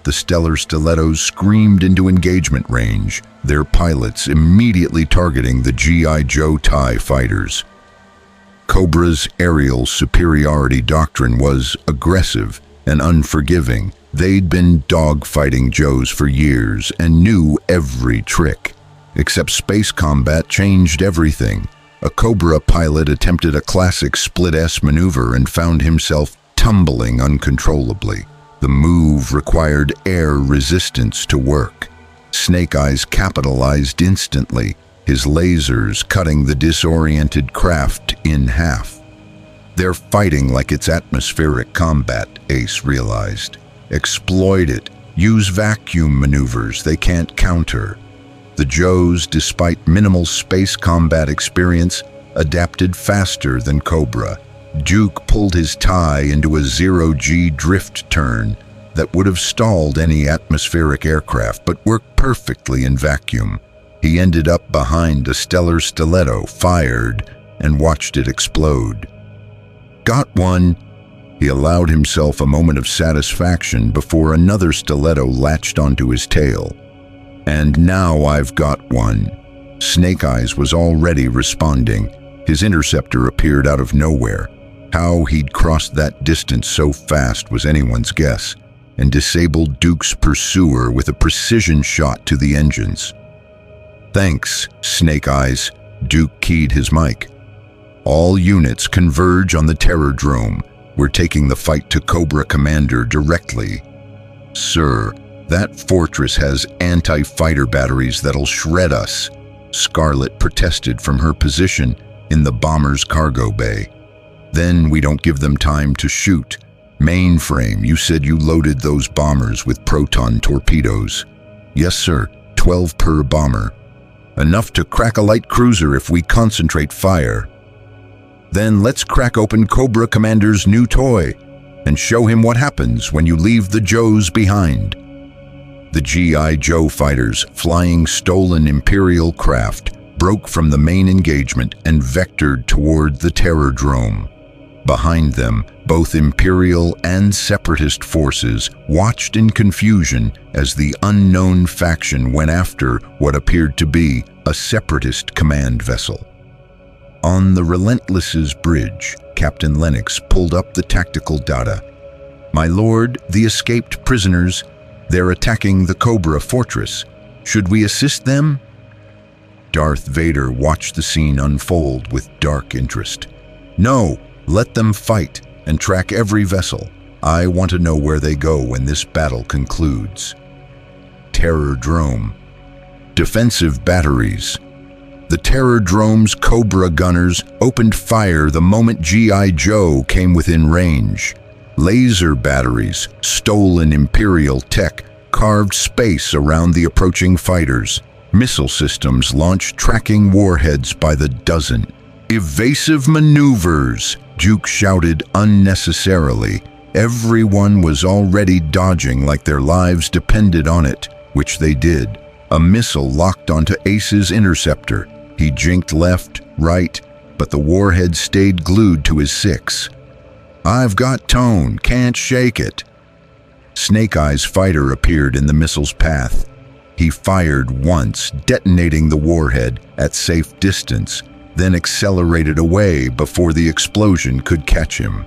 The Stellar Stilettos screamed into engagement range, their pilots immediately targeting the G.I. Joe TIE fighters. Cobra's aerial superiority doctrine was aggressive and unforgiving. They'd been dogfighting Joes for years and knew every trick. Except space combat changed everything. A Cobra pilot attempted a classic split-S maneuver and found himself tumbling uncontrollably. The move required air resistance to work. Snake Eyes capitalized instantly, his lasers cutting the disoriented craft in half. "They're fighting like it's atmospheric combat," Ace realized. "Exploit it. Use vacuum maneuvers they can't counter." The Joes, despite minimal space combat experience, adapted faster than Cobra. Duke pulled his TIE into a 0G drift turn that would have stalled any atmospheric aircraft but worked perfectly in vacuum. He ended up behind a Stellar Stiletto, fired, and watched it explode. "Got one." He allowed himself a moment of satisfaction before another Stiletto latched onto his tail. "And now I've got one." Snake Eyes was already responding. His interceptor appeared out of nowhere. How he'd crossed that distance so fast was anyone's guess, and disabled Duke's pursuer with a precision shot to the engines. Thanks, Snake Eyes. Duke keyed his mic. All units converge on the Terrordrome. We're taking the fight to Cobra Commander directly. Sir, that fortress has anti-fighter batteries that'll shred us. Scarlet protested from her position in the bomber's cargo bay. Then we don't give them time to shoot. Mainframe, you said you loaded those bombers with proton torpedoes. Yes, sir, 12 per bomber. Enough to crack a light cruiser if we concentrate fire. Then let's crack open Cobra Commander's new toy and show him what happens when you leave the Joes behind. The G.I. Joe fighters, flying stolen Imperial craft, broke from the main engagement and vectored toward the Terrordrome. Behind them, both Imperial and Separatist forces watched in confusion as the unknown faction went after what appeared to be a Separatist command vessel. On the Relentless's bridge, Captain Lennox pulled up the tactical data. My lord, the escaped prisoners, they're attacking the Cobra Fortress. Should we assist them? Darth Vader watched the scene unfold with dark interest. No, let them fight and track every vessel. I want to know where they go when this battle concludes. Terrordrome. Defensive batteries. The Terrordrome's Cobra gunners opened fire the moment G.I. Joe came within range. Laser batteries, stolen Imperial tech, carved space around the approaching fighters. Missile systems launched tracking warheads by the dozen. Evasive maneuvers, Duke shouted unnecessarily. Everyone was already dodging like their lives depended on it, which they did. A missile locked onto Ace's interceptor. He jinked left, right, but the warhead stayed glued to his 6. I've got tone, can't shake it. Snake Eye's fighter appeared in the missile's path. He fired once, detonating the warhead at safe distance, then accelerated away before the explosion could catch him.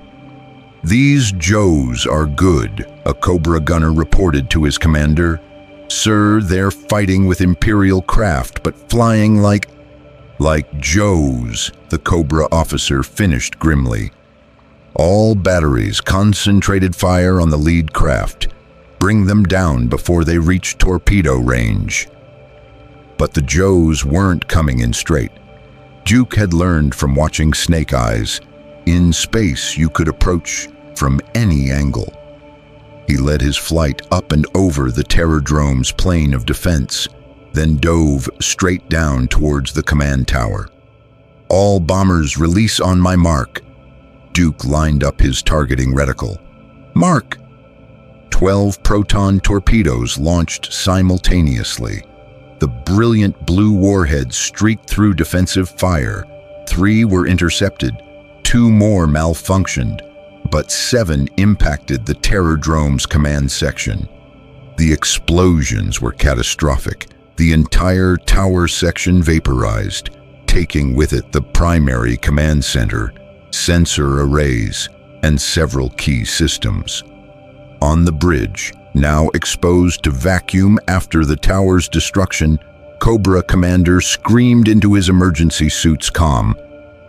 These Joes are good, a Cobra gunner reported to his commander. Sir, they're fighting with Imperial craft, but flying like Joes, the Cobra officer finished grimly. All batteries concentrated fire on the lead craft. Bring them down before they reach torpedo range. But the Joes weren't coming in straight. Duke had learned from watching Snake Eyes. In space, you could approach from any angle. He led his flight up and over the Terrordrome's plane of defense, then dove straight down towards the command tower. All bombers release on my mark. Duke lined up his targeting reticle. Mark! 12 proton torpedoes launched simultaneously. The brilliant blue warheads streaked through defensive fire. 3 were intercepted, 2 more malfunctioned, but 7 impacted the Terrordrome's command section. The explosions were catastrophic. The entire tower section vaporized, taking with it the primary command center, sensor arrays, and several key systems. On the bridge, now exposed to vacuum after the tower's destruction, Cobra Commander screamed into his emergency suit's comm.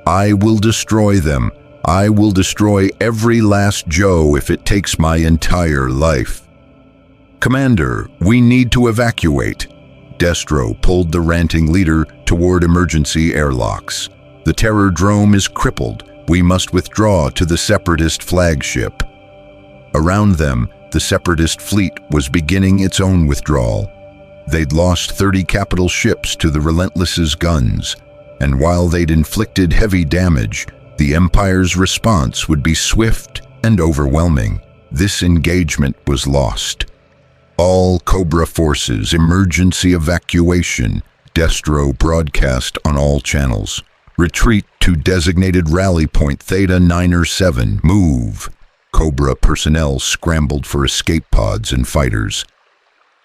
I will destroy them. I will destroy every last Joe if it takes my entire life. Commander, we need to evacuate. Destro pulled the ranting leader toward emergency airlocks. The Terrordrome is crippled. We must withdraw to the Separatist flagship. Around them, the Separatist fleet was beginning its own withdrawal. They'd lost 30 capital ships to the Relentless's guns, and while they'd inflicted heavy damage, the Empire's response would be swift and overwhelming. This engagement was lost. All Cobra forces, emergency evacuation, Destro broadcast on all channels. Retreat to designated rally point Theta 9 or 7, move. Cobra personnel scrambled for escape pods and fighters.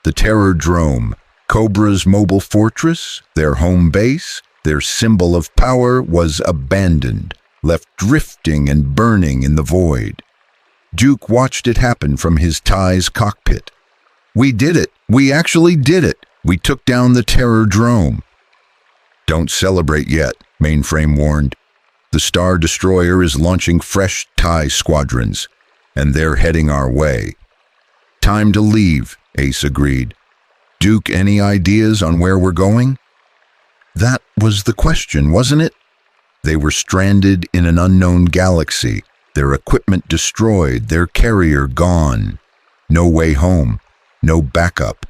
The Terrordrome, Cobra's mobile fortress, their home base, their symbol of power, was abandoned, left drifting and burning in the void. Duke watched it happen from his TIE's cockpit. We did it. We actually did it. We took down the Terrordrome. Don't celebrate yet, Mainframe warned. The Star Destroyer is launching fresh TIE squadrons, and they're heading our way. Time to leave, Ace agreed. Duke, any ideas on where we're going? That was the question, wasn't it? They were stranded in an unknown galaxy, their equipment destroyed, their carrier gone. No way home, no backup.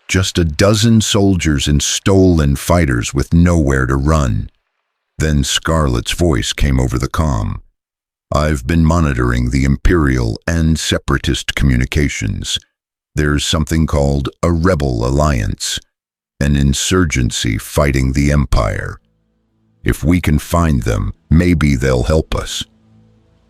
Just a dozen soldiers and stolen fighters with nowhere to run. Then Scarlet's voice came over the comm. I've been monitoring the Imperial and Separatist communications. There's something called a rebel alliance, an insurgency fighting the Empire. If we can find them, maybe they'll help us.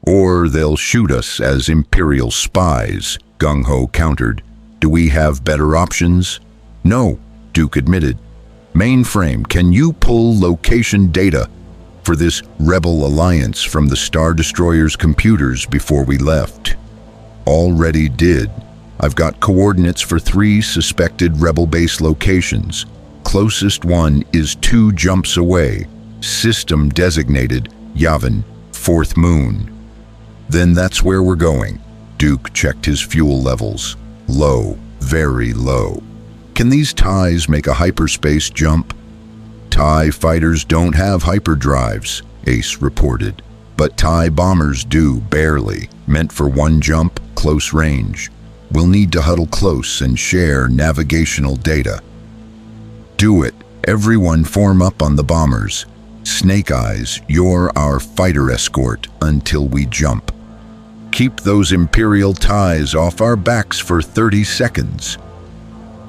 Or they'll shoot us as Imperial spies, Gung Ho countered. Do we have better options? No, Duke admitted. Mainframe, can you pull location data for this rebel alliance from the Star Destroyer's computers before we left? Already did. I've got coordinates for 3 suspected rebel base locations. Closest one is 2 jumps away. System designated Yavin, 4th moon. Then that's where we're going. Duke checked his fuel levels. Low, very low. Can these TIEs make a hyperspace jump? TIE fighters don't have hyperdrives, Ace reported. But TIE bombers do, barely, meant for one jump, close range. We'll need to huddle close and share navigational data. Do it. Everyone form up on the bombers. Snake Eyes, you're our fighter escort until we jump. Keep those Imperial TIEs off our backs for 30 seconds.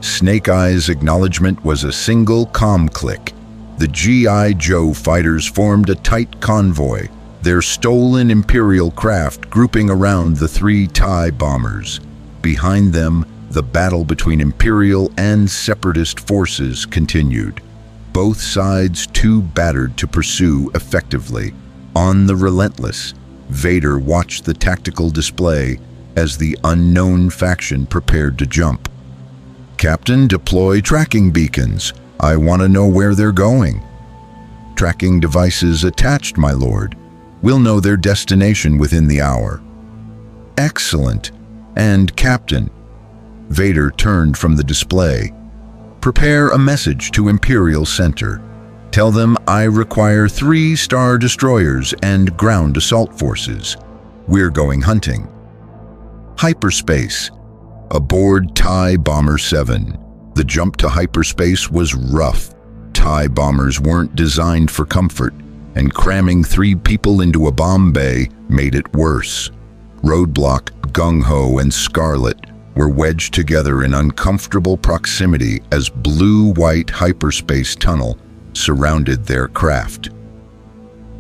Snake Eyes' acknowledgement was a single comm click. The G.I. Joe fighters formed a tight convoy, their stolen Imperial craft grouping around the 3 TIE bombers. Behind them, the battle between Imperial and Separatist forces continued. Both sides too battered to pursue effectively. On the Relentless, Vader watched the tactical display as the unknown faction prepared to jump. Captain, deploy tracking beacons. I want to know where they're going. Tracking devices attached, my lord. We'll know their destination within the hour. Excellent. And Captain. Vader turned from the display. Prepare a message to Imperial Center. Tell them I require 3 Star Destroyers and ground assault forces. We're going hunting. Hyperspace. Aboard TIE Bomber 7. The jump to hyperspace was rough. TIE bombers weren't designed for comfort, and cramming 3 people into a bomb bay made it worse. Roadblock, Gung Ho, and Scarlet were wedged together in uncomfortable proximity as blue-white hyperspace tunnel surrounded their craft.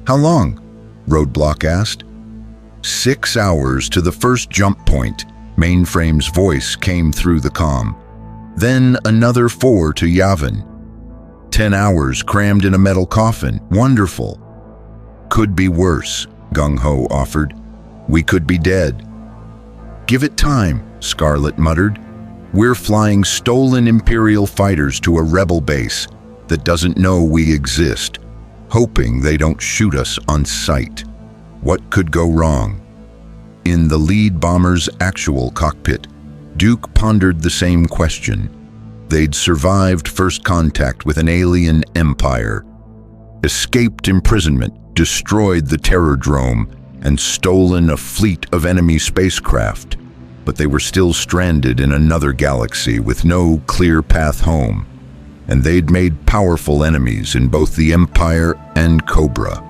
How long? Roadblock asked. 6 hours to the first jump point. Mainframe's voice came through the comm. Then another 4 to Yavin. 10 hours crammed in a metal coffin. Wonderful. Could be worse, Gung Ho offered. We could be dead. Give it time, Scarlet muttered. We're flying stolen Imperial fighters to a rebel base that doesn't know we exist, hoping they don't shoot us on sight. What could go wrong? In the lead bomber's actual cockpit, Duke pondered the same question. They'd survived first contact with an alien empire, escaped imprisonment, destroyed the Terrordrome, and stolen a fleet of enemy spacecraft. But they were still stranded in another galaxy with no clear path home, and they'd made powerful enemies in both the Empire and Cobra.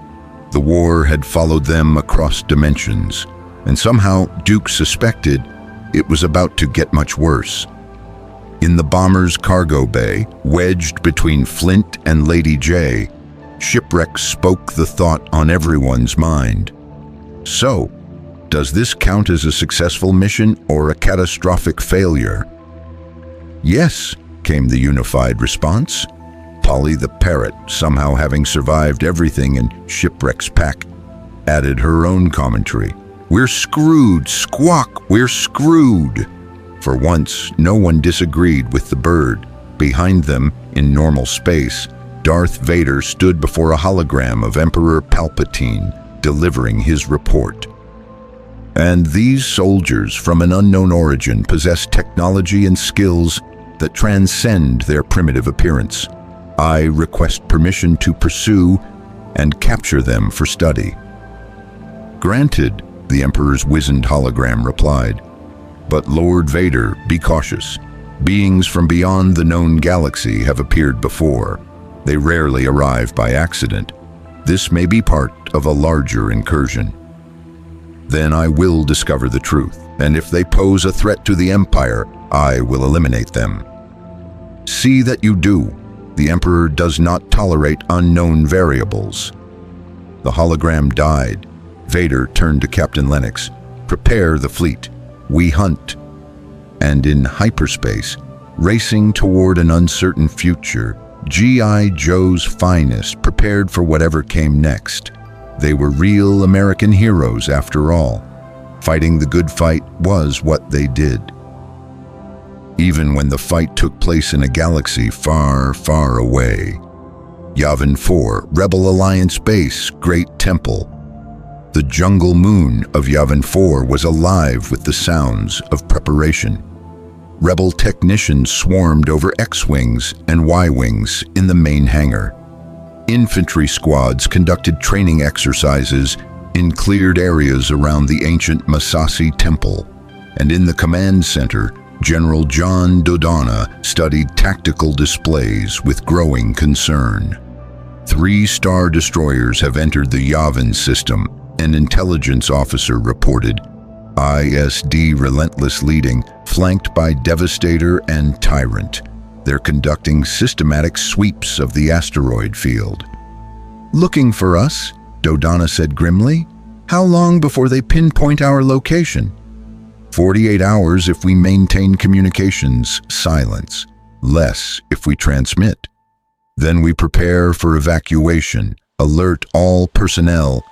The war had followed them across dimensions, and somehow Duke suspected it was about to get much worse. In the bomber's cargo bay, wedged between Flint and Lady J, shipwreck spoke the thought on everyone's mind. So, does this count as a successful mission or a catastrophic failure? Yes, came the unified response. Polly the parrot, somehow having survived everything in Shipwreck's pack, added her own commentary. We're screwed, squawk, we're screwed. For once, no one disagreed with the bird. Behind them, in normal space, Darth Vader stood before a hologram of Emperor Palpatine, delivering his report. And these soldiers from an unknown origin possess technology and skills that transcend their primitive appearance. I request permission to pursue and capture them for study. Granted, the Emperor's wizened hologram replied. But Lord Vader, be cautious. Beings from beyond the known galaxy have appeared before. They rarely arrive by accident. This may be part of a larger incursion. Then I will discover the truth, and if they pose a threat to the Empire, I will eliminate them. See that you do. The Emperor does not tolerate unknown variables. The hologram died. Vader turned to Captain Lennox. Prepare the fleet. We hunt. And in hyperspace, racing toward an uncertain future, G.I. Joe's finest prepared for whatever came next. They were real American heroes after all. Fighting the good fight was what they did. Even when the fight took place in a galaxy far, far away. Yavin 4, Rebel Alliance Base, Great Temple. The jungle moon of Yavin 4 was alive with the sounds of preparation. Rebel technicians swarmed over X-Wings and Y-Wings in the main hangar. Infantry squads conducted training exercises in cleared areas around the ancient Masasi Temple, and in the command center, General John Dodonna studied tactical displays with growing concern. 3 Star Destroyers have entered the Yavin system, an intelligence officer reported. ISD relentless leading, flanked by Devastator and Tyrant. They're conducting systematic sweeps of the asteroid field. Looking for us, Dodonna said grimly. How long before they pinpoint our location? 48 hours if we maintain communications, silence. Less if we transmit. Then we prepare for evacuation, alert all personnel.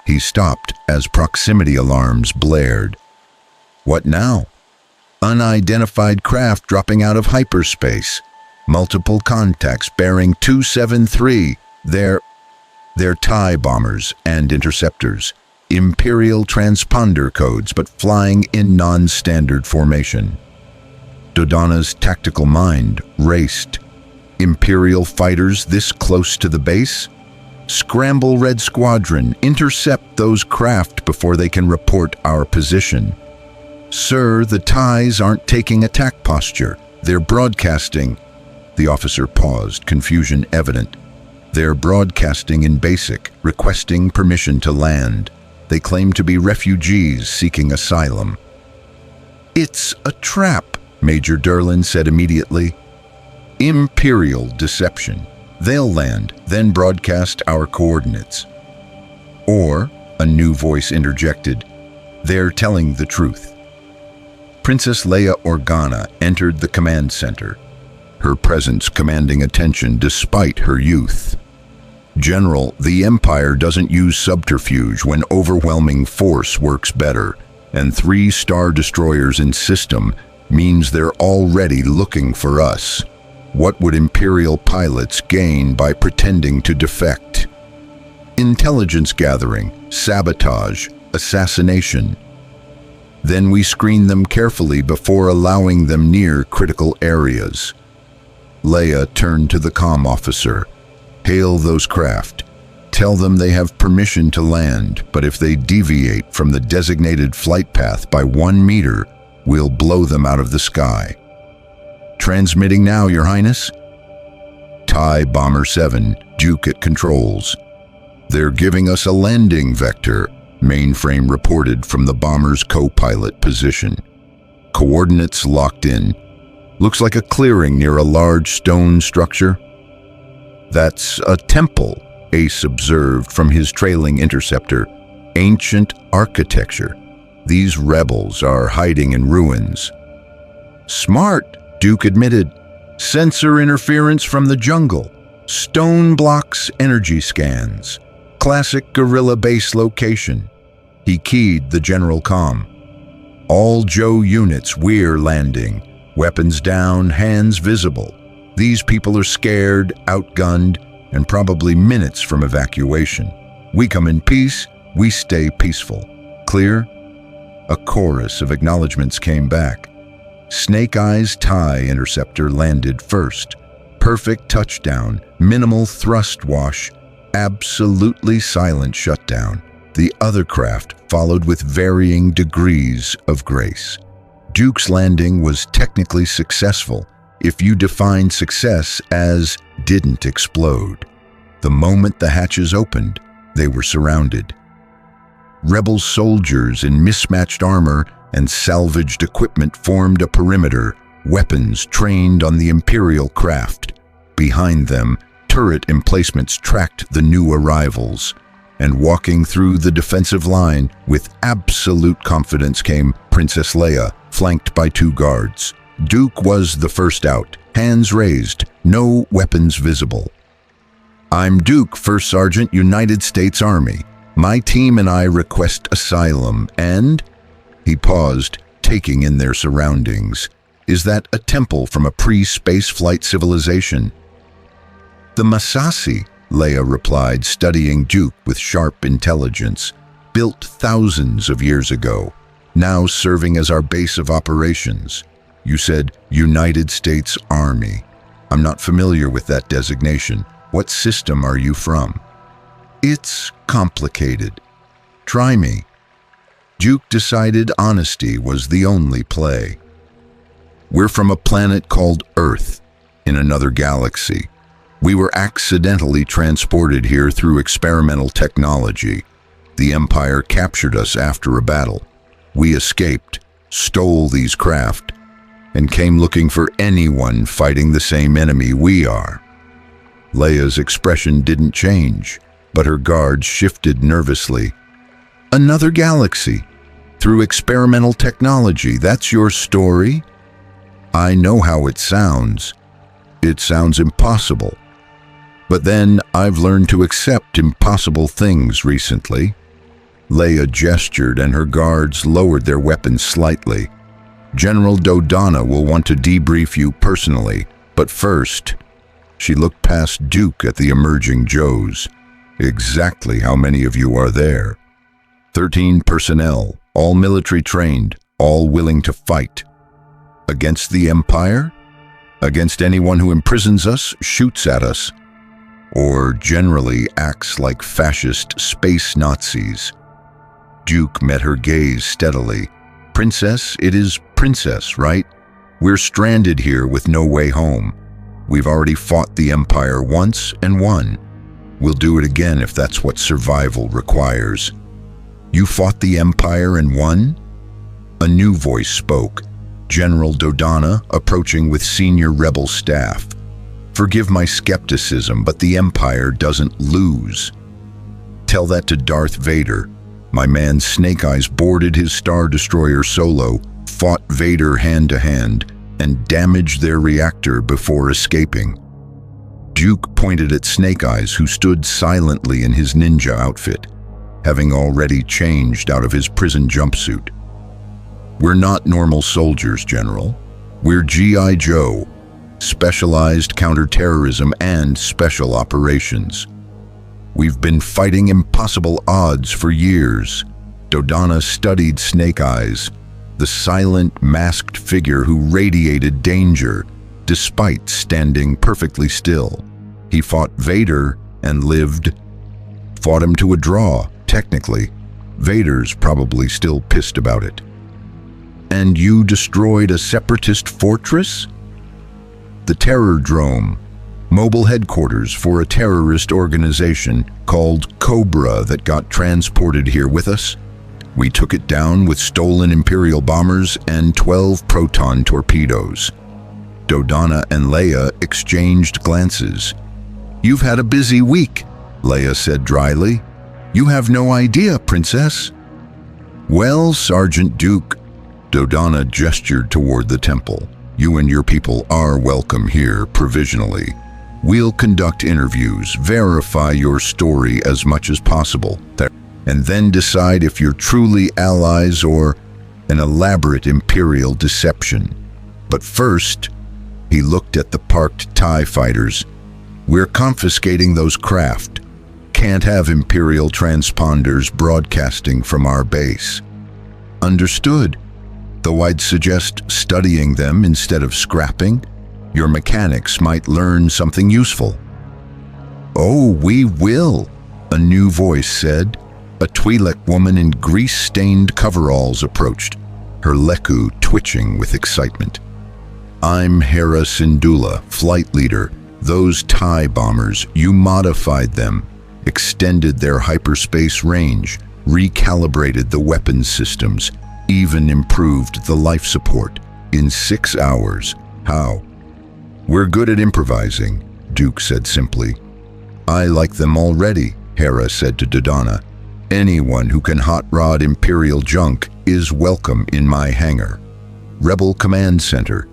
He stopped as proximity alarms blared. What now? Unidentified craft dropping out of hyperspace. Multiple contacts bearing 273. They're TIE bombers and interceptors. Imperial transponder codes, but flying in non-standard formation. Dodonna's tactical mind raced. Imperial fighters this close to the base? Scramble Red Squadron, intercept those craft before they can report our position. Sir, the TIEs aren't taking attack posture. They're broadcasting. The officer paused, confusion evident. They're broadcasting in basic, requesting permission to land. They claim to be refugees seeking asylum. It's a trap, Major Derlin said immediately. Imperial deception. They'll land, then broadcast our coordinates. Or, a new voice interjected, they're telling the truth. Princess Leia Organa entered the command center, her presence commanding attention despite her youth. General, the Empire doesn't use subterfuge when overwhelming force works better, and 3 Star Destroyers in system means they're already looking for us. What would Imperial pilots gain by pretending to defect? Intelligence gathering, sabotage, assassination. Then we screen them carefully before allowing them near critical areas. Leia turned to the comm officer. Hail those craft. Tell them they have permission to land, but if they deviate from the designated flight path by 1 meter, we'll blow them out of the sky. Transmitting now, Your Highness. TIE Bomber 7, Duke at controls. They're giving us a landing vector, mainframe reported from the bomber's co-pilot position. Coordinates locked in. Looks like a clearing near a large stone structure. That's a temple, Ace observed from his trailing interceptor. Ancient architecture. These rebels are hiding in ruins. Smart, Duke admitted. Sensor interference from the jungle. Stone blocks energy scans. Classic guerrilla base location. He keyed the general comm. All Joe units, we're landing. Weapons down, hands visible. These people are scared, outgunned, and probably minutes from evacuation. We come in peace, we stay peaceful. Clear? A chorus of acknowledgements came back. Snake Eyes TIE interceptor landed first. Perfect touchdown, minimal thrust wash, absolutely silent shutdown. The other craft followed with varying degrees of grace. Duke's landing was technically successful if you define success as didn't explode. The moment the hatches opened, they were surrounded. Rebel soldiers in mismatched armor and salvaged equipment formed a perimeter, weapons trained on the Imperial craft. Behind them, turret emplacements tracked the new arrivals. And walking through the defensive line with absolute confidence came Princess Leia, flanked by 2 guards. Duke was the first out, hands raised, no weapons visible. "I'm Duke, First Sergeant, United States Army. My team and I request asylum and..." He paused, taking in their surroundings. "Is that a temple from a pre-space flight civilization?" "The Masasi," Leia replied, studying Duke with sharp intelligence. "Built thousands of years ago, now serving as our base of operations." "You said United States Army. I'm not familiar with that designation. What system are you from?" "It's complicated. Try me." Duke decided honesty was the only play. "We're from a planet called Earth, in another galaxy. We were accidentally transported here through experimental technology. The Empire captured us after a battle. We escaped, stole these craft, and came looking for anyone fighting the same enemy we are." Leia's expression didn't change, but her guards shifted nervously. "Another galaxy, through experimental technology, that's your story?" "I know how it sounds. It sounds impossible. But then I've learned to accept impossible things recently." Leia gestured and her guards lowered their weapons slightly. "General Dodonna will want to debrief you personally, but first..." She looked past Duke at the emerging Joes. "Exactly how many of you are there?" 13 personnel, all military trained, all willing to fight. "Against the Empire? Against anyone who imprisons us, shoots at us, or generally acts like fascist space Nazis?" Duke met her gaze steadily. "Princess, it is Princess, right? We're stranded here with no way home. We've already fought the Empire once and won. We'll do it again if that's what survival requires." "You fought the Empire and won?" A new voice spoke, General Dodonna, approaching with senior rebel staff. "Forgive my skepticism, but the Empire doesn't lose. Tell that to Darth Vader. My man Snake Eyes boarded his Star Destroyer solo, fought Vader hand-to-hand, and damaged their reactor before escaping." Duke pointed at Snake Eyes, who stood silently in his ninja outfit, having already changed out of his prison jumpsuit. "We're not normal soldiers, General. We're G.I. Joe, specialized counterterrorism and special operations. We've been fighting impossible odds for years." Dodonna studied Snake Eyes, the silent, masked figure who radiated danger despite standing perfectly still. He fought Vader and lived. Fought him to a draw, technically. Vader's probably still pissed about it. "And you destroyed a separatist fortress?" "The Terror Drome, mobile headquarters for a terrorist organization called Cobra that got transported here with us. We took it down with stolen Imperial bombers and 12 proton torpedoes." Dodonna and Leia exchanged glances. "You've had a busy week," Leia said dryly. "You have no idea, Princess." "Well, Sergeant Duke," Dodonna gestured toward the temple, "you and your people are welcome here provisionally. We'll conduct interviews, verify your story as much as possible, and then decide if you're truly allies or an elaborate Imperial deception. But first," he looked at the parked TIE fighters, We're confiscating those craft. Can't have imperial transponders broadcasting from our base. Understood. Though I'd suggest studying them instead of scrapping. Your mechanics might learn something useful. Oh, we will, a new voice said. A Twi'lek woman in grease-stained coveralls approached, her leku twitching with excitement. I'm Hera Syndulla, flight leader. Those TIE bombers, you modified them, extended their hyperspace range, recalibrated the weapons systems, even improved the life support. In 6 hours. How? We're good at improvising, Duke said simply. I like them already, Hera said to Dodonna. Anyone who can hot rod Imperial junk is welcome in my hangar. Rebel Command Center.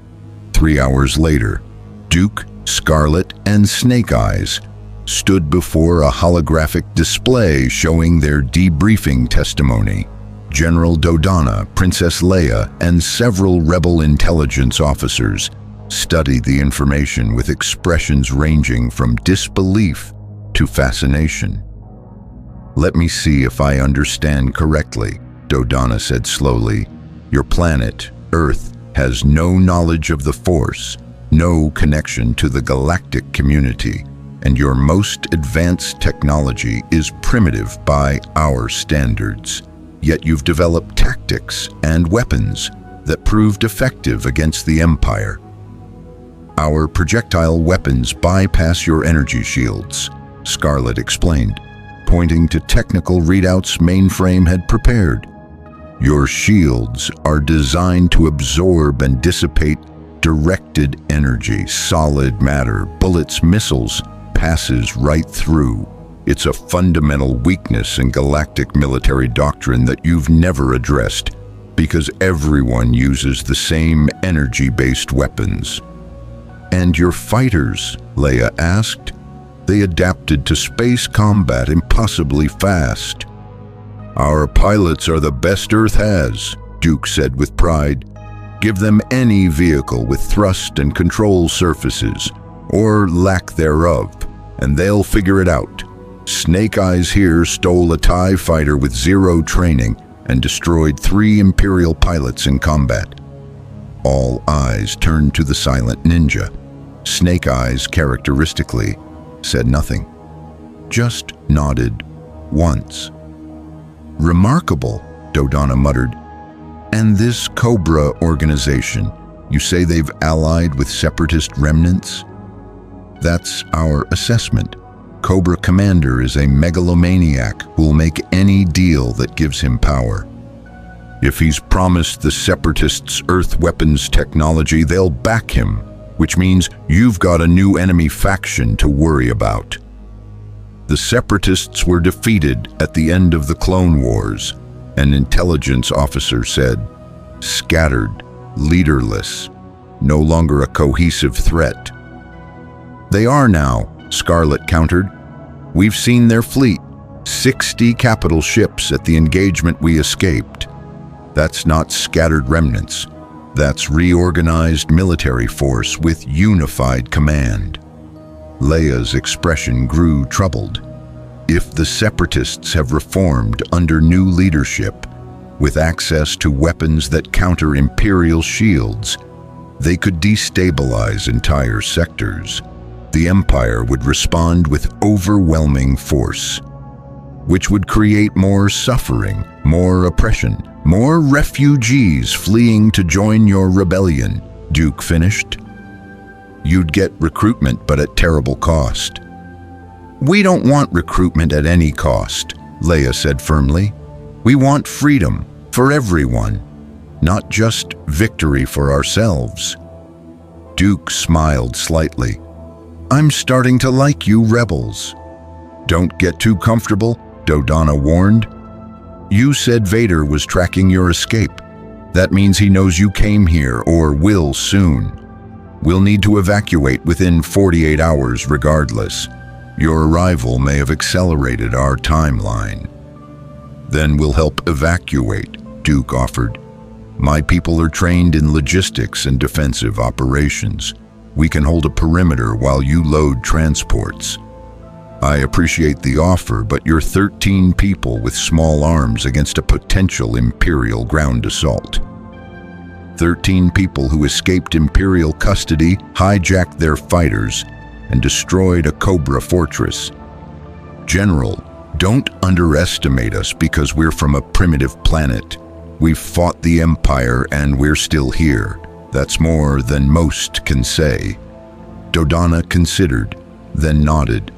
3 hours later, Duke, Scarlet, and Snake Eyes stood before a holographic display showing their debriefing testimony. General Dodonna, Princess Leia, and several Rebel intelligence officers studied the information with expressions ranging from disbelief to fascination. Let me see if I understand correctly, Dodonna said slowly. Your planet, Earth, has no knowledge of the Force, no connection to the galactic community, and your most advanced technology is primitive by our standards. Yet you've developed tactics and weapons that proved effective against the Empire. Our projectile weapons bypass your energy shields, Scarlet explained, pointing to technical readouts mainframe had prepared. Your shields are designed to absorb and dissipate directed energy, solid matter, bullets, missiles, passes right through. It's a fundamental weakness in galactic military doctrine that you've never addressed, because everyone uses the same energy-based weapons. And your fighters, Leia asked. They adapted to space combat impossibly fast. Our pilots are the best Earth has, Duke said with pride. Give them any vehicle with thrust and control surfaces, or lack thereof, and they'll figure it out. Snake Eyes here stole a TIE fighter with 0 training and destroyed 3 Imperial pilots in combat. All eyes turned to the silent ninja. Snake Eyes, characteristically, said nothing, just nodded once. Remarkable, Dodonna muttered. And this Cobra organization, you say they've allied with separatist remnants? That's our assessment. Cobra Commander is a megalomaniac who'll make any deal that gives him power. If he's promised the separatists' Earth weapons technology, they'll back him, which means you've got a new enemy faction to worry about. The separatists were defeated at the end of the Clone Wars, an intelligence officer said. Scattered, leaderless, no longer a cohesive threat. They are now, Scarlet countered. We've seen their fleet, 60 capital ships at the engagement we escaped. That's not scattered remnants. That's reorganized military force with unified command. Leia's expression grew troubled. If the separatists have reformed under new leadership, with access to weapons that counter Imperial shields, they could destabilize entire sectors. The Empire would respond with overwhelming force, which would create more suffering, more oppression, more refugees fleeing to join your rebellion, Duke finished. You'd get recruitment, but at terrible cost. We don't want recruitment at any cost, Leia said firmly. We want freedom for everyone, not just victory for ourselves. Duke smiled slightly. I'm starting to like you rebels. Don't get too comfortable, Dodonna warned. You said Vader was tracking your escape. That means he knows you came here or will soon. We'll need to evacuate within 48 hours regardless. Your arrival may have accelerated our timeline. Then we'll help evacuate, Duke offered. My people are trained in logistics and defensive operations. We can hold a perimeter while you load transports. I appreciate the offer, but you're 13 people with small arms against a potential Imperial ground assault. 13 people who escaped Imperial custody, hijacked their fighters, and destroyed a Cobra fortress. General, don't underestimate us because we're from a primitive planet. We've fought the Empire and we're still here. That's more than most can say. Dodonna considered, then nodded.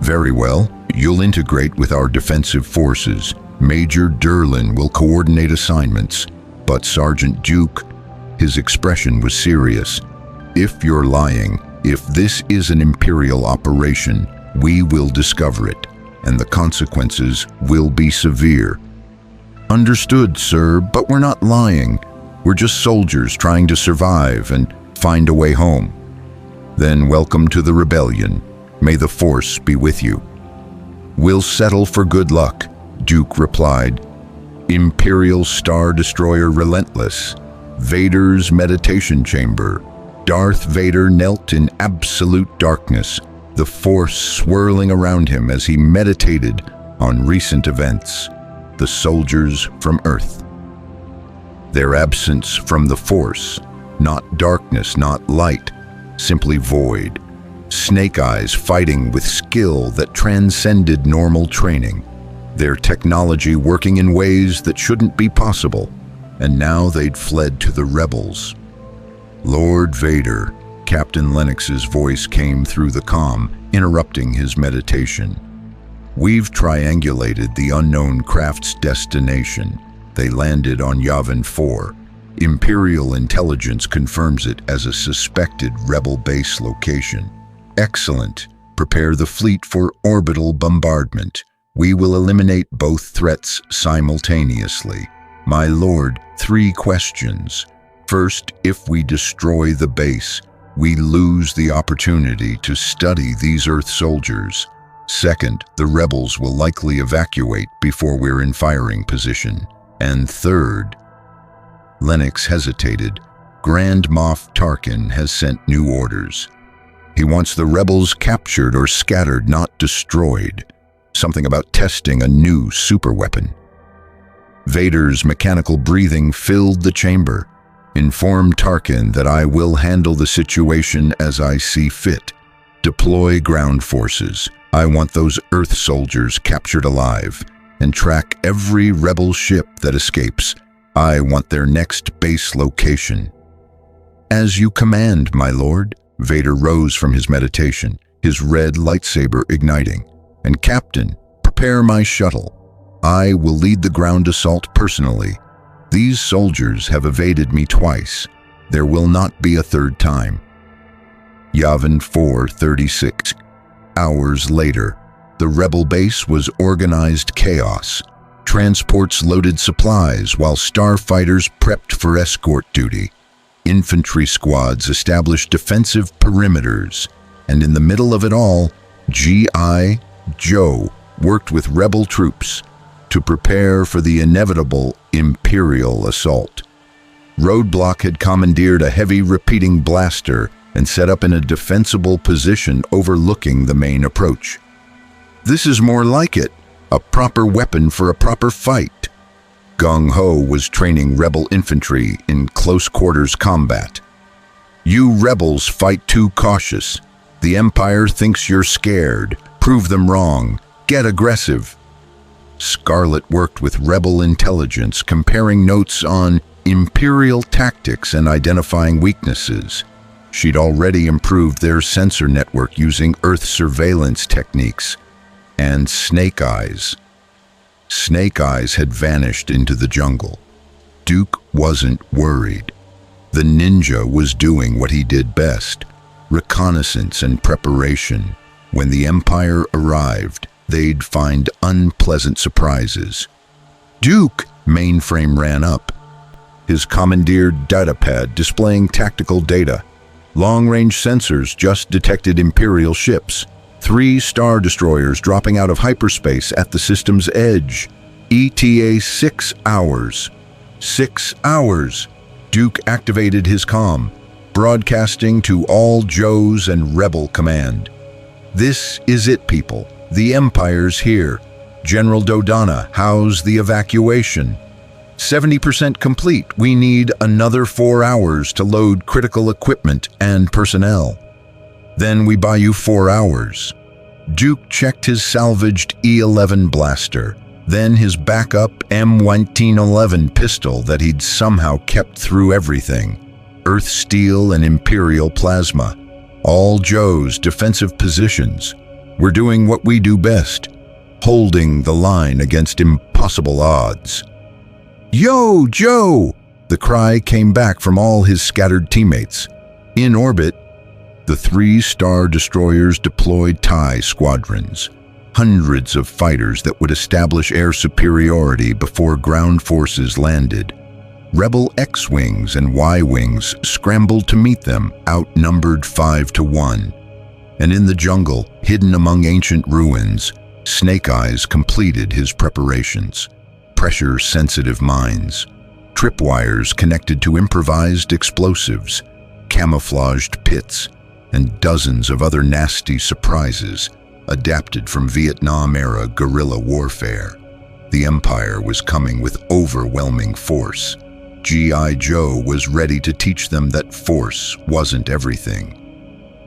Very well, you'll integrate with our defensive forces. Major Derlin will coordinate assignments, but Sergeant Duke, his expression was serious. If you're lying, if this is an Imperial operation, we will discover it, and the consequences will be severe. Understood, sir, but we're not lying. We're just soldiers trying to survive and find a way home. Then welcome to the rebellion. May the Force be with you. We'll settle for good luck, Duke replied. Imperial Star Destroyer Relentless. Vader's meditation chamber. Darth Vader knelt in absolute darkness, the Force swirling around him as he meditated on recent events. The soldiers from Earth. Their absence from the Force, not darkness, not light, simply void. Snake Eyes fighting with skill that transcended normal training. Their technology working in ways that shouldn't be possible. And now they'd fled to the rebels. Lord Vader, Captain Lennox's voice came through the comm, interrupting his meditation. We've triangulated the unknown craft's destination. They landed on Yavin 4. Imperial intelligence confirms it as a suspected rebel base location. Excellent. Prepare the fleet for orbital bombardment. We will eliminate both threats simultaneously. My lord, 3 questions. First, if we destroy the base, we lose the opportunity to study these Earth soldiers. Second, the rebels will likely evacuate before we're in firing position. And third, Lennox hesitated. Grand Moff Tarkin has sent new orders. He wants the rebels captured or scattered, not destroyed. Something about testing a new superweapon. Vader's mechanical breathing filled the chamber. Inform Tarkin that I will handle the situation as I see fit. Deploy ground forces. I want those Earth soldiers captured alive. And track every rebel ship that escapes. I want their next base location. As you command, my lord. Vader rose from his meditation, his red lightsaber igniting. And Captain, prepare my shuttle. I will lead the ground assault personally. These soldiers have evaded me twice. There will not be a third time. Yavin 4:36. Hours later, the rebel base was organized chaos. Transports loaded supplies while starfighters prepped for escort duty. Infantry squads established defensive perimeters. And in the middle of it all, G.I. Joe worked with rebel troops to prepare for the inevitable Imperial assault. Roadblock had commandeered a heavy repeating blaster and set up in a defensible position overlooking the main approach. This is more like it, a proper weapon for a proper fight. Gung Ho was training rebel infantry in close-quarters combat. You rebels fight too cautious. The Empire thinks you're scared. Prove them wrong. Get aggressive. Scarlet worked with rebel intelligence, comparing notes on Imperial tactics and identifying weaknesses. She'd already improved their sensor network using Earth surveillance techniques. And Snake Eyes. Snake Eyes had vanished into the jungle. Duke wasn't worried. The ninja was doing what he did best, reconnaissance and preparation. When the Empire arrived, they'd find unpleasant surprises. Duke! Mainframe ran up. His commandeered datapad displaying tactical data. Long-range sensors just detected Imperial ships. 3 Star Destroyers dropping out of hyperspace at the system's edge. ETA 6 hours. 6 hours. Duke activated his comm. broadcasting to all Joes and Rebel Command. This is it, people. The Empire's here. General Dodonna, how's the evacuation? 70% complete. We need another 4 hours to load critical equipment and personnel. Then we buy you 4 hours. Duke checked his salvaged E-11 blaster, then his backup M1911 pistol that he'd somehow kept through everything. Earth steel and imperial plasma. All Joe's defensive positions. We're doing what we do best, holding the line against impossible odds. "Yo, Joe!" The cry came back from all his scattered teammates. In orbit, the 3 Star Destroyers deployed TIE squadrons, hundreds of fighters that would establish air superiority before ground forces landed. Rebel X-Wings and Y-Wings scrambled to meet them, outnumbered 5-1. And in the jungle, hidden among ancient ruins, Snake Eyes completed his preparations. Pressure-sensitive mines, tripwires connected to improvised explosives, camouflaged pits, and dozens of other nasty surprises adapted from Vietnam-era guerrilla warfare. The Empire was coming with overwhelming force. G.I. Joe was ready to teach them that force wasn't everything.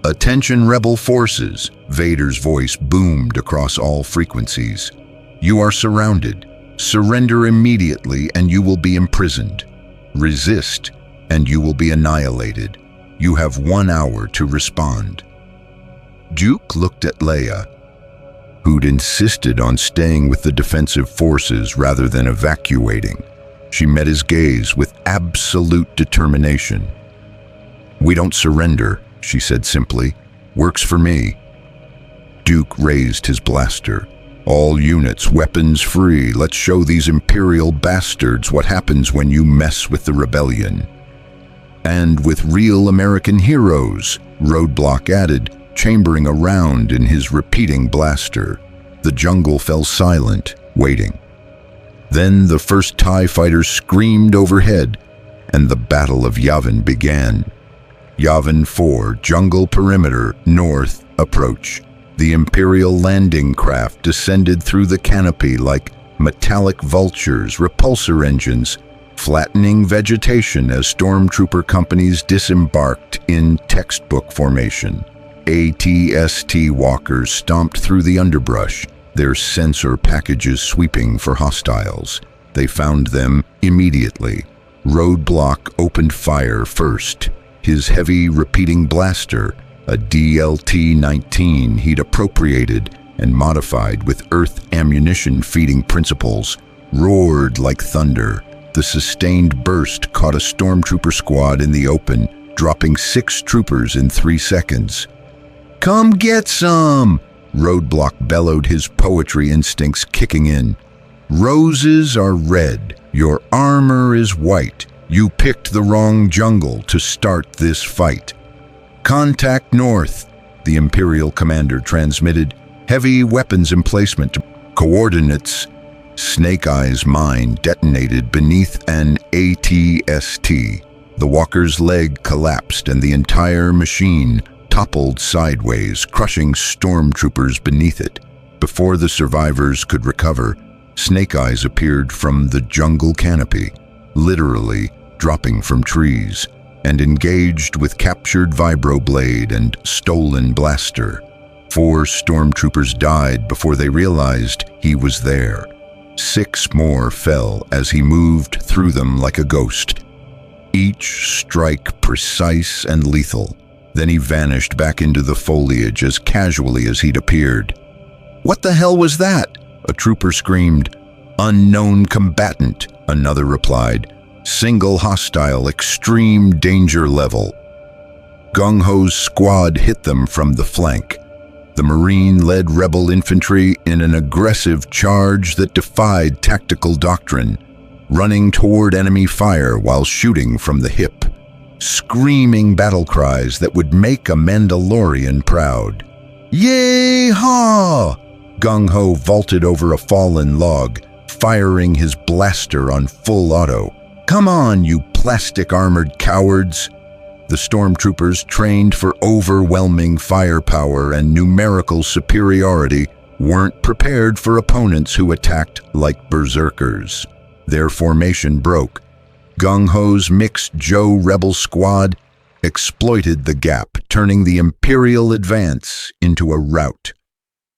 "Attention, Rebel forces," Vader's voice boomed across all frequencies. "You are surrounded. Surrender immediately and you will be imprisoned. Resist and you will be annihilated. You have 1 hour to respond." Duke looked at Leia, who'd insisted on staying with the defensive forces rather than evacuating. She met his gaze with absolute determination. "We don't surrender," she said simply. "Works for me." Duke raised his blaster. "All units, weapons free. Let's show these Imperial bastards what happens when you mess with the rebellion." "And with real American heroes," Roadblock added, chambering around in his repeating blaster. The jungle fell silent, waiting. Then the first TIE fighter screamed overhead, and the Battle of Yavin began. Yavin 4, jungle perimeter, north, approach. The Imperial landing craft descended through the canopy like metallic vultures, repulsor engines, flattening vegetation as stormtrooper companies disembarked in textbook formation. ATST walkers stomped through the underbrush, their sensor packages sweeping for hostiles. They found them immediately. Roadblock opened fire first. His heavy repeating blaster, a DLT-19 he'd appropriated and modified with Earth ammunition feeding principles, roared like thunder. The sustained burst caught a stormtrooper squad in the open, dropping 6 troopers in 3 seconds. "Come get some!" Roadblock bellowed, his poetry instincts kicking in. "Roses are red, your armor is white. You picked the wrong jungle to start this fight." "Contact north," the Imperial commander transmitted. "Heavy weapons emplacement. Coordinates." Snake Eyes' mine detonated beneath an ATST. The walker's leg collapsed and the entire machine toppled sideways, crushing stormtroopers beneath it. Before the survivors could recover, Snake Eyes appeared from the jungle canopy, literally dropping from trees, and engaged with captured vibroblade and stolen blaster. 4 stormtroopers died before they realized he was there. 6 more fell as he moved through them like a ghost. Each strike precise and lethal. Then he vanished back into the foliage as casually as he'd appeared. "What the hell was that?" a trooper screamed. "Unknown combatant," another replied. "Single hostile, extreme danger level." Gung-Ho's squad hit them from the flank. The Marine led Rebel infantry in an aggressive charge that defied tactical doctrine, running toward enemy fire while shooting from the hip. Screaming battle cries that would make a Mandalorian proud. "Yay-haw!" Gung-Ho vaulted over a fallen log, firing his blaster on full auto. "Come on, you plastic-armored cowards!" The stormtroopers, trained for overwhelming firepower and numerical superiority, weren't prepared for opponents who attacked like berserkers. Their formation broke. Gung-Ho's mixed Joe rebel squad exploited the gap, turning the Imperial advance into a rout.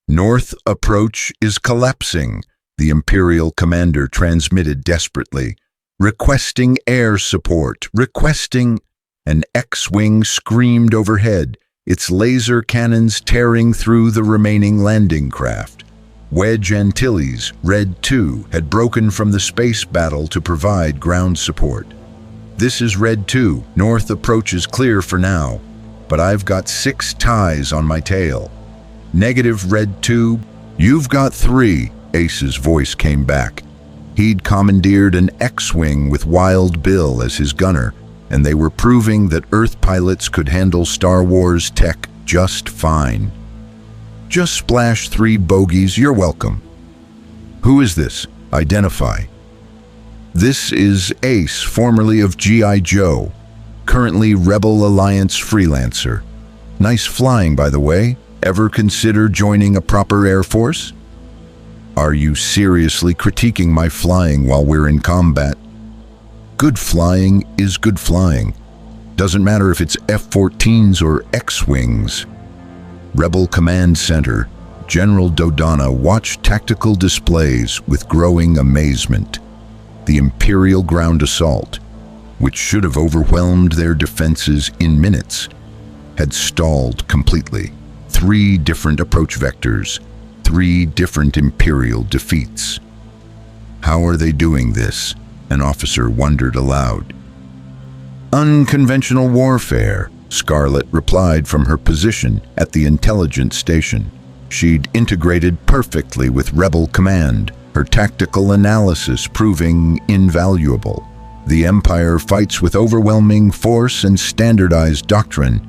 "North approach is collapsing," the Imperial commander transmitted desperately. "Requesting air support, requesting—" An X-wing screamed overhead, its laser cannons tearing through the remaining landing craft. Wedge Antilles, Red 2, had broken from the space battle to provide ground support. "This is Red 2. North approach is clear for now, but I've got 6 ties on my tail." "Negative, Red 2. You've got 3, Ace's voice came back. He'd commandeered an X-wing with Wild Bill as his gunner, and they were proving that Earth pilots could handle Star Wars tech just fine. "Just splash 3 bogeys, you're welcome." "Who is this? Identify." "This is Ace, formerly of G.I. Joe, currently Rebel Alliance freelancer. Nice flying, by the way. Ever consider joining a proper Air Force?" "Are you seriously critiquing my flying while we're in combat?" "Good flying is good flying. Doesn't matter if it's F-14s or X-wings." Rebel Command Center, General Dodonna watched tactical displays with growing amazement. The Imperial ground assault, which should have overwhelmed their defenses in minutes, had stalled completely. 3 different approach vectors, 3 different Imperial defeats. "How are they doing this?" an officer wondered aloud. "Unconventional warfare," Scarlet replied from her position at the intelligence station. She'd integrated perfectly with Rebel Command, her tactical analysis proving invaluable. "The Empire fights with overwhelming force and standardized doctrine.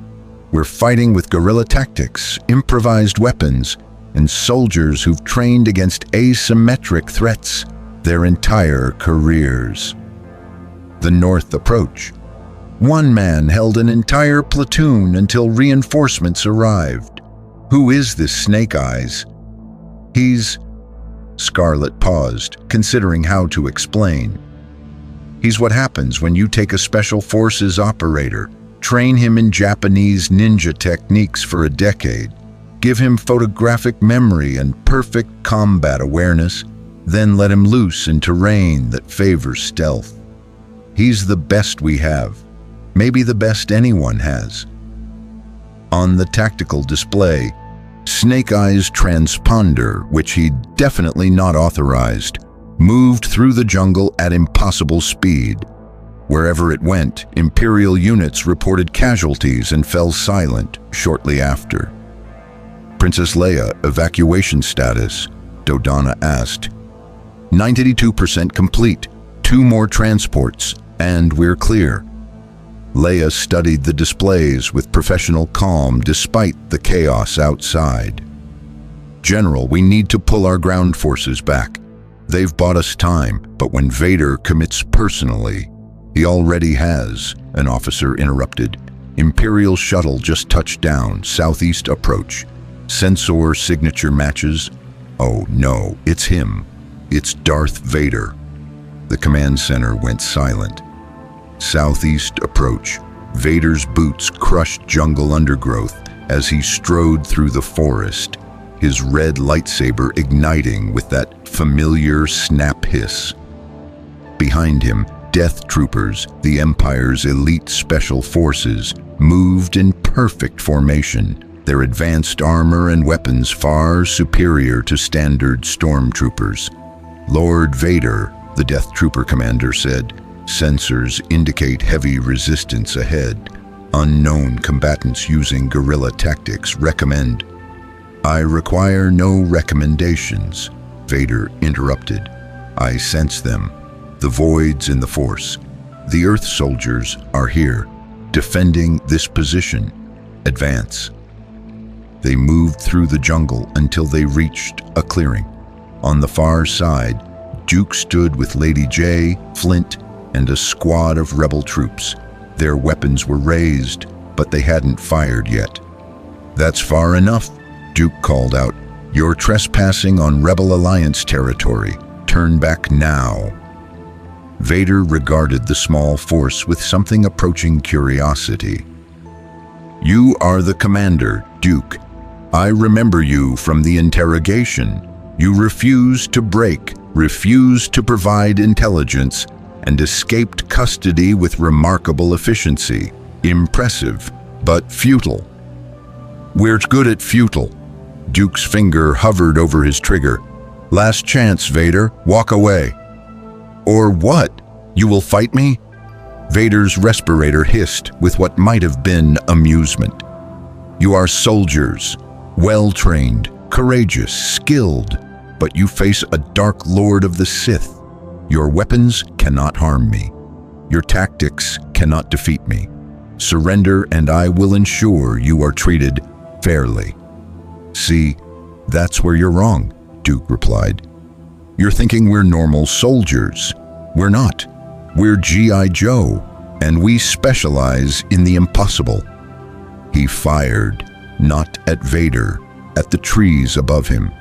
We're fighting with guerrilla tactics, improvised weapons, and soldiers who've trained against asymmetric threats their entire careers." The North approach. One man held an entire platoon until reinforcements arrived. "Who is this Snake Eyes?" "He's—" Scarlet paused, considering how to explain. "He's what happens when you take a Special Forces operator, train him in Japanese ninja techniques for a decade, give him photographic memory and perfect combat awareness, then let him loose in terrain that favors stealth. He's the best we have, maybe the best anyone has." On the tactical display, Snake Eyes' transponder, which he'd definitely not authorized, moved through the jungle at impossible speed. Wherever it went, Imperial units reported casualties and fell silent shortly after. "Princess Leia, evacuation status?" Dodonna asked. 92% complete, 2 more transports, and we're clear." Leia studied the displays with professional calm despite the chaos outside. "General, we need to pull our ground forces back. They've bought us time, but when Vader commits personally—" "He already has," an officer interrupted. "Imperial shuttle just touched down, southeast approach. Sensor signature matches." "Oh no, it's him. It's Darth Vader." The command center went silent. Southeast approach. Vader's boots crushed jungle undergrowth as he strode through the forest, his red lightsaber igniting with that familiar snap hiss. Behind him, Death Troopers, the Empire's elite special forces, moved in perfect formation, their advanced armor and weapons far superior to standard stormtroopers. "Lord Vader," the Death Trooper commander said, "sensors indicate heavy resistance ahead. Unknown combatants using guerrilla tactics recommend—" "I require no recommendations," Vader interrupted. "I sense them, the voids in the Force. The Earth soldiers are here, defending this position. Advance." They moved through the jungle until they reached a clearing. On the far side, Duke stood with Lady J, Flint, and a squad of rebel troops. Their weapons were raised, but they hadn't fired yet. "That's far enough," Duke called out. "You're trespassing on Rebel Alliance territory. Turn back now." Vader regarded the small force with something approaching curiosity. "You are the commander, Duke. I remember you from the interrogation. You refused to break, refused to provide intelligence, and escaped custody with remarkable efficiency. Impressive, but futile." "We're good at futile." Duke's finger hovered over his trigger. "Last chance, Vader. Walk away." "Or what? You will fight me?" Vader's respirator hissed with what might have been amusement. "You are soldiers, well-trained, courageous, skilled, but you face a dark lord of the Sith. Your weapons cannot harm me. Your tactics cannot defeat me. Surrender and I will ensure you are treated fairly." "See, that's where you're wrong," Duke replied. "You're thinking we're normal soldiers. We're not. We're G.I. Joe, and we specialize in the impossible." He fired, not at Vader, at the trees above him.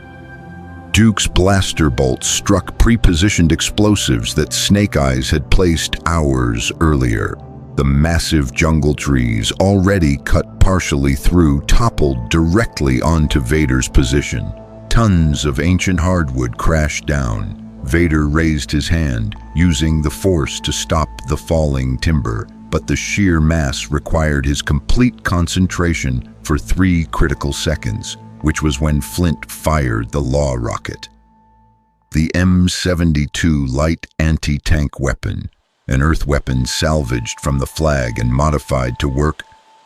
Duke's blaster bolt struck pre-positioned explosives that Snake Eyes had placed hours earlier. The massive jungle trees, already cut partially through, toppled directly onto Vader's position. Tons of ancient hardwood crashed down. Vader raised his hand, using the force to stop the falling timber, but the sheer mass required his complete concentration for 3 critical seconds, which was when Flint fired the law rocket. The M72 light anti-tank weapon, an earth weapon salvaged from the Flag and modified to work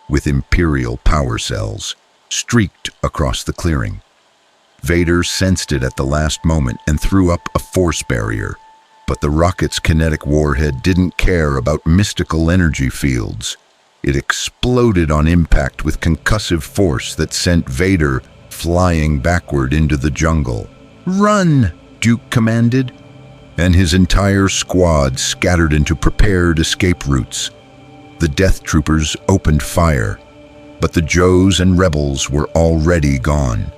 with imperial power cells, streaked across the clearing. Vader sensed it at the last moment and threw up a force barrier, but the rocket's kinetic warhead didn't care about mystical energy fields. It exploded on impact with concussive force that sent Vader flying backward into the jungle. "Run!" Duke commanded, and his entire squad scattered into prepared escape routes. The Death Troopers opened fire, but the Joes and Rebels were already gone,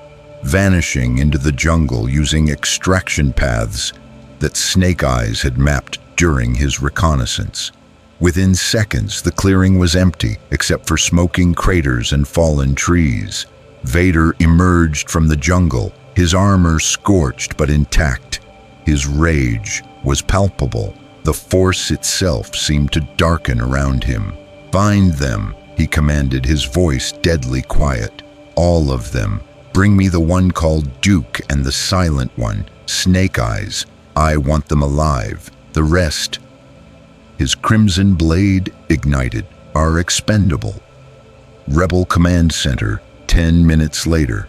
vanishing into the jungle using extraction paths that Snake Eyes had mapped during his reconnaissance. Within seconds, the clearing was empty, except for smoking craters and fallen trees. Vader emerged from the jungle, his armor scorched but intact. His rage was palpable. The Force itself seemed to darken around him. "Find them," he commanded, his voice deadly quiet. "All of them. Bring me the one called Duke and the silent one, Snake Eyes. I want them alive. The rest," his crimson blade ignited, "are expendable." Rebel Command Center, 10 minutes later.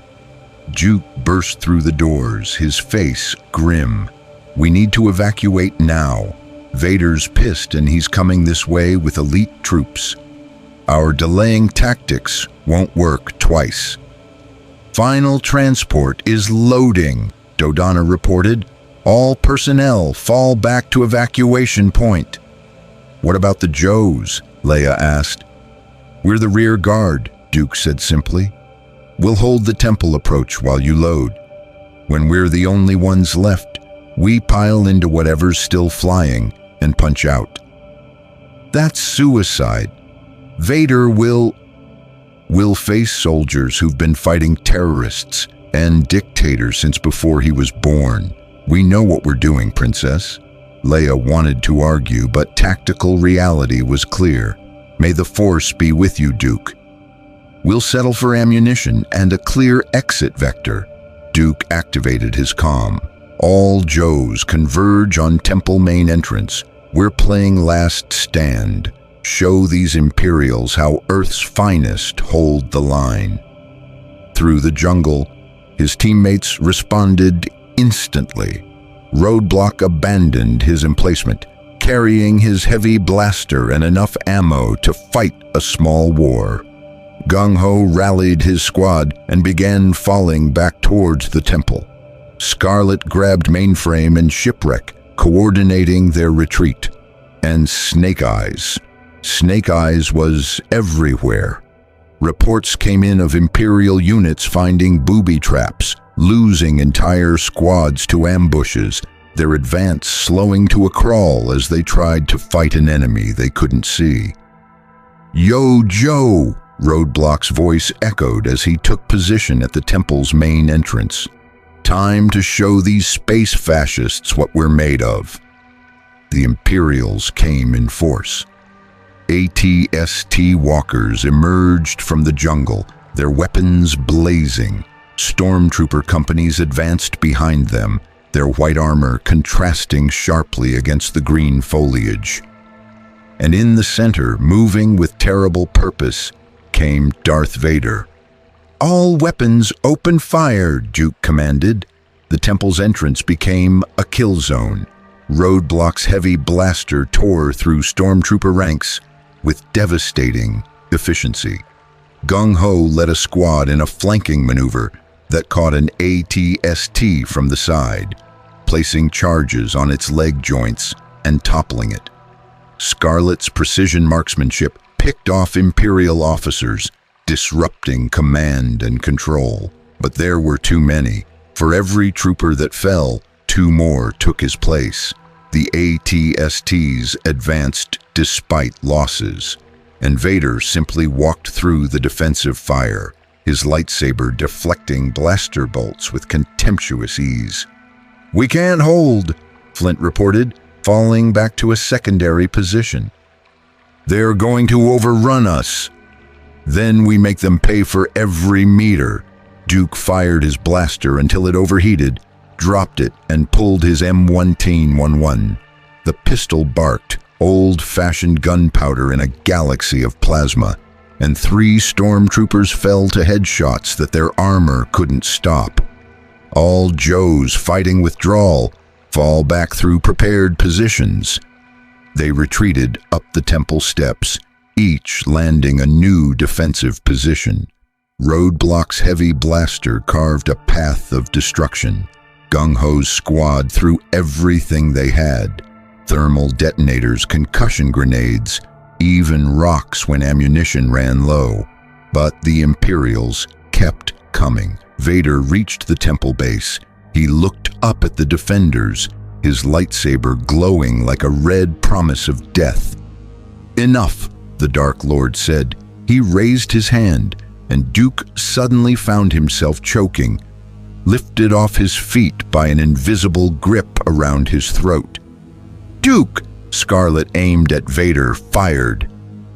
Duke burst through the doors, his face grim. "We need to evacuate now. Vader's pissed and he's coming this way with elite troops. Our delaying tactics won't work twice." "Final transport is loading," Dodonna reported. "All personnel fall back to evacuation point." "What about the Joes?" Leia asked. "We're the rear guard," Duke said simply. "We'll hold the temple approach while you load. When we're the only ones left, we pile into whatever's still flying and punch out." "That's suicide. Vader will face soldiers who've been fighting terrorists and dictators since before he was born. We know what we're doing, Princess." Leia wanted to argue, but tactical reality was clear. "May the Force be with you, Duke." "We'll settle for ammunition and a clear exit vector." Duke activated his comm. "All Joes converge on Temple main entrance. We're playing last stand. Show these Imperials how Earth's finest hold the line." Through the jungle, his teammates responded instantly. Roadblock abandoned his emplacement, carrying his heavy blaster and enough ammo to fight a small war. Gung Ho rallied his squad and began falling back towards the temple. Scarlet grabbed Mainframe and Shipwreck, coordinating their retreat. And Snake Eyes, Snake Eyes was everywhere. Reports came in of Imperial units finding booby traps, losing entire squads to ambushes, their advance slowing to a crawl as they tried to fight an enemy they couldn't see. "Yo, Joe!" Roadblock's voice echoed as he took position at the temple's main entrance. "Time to show these space fascists what we're made of." The Imperials came in force. ATST walkers emerged from the jungle, their weapons blazing. Stormtrooper companies advanced behind them, their white armor contrasting sharply against the green foliage. And in the center, moving with terrible purpose, came Darth Vader. "All weapons open fire," Duke commanded. The temple's entrance became a kill zone. Roadblock's heavy blaster tore through stormtrooper ranks with devastating efficiency. Gung-Ho led a squad in a flanking maneuver that caught an ATST from the side, placing charges on its leg joints and toppling it. Scarlet's precision marksmanship picked off Imperial officers, disrupting command and control. But there were too many. For every trooper that fell, 2 more took his place. The ATSTs advanced despite losses, and Vader simply walked through the defensive fire, his lightsaber deflecting blaster bolts with contemptuous ease. "We can't hold," Flint reported, falling back to a secondary position. "They're going to overrun us. Then we make them pay for every meter." Duke fired his blaster until it overheated, dropped it, and pulled his M1911. The pistol barked, old-fashioned gunpowder in a galaxy of plasma, and 3 stormtroopers fell to headshots that their armor couldn't stop. All Joes fighting withdrawal fall back through prepared positions. They retreated up the temple steps, each landing a new defensive position. Roadblock's heavy blaster carved a path of destruction. Gung-Ho's squad threw everything they had: thermal detonators, concussion grenades, even rocks when ammunition ran low. But the Imperials kept coming. Vader reached the temple base. He looked up at the defenders, his lightsaber glowing like a red promise of death. "Enough," the Dark Lord said. He raised his hand, and Duke suddenly found himself choking, lifted off his feet by an invisible grip around his throat. "Duke!" Scarlet aimed at Vader, fired.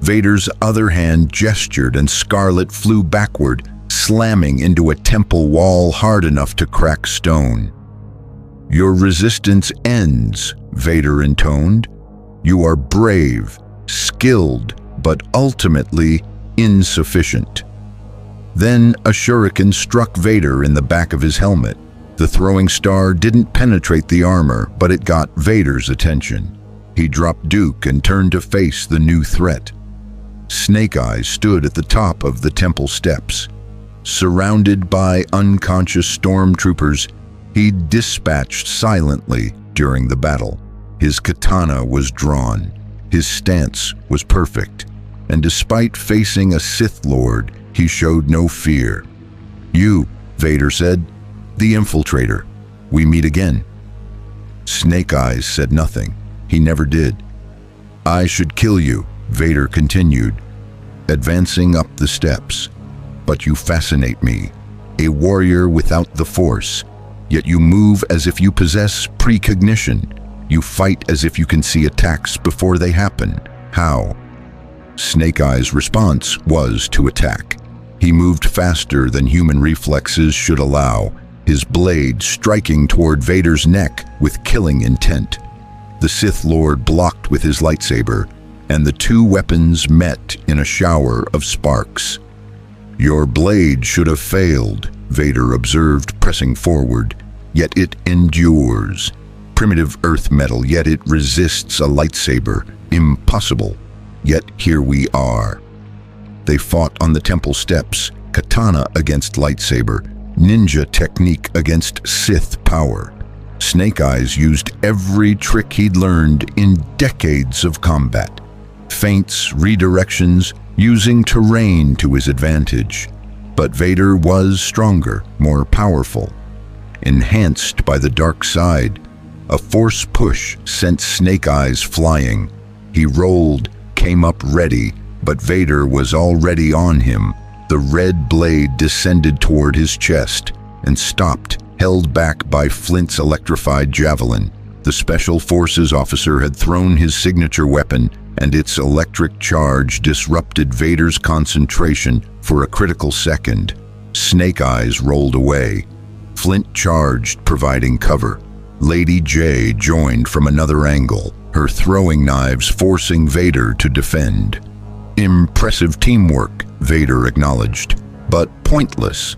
Vader's other hand gestured, and Scarlet flew backward, slamming into a temple wall hard enough to crack stone. "Your resistance ends," Vader intoned. "You are brave, skilled, but ultimately insufficient." Then a shuriken struck Vader in the back of his helmet. The throwing star didn't penetrate the armor, but it got Vader's attention. He dropped Duke and turned to face the new threat. Snake Eyes stood at the top of the temple steps. Surrounded by unconscious stormtroopers, he dispatched silently during the battle. His katana was drawn. His stance was perfect. And despite facing a Sith Lord, he showed no fear. "You," Vader said, "the infiltrator. We meet again." Snake Eyes said nothing. He never did. "I should kill you," Vader continued, advancing up the steps. "But you fascinate me, a warrior without the Force. Yet you move as if you possess precognition. You fight as if you can see attacks before they happen. How?" Snake Eyes' response was to attack. He moved faster than human reflexes should allow, his blade striking toward Vader's neck with killing intent. The Sith Lord blocked with his lightsaber, and the 2 weapons met in a shower of sparks. "Your blade should have failed," Vader observed, pressing forward. "Yet it endures. Primitive earth metal, yet it resists a lightsaber. Impossible. Yet here we are." They fought on the temple steps, katana against lightsaber, ninja technique against Sith power. Snake Eyes used every trick he'd learned in decades of combat. feints, redirections, using terrain to his advantage. But Vader was stronger, more powerful. Enhanced by the dark side, a force push sent Snake Eyes flying. He rolled, came up ready, but Vader was already on him. The red blade descended toward his chest and stopped, held back by Flint's electrified javelin. The Special Forces officer had thrown his signature weapon, and its electric charge disrupted Vader's concentration for a critical second. Snake Eyes rolled away. Flint charged, providing cover. Lady J joined from another angle, her throwing knives forcing Vader to defend. Impressive teamwork, Vader acknowledged, but pointless.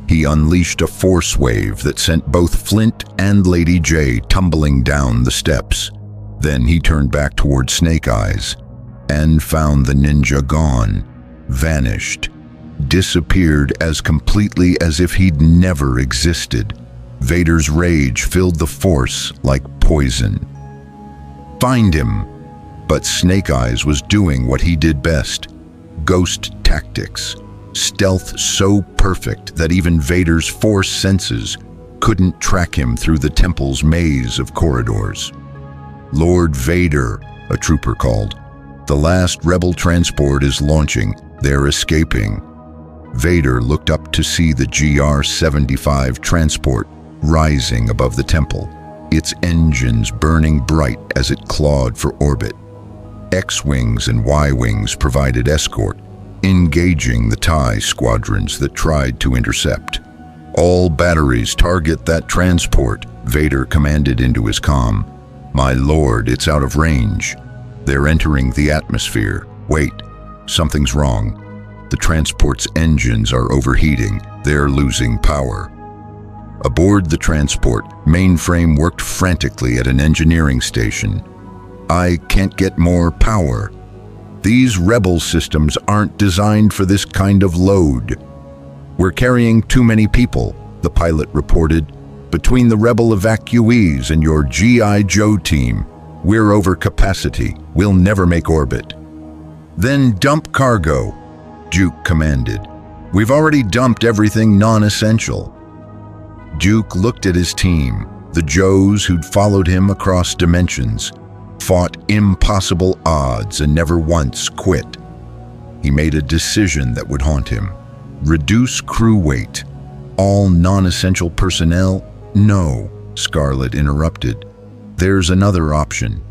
He unleashed a force wave that sent both Flint and Lady J tumbling down the steps. Then he turned back toward Snake Eyes and found the ninja gone, vanished, disappeared as completely as if he'd never existed. Vader's rage filled the Force like poison. Find him! But Snake Eyes was doing what he did best: ghost tactics. Stealth so perfect that even Vader's Force senses couldn't track him through the temple's maze of corridors. "Lord Vader," a trooper called. "The last rebel transport is launching. They're escaping." Vader looked up to see the GR-75 transport rising above the temple, its engines burning bright as it clawed for orbit. X-Wings and Y-Wings provided escort, engaging the TIE squadrons that tried to intercept. "All batteries target that transport," Vader commanded into his comm. "My lord, it's out of range. They're entering the atmosphere. Wait, something's wrong. The transport's engines are overheating. They're losing power." Aboard the transport, Mainframe worked frantically at an engineering station. "I can't get more power. These rebel systems aren't designed for this kind of load. We're carrying too many people," the pilot reported. "Between the rebel evacuees and your G.I. Joe team, we're over capacity. We'll never make orbit." "Then dump cargo," Duke commanded. "We've already dumped everything non-essential." Duke looked at his team, the Joes who'd followed him across dimensions, fought impossible odds and never once quit. He made a decision that would haunt him. Reduce crew weight. All non-essential personnel? No, Scarlet interrupted. There's another option.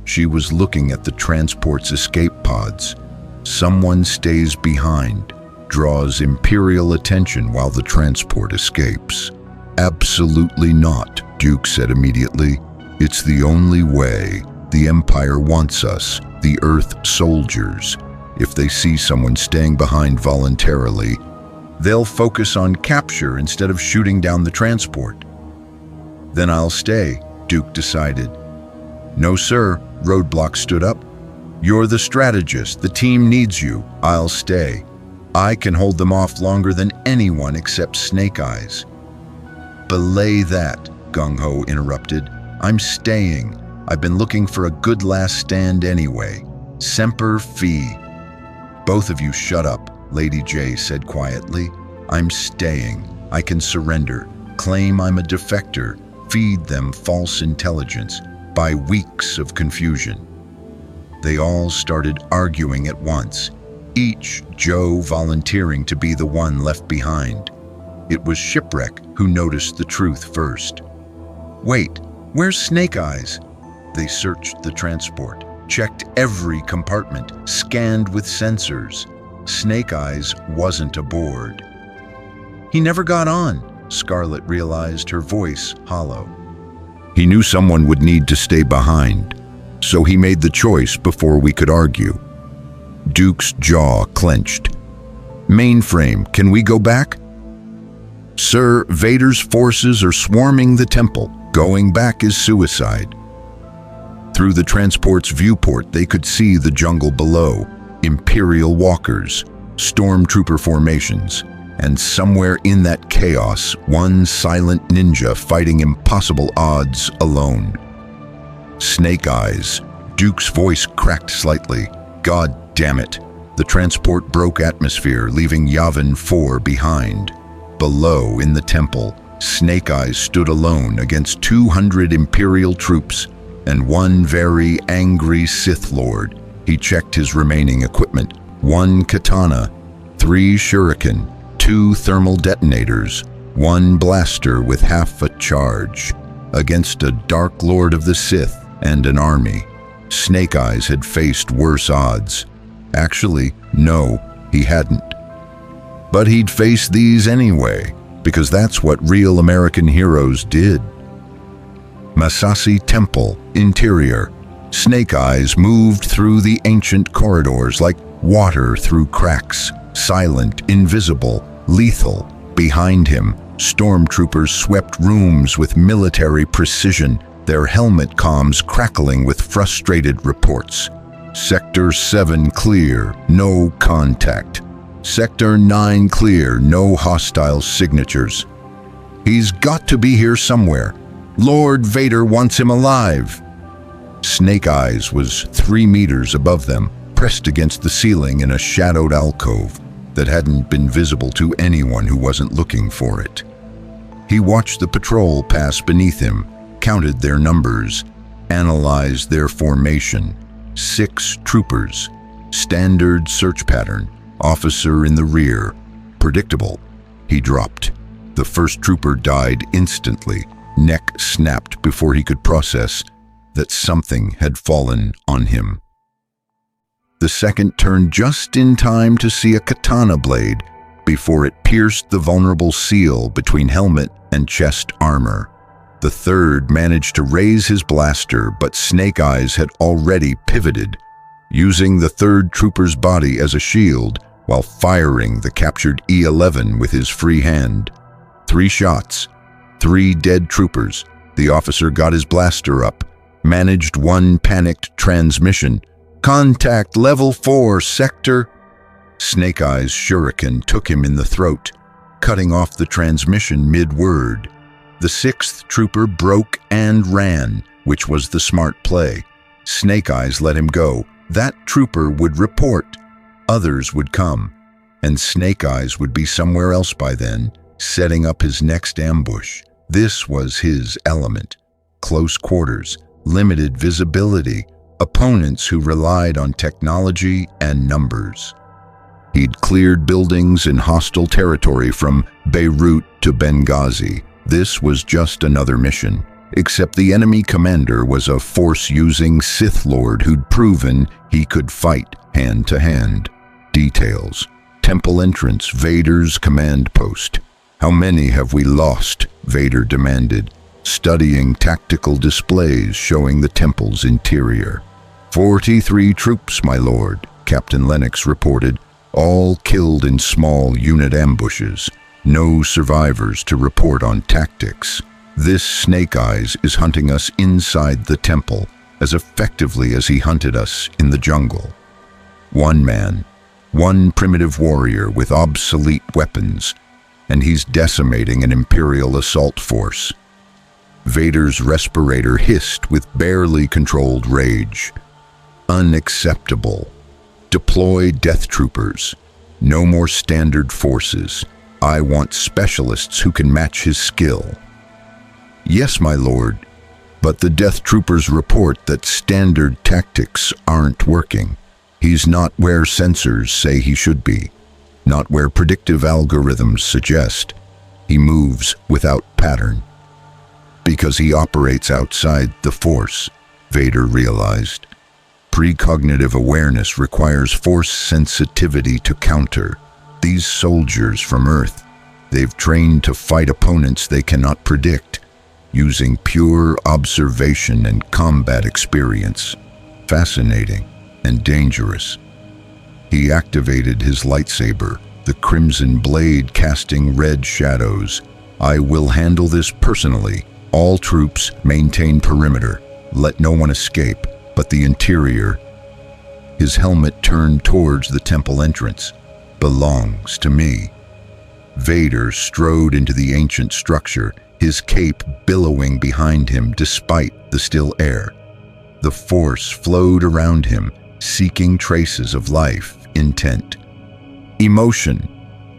She was looking at the transport's escape pods. Someone stays behind, draws Imperial attention while the transport escapes. Absolutely not, Duke said immediately. It's the only way. The Empire wants us, the Earth soldiers. If they see someone staying behind voluntarily, they'll focus on capture instead of shooting down the transport. Then I'll stay, Duke decided. No, sir, Roadblock stood up. You're the strategist. The team needs you. I'll stay. I can hold them off longer than anyone except Snake Eyes. Belay that, Gung Ho interrupted. I'm staying. I've been looking for a good last stand anyway. Semper Fi. Both of you shut up, Lady J said quietly. I'm staying. I can surrender. Claim I'm a defector. Feed them false intelligence. Buy weeks of confusion. They all started arguing at once, each Joe volunteering to be the one left behind. It was Shipwreck who noticed the truth first. Wait, where's Snake Eyes? They searched the transport, checked every compartment, scanned with sensors. Snake Eyes wasn't aboard. He never got on, Scarlet realized, her voice hollow. He knew someone would need to stay behind, so he made the choice before we could argue. Duke's jaw clenched. Mainframe, can we go back? Sir, Vader's forces are swarming the temple. Going back is suicide. Through the transport's viewport, they could see the jungle below, Imperial walkers, stormtrooper formations, and somewhere in that chaos, one silent ninja fighting impossible odds alone. Snake Eyes. Duke's voice cracked slightly. God damn it! The transport broke atmosphere, leaving Yavin 4 behind. Below, in the temple, Snake Eyes stood alone against 200 Imperial troops and one very angry Sith Lord. He checked his remaining equipment: 1 katana, 3 shuriken, 2 thermal detonators, 1 blaster with half a charge. Against a Dark Lord of the Sith and an army, Snake Eyes had faced worse odds. Actually, no, he hadn't. But he'd face these anyway, because that's what real American heroes did. Masasi Temple, interior. Snake Eyes moved through the ancient corridors like water through cracks, silent, invisible, lethal. Behind him, stormtroopers swept rooms with military precision, their helmet comms crackling with frustrated reports. Sector 7 clear, no contact. Sector 9 clear, no hostile signatures. He's got to be here somewhere. Lord Vader wants him alive. Snake Eyes was 3 meters above them, pressed against the ceiling in a shadowed alcove that hadn't been visible to anyone who wasn't looking for it. He watched the patrol pass beneath him, counted their numbers, analyzed their formation. 6 troopers. Standard search pattern. Officer in the rear. Predictable. He dropped. The first trooper died instantly. Neck snapped before he could process that something had fallen on him. The second turned just in time to see a katana blade before it pierced the vulnerable seal between helmet and chest armor. The third managed to raise his blaster, but Snake Eyes had already pivoted, using the third trooper's body as a shield while firing the captured E-11 with his free hand. 3 shots, 3 dead troopers. The officer got his blaster up, managed one panicked transmission. Contact level 4, sector. Snake Eyes' shuriken took him in the throat, cutting off the transmission mid-word. The 6th trooper broke and ran, which was the smart play. Snake Eyes let him go. That trooper would report. Others would come, and Snake Eyes would be somewhere else by then, setting up his next ambush. This was his element. Close quarters, limited visibility, opponents who relied on technology and numbers. He'd cleared buildings in hostile territory from Beirut to Benghazi. This was just another mission, except the enemy commander was a force-using Sith Lord who'd proven he could fight hand-to-hand. Details. Temple entrance, Vader's command post. How many have we lost? Vader demanded, studying tactical displays showing the temple's interior. 43 troops, my lord, Captain Lennox reported, all killed in small unit ambushes. No survivors to report on tactics. This Snake Eyes is hunting us inside the temple as effectively as he hunted us in the jungle. One man, one primitive warrior with obsolete weapons, and he's decimating an Imperial assault force. Vader's respirator hissed with barely controlled rage. Unacceptable. Deploy death troopers. No more standard forces. I want specialists who can match his skill. Yes, my lord, but the death troopers report that standard tactics aren't working. He's not where sensors say he should be, not where predictive algorithms suggest. He moves without pattern. Because he operates outside the Force, Vader realized. Precognitive awareness requires force sensitivity to counter. These soldiers from Earth, they've trained to fight opponents they cannot predict, using pure observation and combat experience. Fascinating and dangerous. He activated his lightsaber, the crimson blade casting red shadows. I will handle this personally. All troops maintain perimeter. Let no one escape. But the interior, his helmet turned towards the temple entrance, belongs to me. Vader strode into the ancient structure, his cape billowing behind him despite the still air. The Force flowed around him, seeking traces of life, intent, emotion.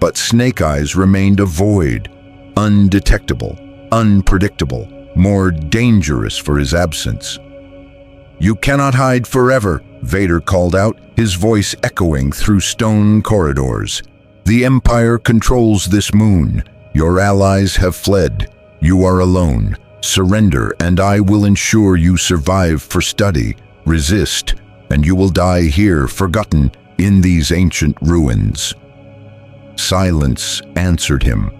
But Snake Eyes remained a void, undetectable, unpredictable, more dangerous for his absence. "You cannot hide forever," Vader called out, his voice echoing through stone corridors. "The Empire controls this moon. Your allies have fled. You are alone. Surrender, and I will ensure you survive for study. Resist, and you will die here, forgotten, in these ancient ruins." Silence answered him.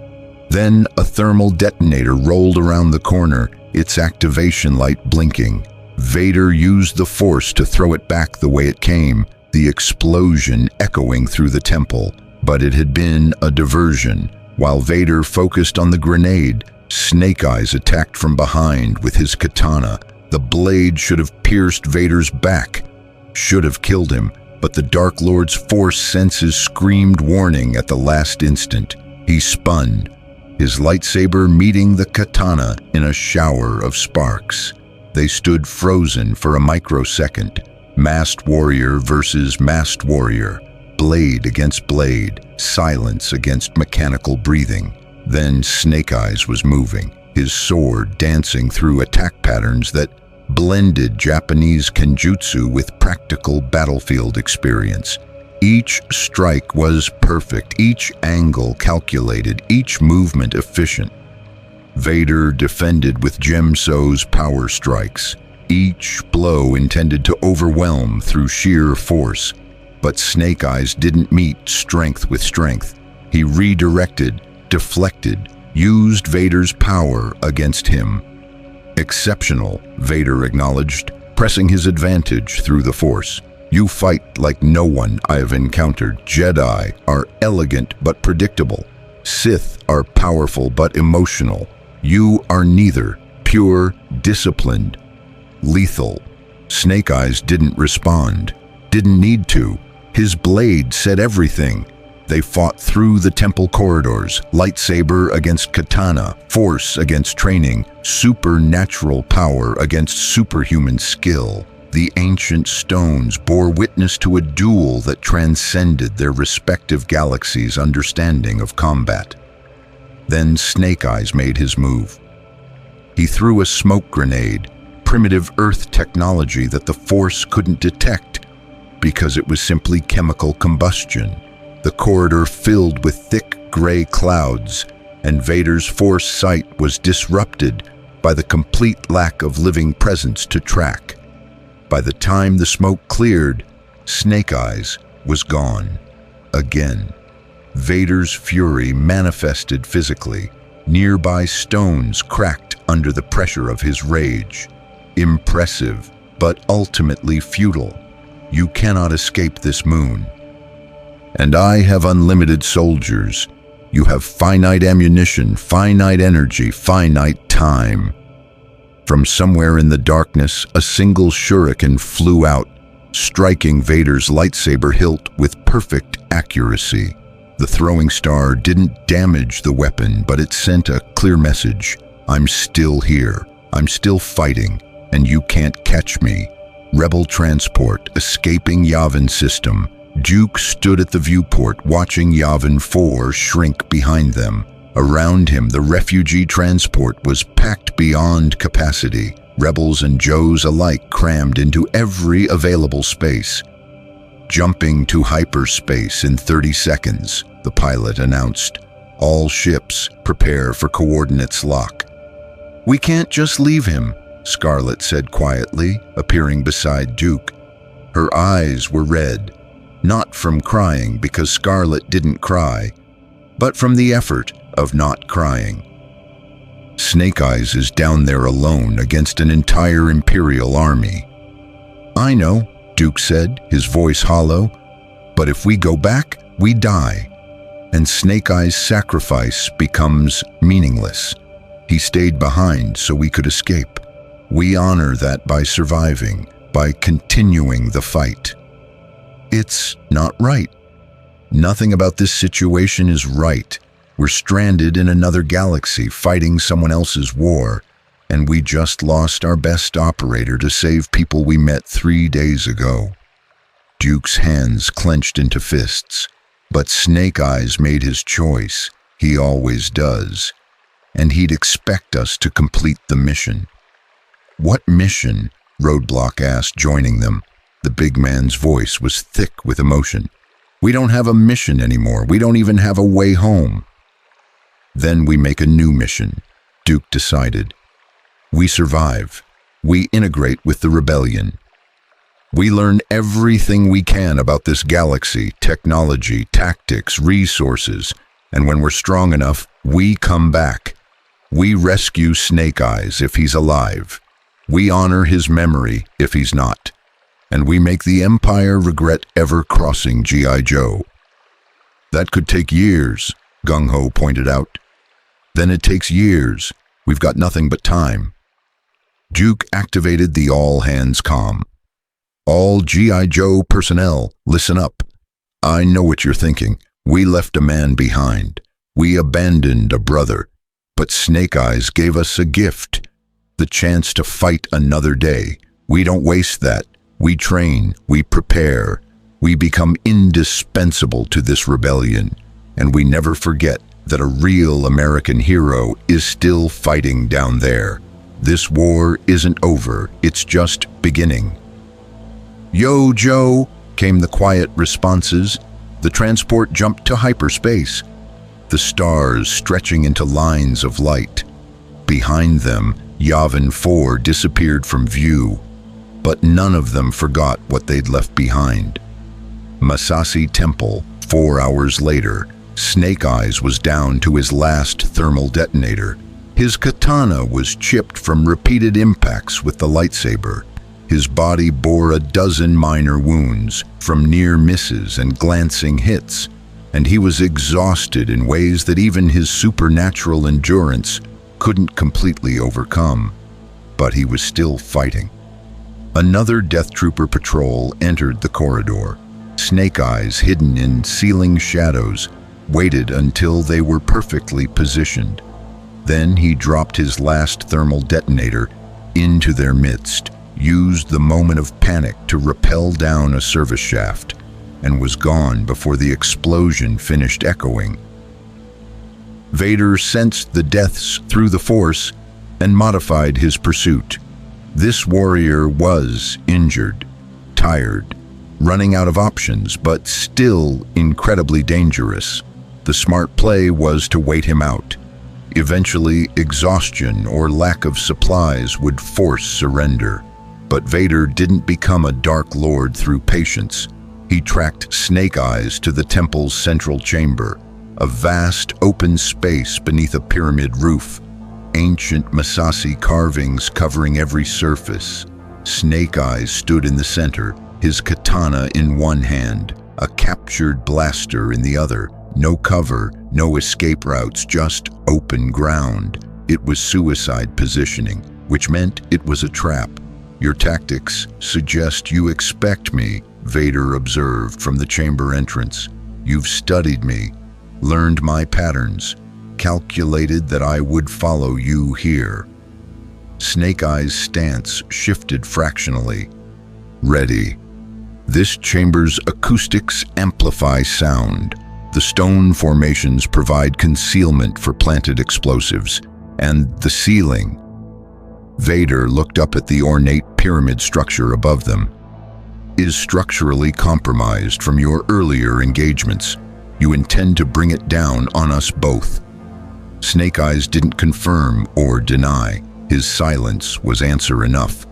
Then a thermal detonator rolled around the corner, its activation light blinking. Vader used the Force to throw it back the way it came, the explosion echoing through the temple. But it had been a diversion. While Vader focused on the grenade, Snake Eyes attacked from behind with his katana. The blade should have pierced Vader's back, should have killed him, but the Dark Lord's Force senses screamed warning at the last instant. He spun, his lightsaber meeting the katana in a shower of sparks. They stood frozen for a microsecond, masked warrior versus masked warrior, blade against blade, silence against mechanical breathing. Then Snake Eyes was moving, his sword dancing through attack patterns that blended Japanese kenjutsu with practical battlefield experience. Each strike was perfect, each angle calculated, each movement efficient. Vader defended with Gemso's power strikes, each blow intended to overwhelm through sheer force. But Snake Eyes didn't meet strength with strength. He redirected, deflected, used Vader's power against him. "Exceptional," Vader acknowledged, pressing his advantage through the Force. "You fight like no one I have encountered. Jedi are elegant but predictable. Sith are powerful but emotional. You are neither, pure, disciplined, lethal." Snake Eyes didn't respond, didn't need to. His blade said everything. They fought through the temple corridors, lightsaber against katana, Force against training, supernatural power against superhuman skill. The ancient stones bore witness to a duel that transcended their respective galaxies' understanding of combat. Then Snake Eyes made his move. He threw a smoke grenade, primitive Earth technology that the Force couldn't detect because it was simply chemical combustion. The corridor filled with thick gray clouds, and Vader's Force sight was disrupted by the complete lack of living presence to track. By the time the smoke cleared, Snake Eyes was gone. Again, Vader's fury manifested physically. Nearby stones cracked under the pressure of his rage. Impressive, but ultimately futile. You cannot escape this moon. And I have unlimited soldiers. You have finite ammunition, finite energy, finite time. From somewhere in the darkness, a single shuriken flew out, striking Vader's lightsaber hilt with perfect accuracy. The throwing star didn't damage the weapon, but it sent a clear message. I'm still here. I'm still fighting, and you can't catch me. Rebel transport escaping Yavin system. Duke stood at the viewport watching Yavin 4 shrink behind them. Around him, the refugee transport was packed beyond capacity. Rebels and Joes alike crammed into every available space. "Jumping to hyperspace in 30 seconds, the pilot announced. "All ships, prepare for coordinates lock." "We can't just leave him," Scarlet said quietly, appearing beside Duke. Her eyes were red, not from crying because Scarlet didn't cry, but from the effort of not crying. "Snake Eyes is down there alone against an entire Imperial army." "I know," Duke said, his voice hollow, "but if we go back, we die, and Snake Eyes' sacrifice becomes meaningless. He stayed behind so we could escape. We honor that by surviving, by continuing the fight." It's not right. Nothing about this situation is right. We're stranded in another galaxy fighting someone else's war, and we just lost our best operator to save people we met 3 days ago. Duke's hands clenched into fists. But Snake Eyes made his choice. He always does. And he'd expect us to complete the mission. "What mission?" Roadblock asked, joining them. The big man's voice was thick with emotion. "We don't have a mission anymore. We don't even have a way home." "Then we make a new mission," Duke decided. "We survive. We integrate with the rebellion. We learn everything we can about this galaxy, technology, tactics, resources, and when we're strong enough, we come back. We rescue Snake Eyes if he's alive. We honor his memory if he's not. And we make the Empire regret ever crossing G.I. Joe." "That could take years," Gung Ho pointed out. "Then it takes years. We've got nothing but time." Duke activated the all-hands comm. "All G.I. Joe personnel, listen up. I know what you're thinking. We left a man behind. We abandoned a brother. But Snake Eyes gave us a gift, the chance to fight another day. We don't waste that. We train, we prepare. We become indispensable to this rebellion. And we never forget that a real American hero is still fighting down there. This war isn't over. It's just beginning." "Yo, Joe," came the quiet responses. The transport jumped to hyperspace, the stars stretching into lines of light. Behind them, Yavin 4 disappeared from view, but none of them forgot what they'd left behind. Masasi Temple, 4 hours later, Snake Eyes was down to his last thermal detonator. His katana was chipped from repeated impacts with the lightsaber. His body bore a dozen minor wounds from near misses and glancing hits, and he was exhausted in ways that even his supernatural endurance couldn't completely overcome. But he was still fighting. Another Death Trooper patrol entered the corridor. Snake Eyes, hidden in ceiling shadows, waited until they were perfectly positioned. Then he dropped his last thermal detonator into their midst, used the moment of panic to rappel down a service shaft, and was gone before the explosion finished echoing. Vader sensed the deaths through the Force and modified his pursuit. This warrior was injured, tired, running out of options, but still incredibly dangerous. The smart play was to wait him out. Eventually, exhaustion or lack of supplies would force surrender. But Vader didn't become a Dark Lord through patience. He tracked Snake Eyes to the temple's central chamber, a vast open space beneath a pyramid roof, ancient Masasi carvings covering every surface. Snake Eyes stood in the center, his katana in one hand, a captured blaster in the other. No cover, no escape routes, just open ground. It was suicide positioning, which meant it was a trap. "Your tactics suggest you expect me," Vader observed from the chamber entrance. "You've studied me, learned my patterns, calculated that I would follow you here." Snake Eyes' stance shifted fractionally. "Ready." This chamber's acoustics amplify sound. The stone formations provide concealment for planted explosives, and the ceiling. Vader looked up at the ornate pyramid structure above them. "Is structurally compromised from your earlier engagements. You intend to bring it down on us both." Snake Eyes didn't confirm or deny. His silence was answer enough.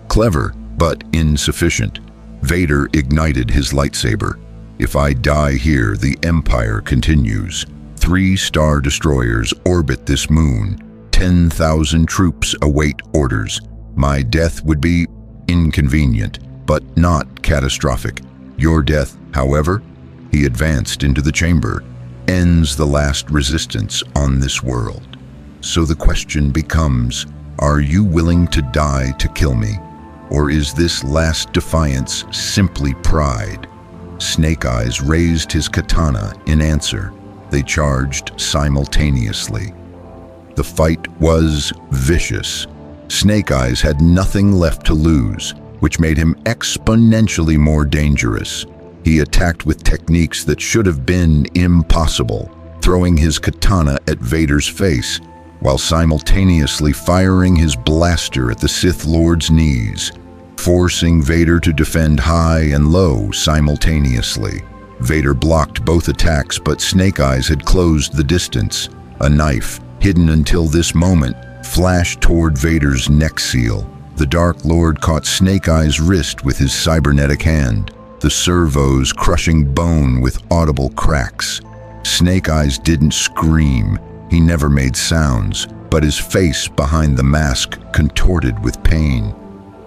Clever, but insufficient. Vader ignited his lightsaber. "If I die here, the Empire continues. 3 Star Destroyers orbit this moon. 10,000 troops await orders. My death would be inconvenient, but not catastrophic. Your death, however," he advanced into the chamber, "ends the last resistance on this world. So the question becomes, are you willing to die to kill me? Or is this last defiance simply pride?" Snake Eyes raised his katana in answer. They charged simultaneously. The fight was vicious. Snake Eyes had nothing left to lose. which made him exponentially more dangerous. He attacked with techniques that should have been impossible, throwing his katana at Vader's face, while simultaneously firing his blaster at the Sith Lord's knees, forcing Vader to defend high and low simultaneously. Vader blocked both attacks, but Snake Eyes had closed the distance. A knife, hidden until this moment, flashed toward Vader's neck seal. The Dark Lord caught Snake Eyes' wrist with his cybernetic hand, the servos crushing bone with audible cracks. Snake Eyes didn't scream. He never made sounds, but his face behind the mask contorted with pain.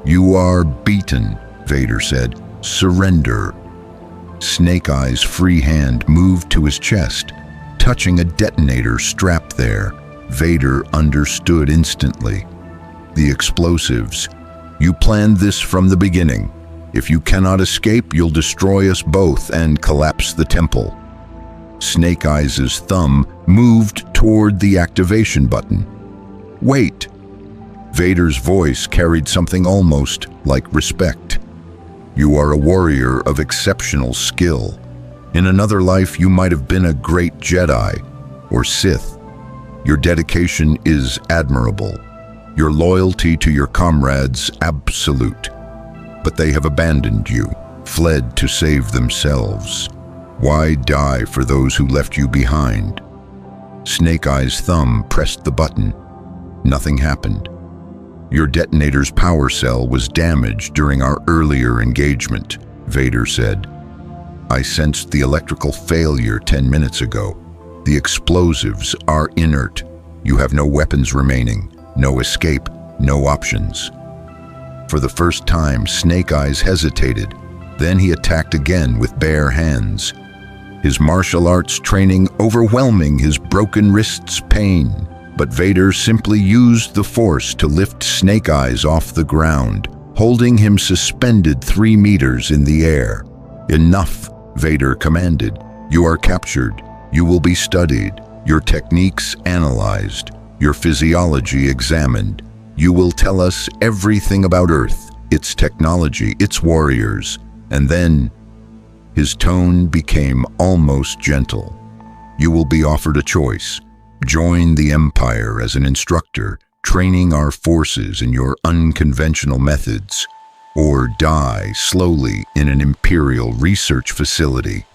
"You are beaten," Vader said. "Surrender." Snake Eyes' free hand moved to his chest, touching a detonator strapped there. Vader understood instantly. "The explosives. You planned this from the beginning. If you cannot escape, you'll destroy us both and collapse the temple." Snake Eyes' thumb moved toward the activation button. "Wait." Vader's voice carried something almost like respect. "You are a warrior of exceptional skill. In another life, you might have been a great Jedi or Sith. Your dedication is admirable. Your loyalty to your comrades absolute. But they have abandoned you, fled to save themselves. Why die for those who left you behind?" Snake Eyes' thumb pressed the button. Nothing happened. "Your detonator's power cell was damaged during our earlier engagement," Vader said. "I sensed the electrical failure 10 minutes ago. The explosives are inert. You have no weapons remaining, no escape, no options." For the first time, Snake Eyes hesitated. Then he attacked again with bare hands, his martial arts training overwhelming his broken wrist's pain. But Vader simply used the Force to lift Snake Eyes off the ground, holding him suspended 3 meters in the air. "Enough," Vader commanded. "You are captured. You will be studied, your techniques analyzed, your physiology examined. You will tell us everything about Earth, its technology, its warriors." And then his tone became almost gentle. "You will be offered a choice. Join the Empire as an instructor, training our forces in your unconventional methods, or die slowly in an Imperial research facility."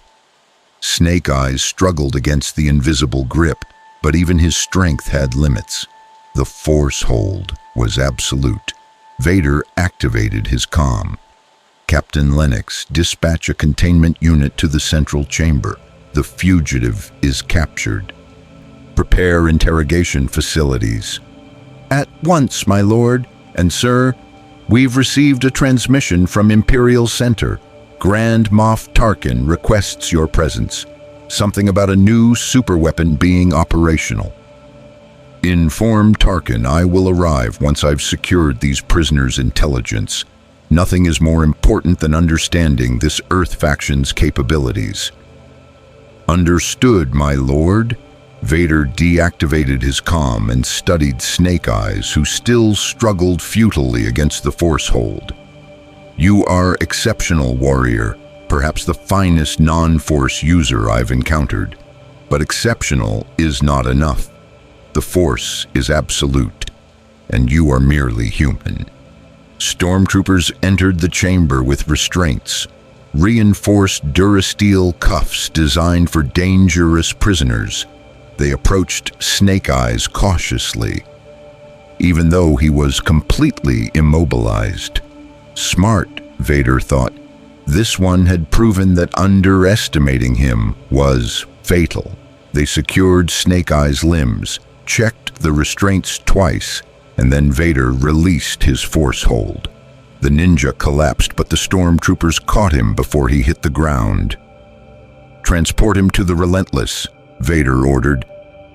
Snake Eyes struggled against the invisible grip, but even his strength had limits. The Force hold was absolute. Vader activated his comm. "Captain Lennox, dispatch a containment unit to the central chamber. The fugitive is captured. Prepare interrogation facilities." "At once, my lord. And sir, we've received a transmission from Imperial Center. Grand Moff Tarkin requests your presence. Something about a new superweapon being operational." "Inform Tarkin I will arrive once I've secured these prisoners' intelligence. Nothing is more important than understanding this Earth faction's capabilities." "Understood, my lord." Vader deactivated his comm and studied Snake Eyes, who still struggled futilely against the Force hold. "You are exceptional, warrior, perhaps the finest non-Force user I've encountered. But exceptional is not enough. The Force is absolute, and you are merely human." Stormtroopers entered the chamber with restraints, reinforced durasteel cuffs designed for dangerous prisoners. They approached Snake Eyes cautiously, even though he was completely immobilized. Smart, Vader thought. This one had proven that underestimating him was fatal. They secured Snake Eyes' limbs, checked the restraints twice, and then Vader released his Force hold. The ninja collapsed, but the stormtroopers caught him before he hit the ground. "Transport him to the Relentless," Vader ordered.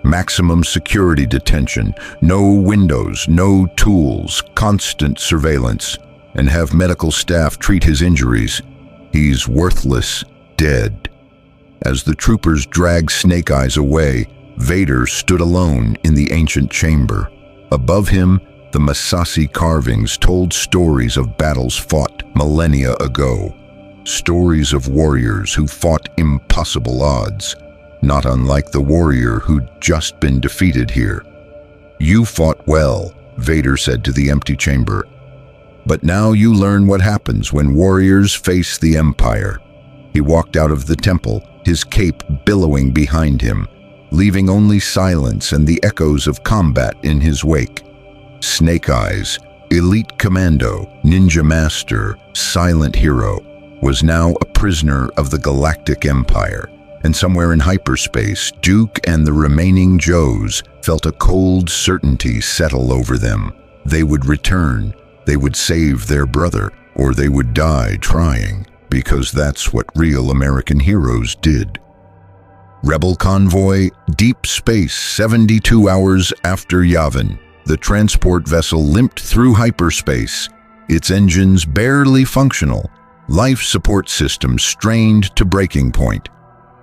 "Maximum security detention, no windows, no tools, constant surveillance, and have medical staff treat his injuries. He's worthless, dead." As the troopers dragged Snake Eyes away, Vader stood alone in the ancient chamber. Above him, The Masasi carvings told stories of battles fought millennia ago, stories of warriors who fought impossible odds, not unlike the warrior who'd just been defeated here. "You fought well," Vader said to the empty chamber. "But now you learn what happens when warriors face the Empire." He walked out of the temple, his cape billowing behind him, leaving only silence and the echoes of combat in his wake. Snake Eyes, elite commando, ninja master, silent hero, was now a prisoner of the Galactic Empire. And somewhere in hyperspace, Duke and the remaining Joes felt a cold certainty settle over them. They would return, they would save their brother, or they would die trying, because that's what real American heroes did. Rebel convoy, deep space 72 hours after Yavin. The transport vessel limped through hyperspace, its engines barely functional, life support systems strained to breaking point.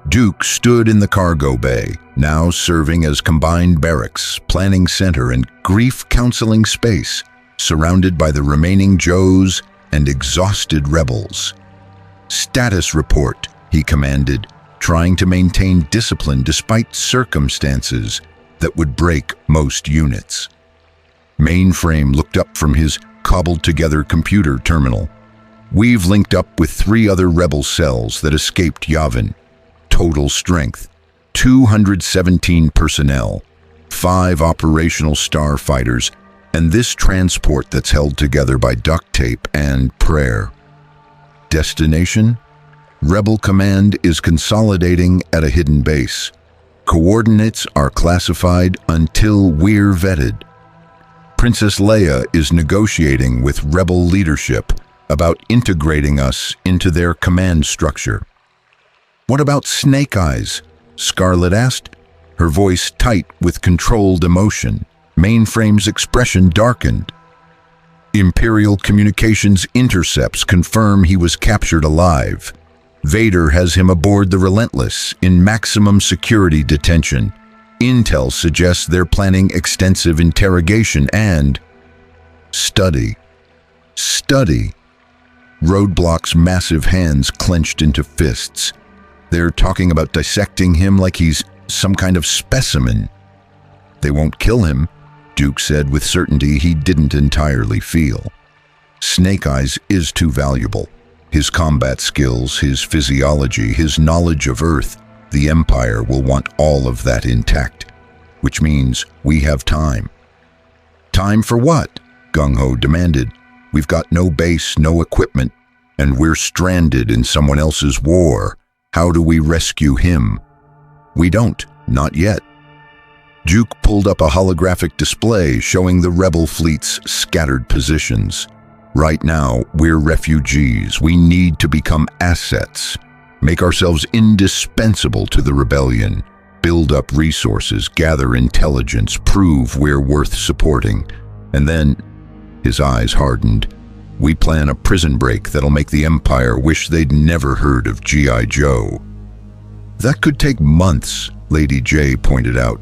Duke stood in the cargo bay, now serving as combined barracks, planning center, and grief counseling space, surrounded by the remaining Joes and exhausted rebels. "Status report," he commanded, trying to maintain discipline despite circumstances that would break most units. Mainframe looked up from his cobbled-together computer terminal. "We've linked up with 3 other rebel cells that escaped Yavin. Total strength, 217 personnel, 5 operational starfighters, and this transport that's held together by duct tape and prayer. Destination? Rebel Command is consolidating at a hidden base. Coordinates are classified until we're vetted. Princess Leia is negotiating with Rebel leadership about integrating us into their command structure." "What about Snake Eyes?" Scarlet asked, her voice tight with controlled emotion. Mainframe's expression darkened. "Imperial communications intercepts confirm he was captured alive. Vader has him aboard the Relentless in maximum security detention. Intel suggests they're planning extensive interrogation and study." Study. Roadblock's massive hands clenched into fists. "They're talking about dissecting him like he's some kind of specimen." "They won't kill him," Duke said with certainty he didn't entirely feel. "Snake Eyes is too valuable. His combat skills, his physiology, his knowledge of Earth. The Empire will want all of that intact, which means we have time." "Time for what?" Gung-Ho demanded. "We've got no base, no equipment, and we're stranded in someone else's war. How do we rescue him?" "We don't, not yet." Duke pulled up a holographic display showing the rebel fleet's scattered positions. "Right now, we're refugees. We need to become assets. Make ourselves indispensable to the rebellion. Build up resources, gather intelligence, prove we're worth supporting. And then," his eyes hardened, "we plan a prison break that'll make the Empire wish they'd never heard of G.I. Joe." "That could take months," Lady J pointed out.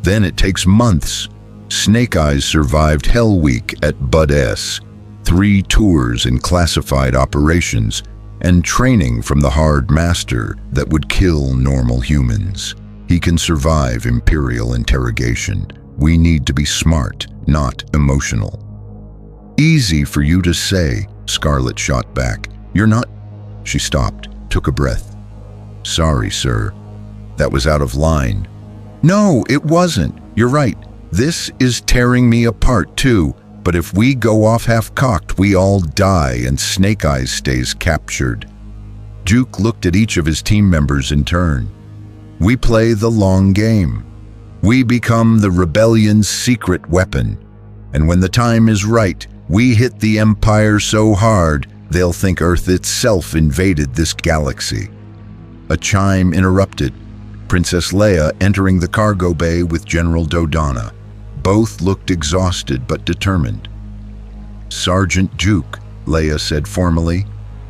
"Then it takes months. Snake Eyes survived Hell Week at Bud S, 3 tours in classified operations, and training from the hard master that would kill normal humans. He can survive Imperial interrogation. We need to be smart, not emotional." "Easy for you to say," Scarlet shot back. "You're not—" She stopped, took a breath. "Sorry, sir. That was out of line." "No, it wasn't. You're right. This is tearing me apart too. But if we go off half-cocked, we all die and Snake Eyes stays captured." Duke looked at each of his team members in turn. "We play the long game. We become the rebellion's secret weapon. And when the time is right, we hit the Empire so hard, they'll think Earth itself invaded this galaxy." A chime interrupted. Princess Leia entering the cargo bay with General Dodonna. Both looked exhausted but determined. "Sergeant Duke," Leia said formally,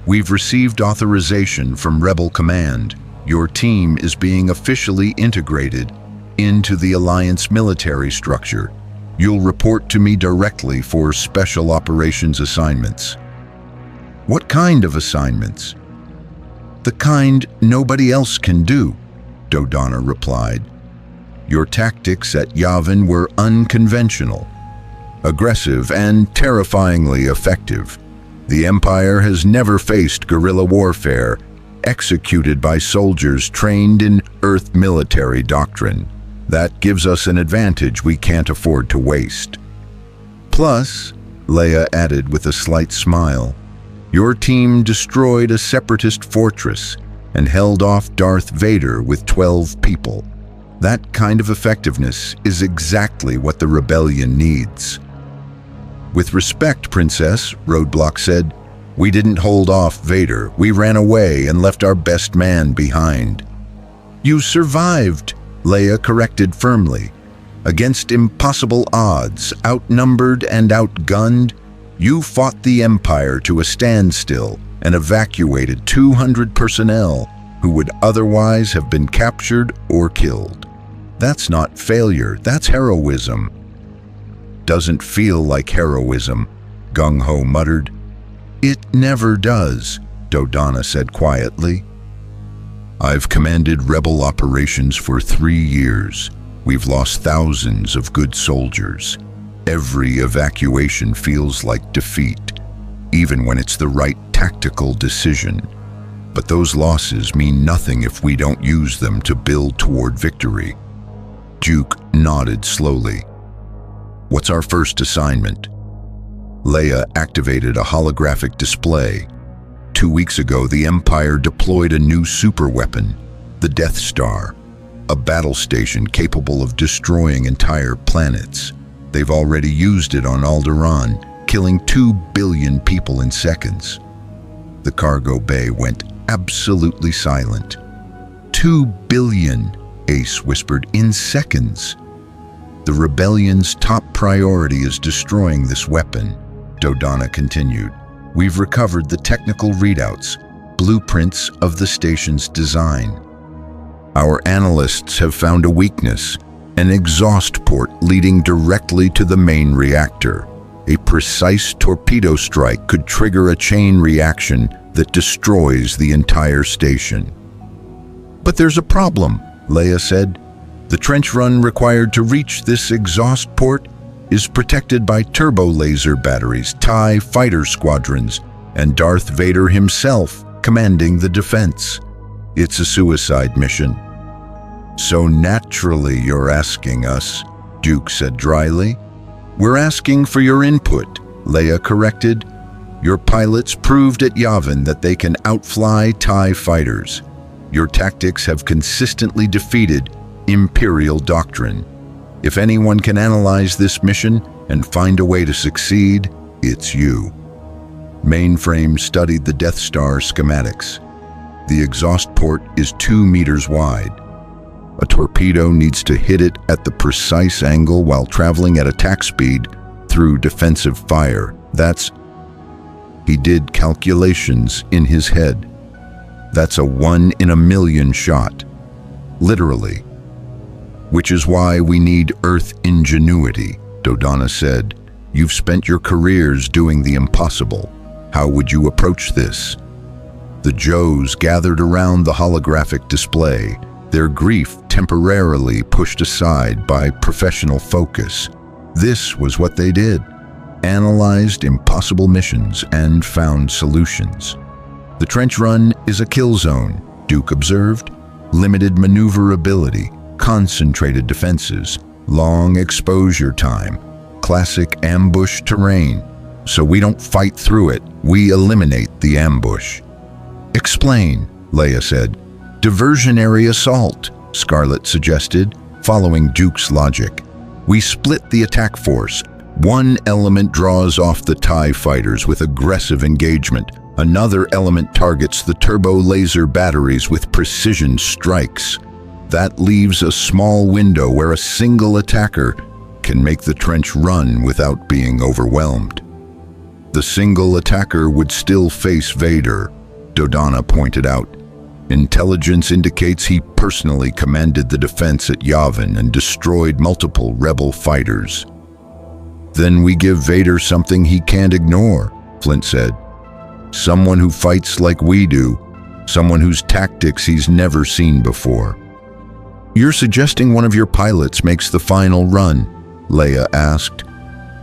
"we've received authorization from Rebel Command. Your team is being officially integrated into the Alliance military structure. You'll report to me directly for special operations assignments." "What kind of assignments?" "The kind nobody else can do," Dodonna replied. "Your tactics at Yavin were unconventional, aggressive, and terrifyingly effective. The Empire has never faced guerrilla warfare executed by soldiers trained in Earth military doctrine. That gives us an advantage we can't afford to waste." "Plus," Leia added with a slight smile, "your team destroyed a separatist fortress and held off Darth Vader with 12 people. That kind of effectiveness is exactly what the rebellion needs." "With respect, Princess," Roadblock said, "we didn't hold off Vader. We ran away and left our best man behind." "You survived," Leia corrected firmly. "Against impossible odds, outnumbered and outgunned, you fought the Empire to a standstill and evacuated 200 personnel who would otherwise have been captured or killed. That's not failure, that's heroism." "Doesn't feel like heroism," Gung Ho muttered. "It never does," Dodonna said quietly. "I've commanded rebel operations for 3 years. We've lost thousands of good soldiers. Every evacuation feels like defeat, even when it's the right tactical decision. But those losses mean nothing if we don't use them to build toward victory." Duke nodded slowly. "What's our first assignment?" Leia activated a holographic display. 2 weeks ago, the Empire deployed a new superweapon, the Death Star, a battle station capable of destroying entire planets. They've already used it on Alderaan, killing 2 billion people in seconds. The cargo bay went absolutely silent. 2 billion, Ace whispered, in seconds. "The rebellion's top priority is destroying this weapon," Dodonna continued. "We've recovered the technical readouts, blueprints of the station's design. Our analysts have found a weakness, an exhaust port leading directly to the main reactor. A precise torpedo strike could trigger a chain reaction that destroys the entire station." "But there's a problem," Leia said. "The trench run required to reach this exhaust port is protected by turbo laser batteries, TIE fighter squadrons, and Darth Vader himself commanding the defense. It's a suicide mission." "So naturally you're asking us," Duke said dryly. "We're asking for your input," Leia corrected. "Your pilots proved at Yavin that they can outfly TIE fighters. Your tactics have consistently defeated imperial doctrine. If anyone can analyze this mission and find a way to succeed, it's you." Mainframe studied the Death Star schematics. The exhaust port is 2 meters wide. A torpedo needs to hit it at the precise angle while traveling at attack speed through defensive fire. He did calculations in his head. That's a 1 in a million shot. Literally. "Which is why we need Earth ingenuity," Dodonna said. "You've spent your careers doing the impossible. How would you approach this?" The Joes gathered around the holographic display, their grief temporarily pushed aside by professional focus. This was what they did: analyzed impossible missions and found solutions. "The trench run is a kill zone," Duke observed. "Limited maneuverability, concentrated defenses, long exposure time, classic ambush terrain. So we don't fight through it, we eliminate the ambush." "Explain," Leia said. "Diversionary assault," Scarlet suggested, following Duke's logic. "We split the attack force. One element draws off the TIE fighters with aggressive engagement. Another element targets the turbo laser batteries with precision strikes. That leaves a small window where a single attacker can make the trench run without being overwhelmed." "The single attacker would still face Vader," Dodonna pointed out. "Intelligence indicates he personally commanded the defense at Yavin and destroyed multiple rebel fighters." Then we give Vader something he can't ignore, Flint said. Someone who fights like we do, someone whose tactics he's never seen before. You're suggesting one of your pilots makes the final run? Leia asked.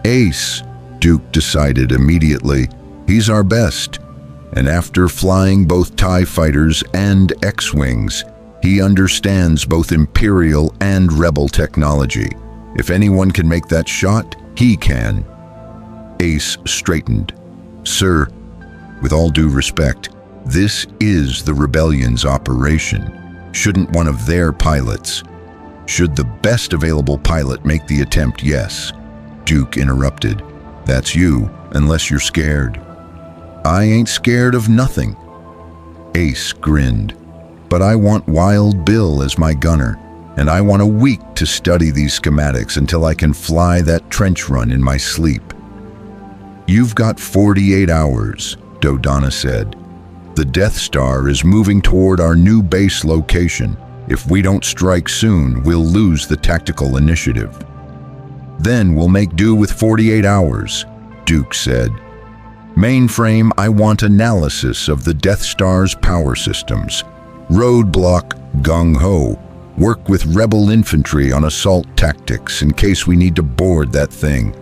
Ace, Duke decided immediately. He's our best. And after flying both TIE fighters and X-Wings, he understands both Imperial and Rebel technology. If anyone can make that shot, he can. Ace straightened. Sir, with all due respect, this is the Rebellion's operation. Shouldn't one of their pilots? Should the best available pilot make the attempt? Yes. Duke interrupted. That's you, unless you're scared. I ain't scared of nothing. Ace grinned. But I want Wild Bill as my gunner, and I want a week to study these schematics until I can fly that trench run in my sleep. You've got 48 hours, Dodonna said. The Death Star is moving toward our new base location. If we don't strike soon, we'll lose the tactical initiative. Then we'll make do with 48 hours, Duke said. Mainframe, I want analysis of the Death Star's power systems. Roadblock, gung-ho. Work with Rebel infantry on assault tactics in case we need to board that thing.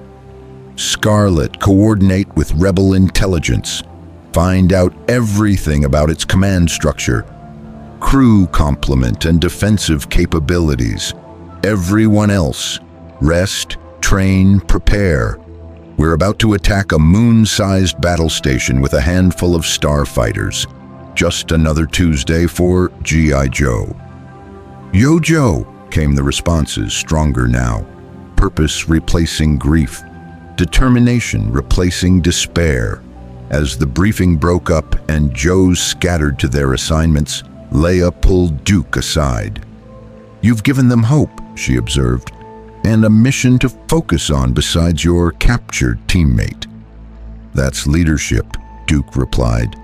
Scarlet, coordinate with Rebel intelligence. Find out everything about its command structure, crew complement and defensive capabilities. Everyone else, rest, train, prepare. We're about to attack a moon-sized battle station with a handful of starfighters. Just another Tuesday for G.I. Joe. Yo, Joe, came the responses, stronger now. Purpose replacing grief. Determination replacing despair. As the briefing broke up and Joes scattered to their assignments, Leia pulled Duke aside. You've given them hope, she observed, and a mission to focus on besides your captured teammate. That's leadership, Duke replied.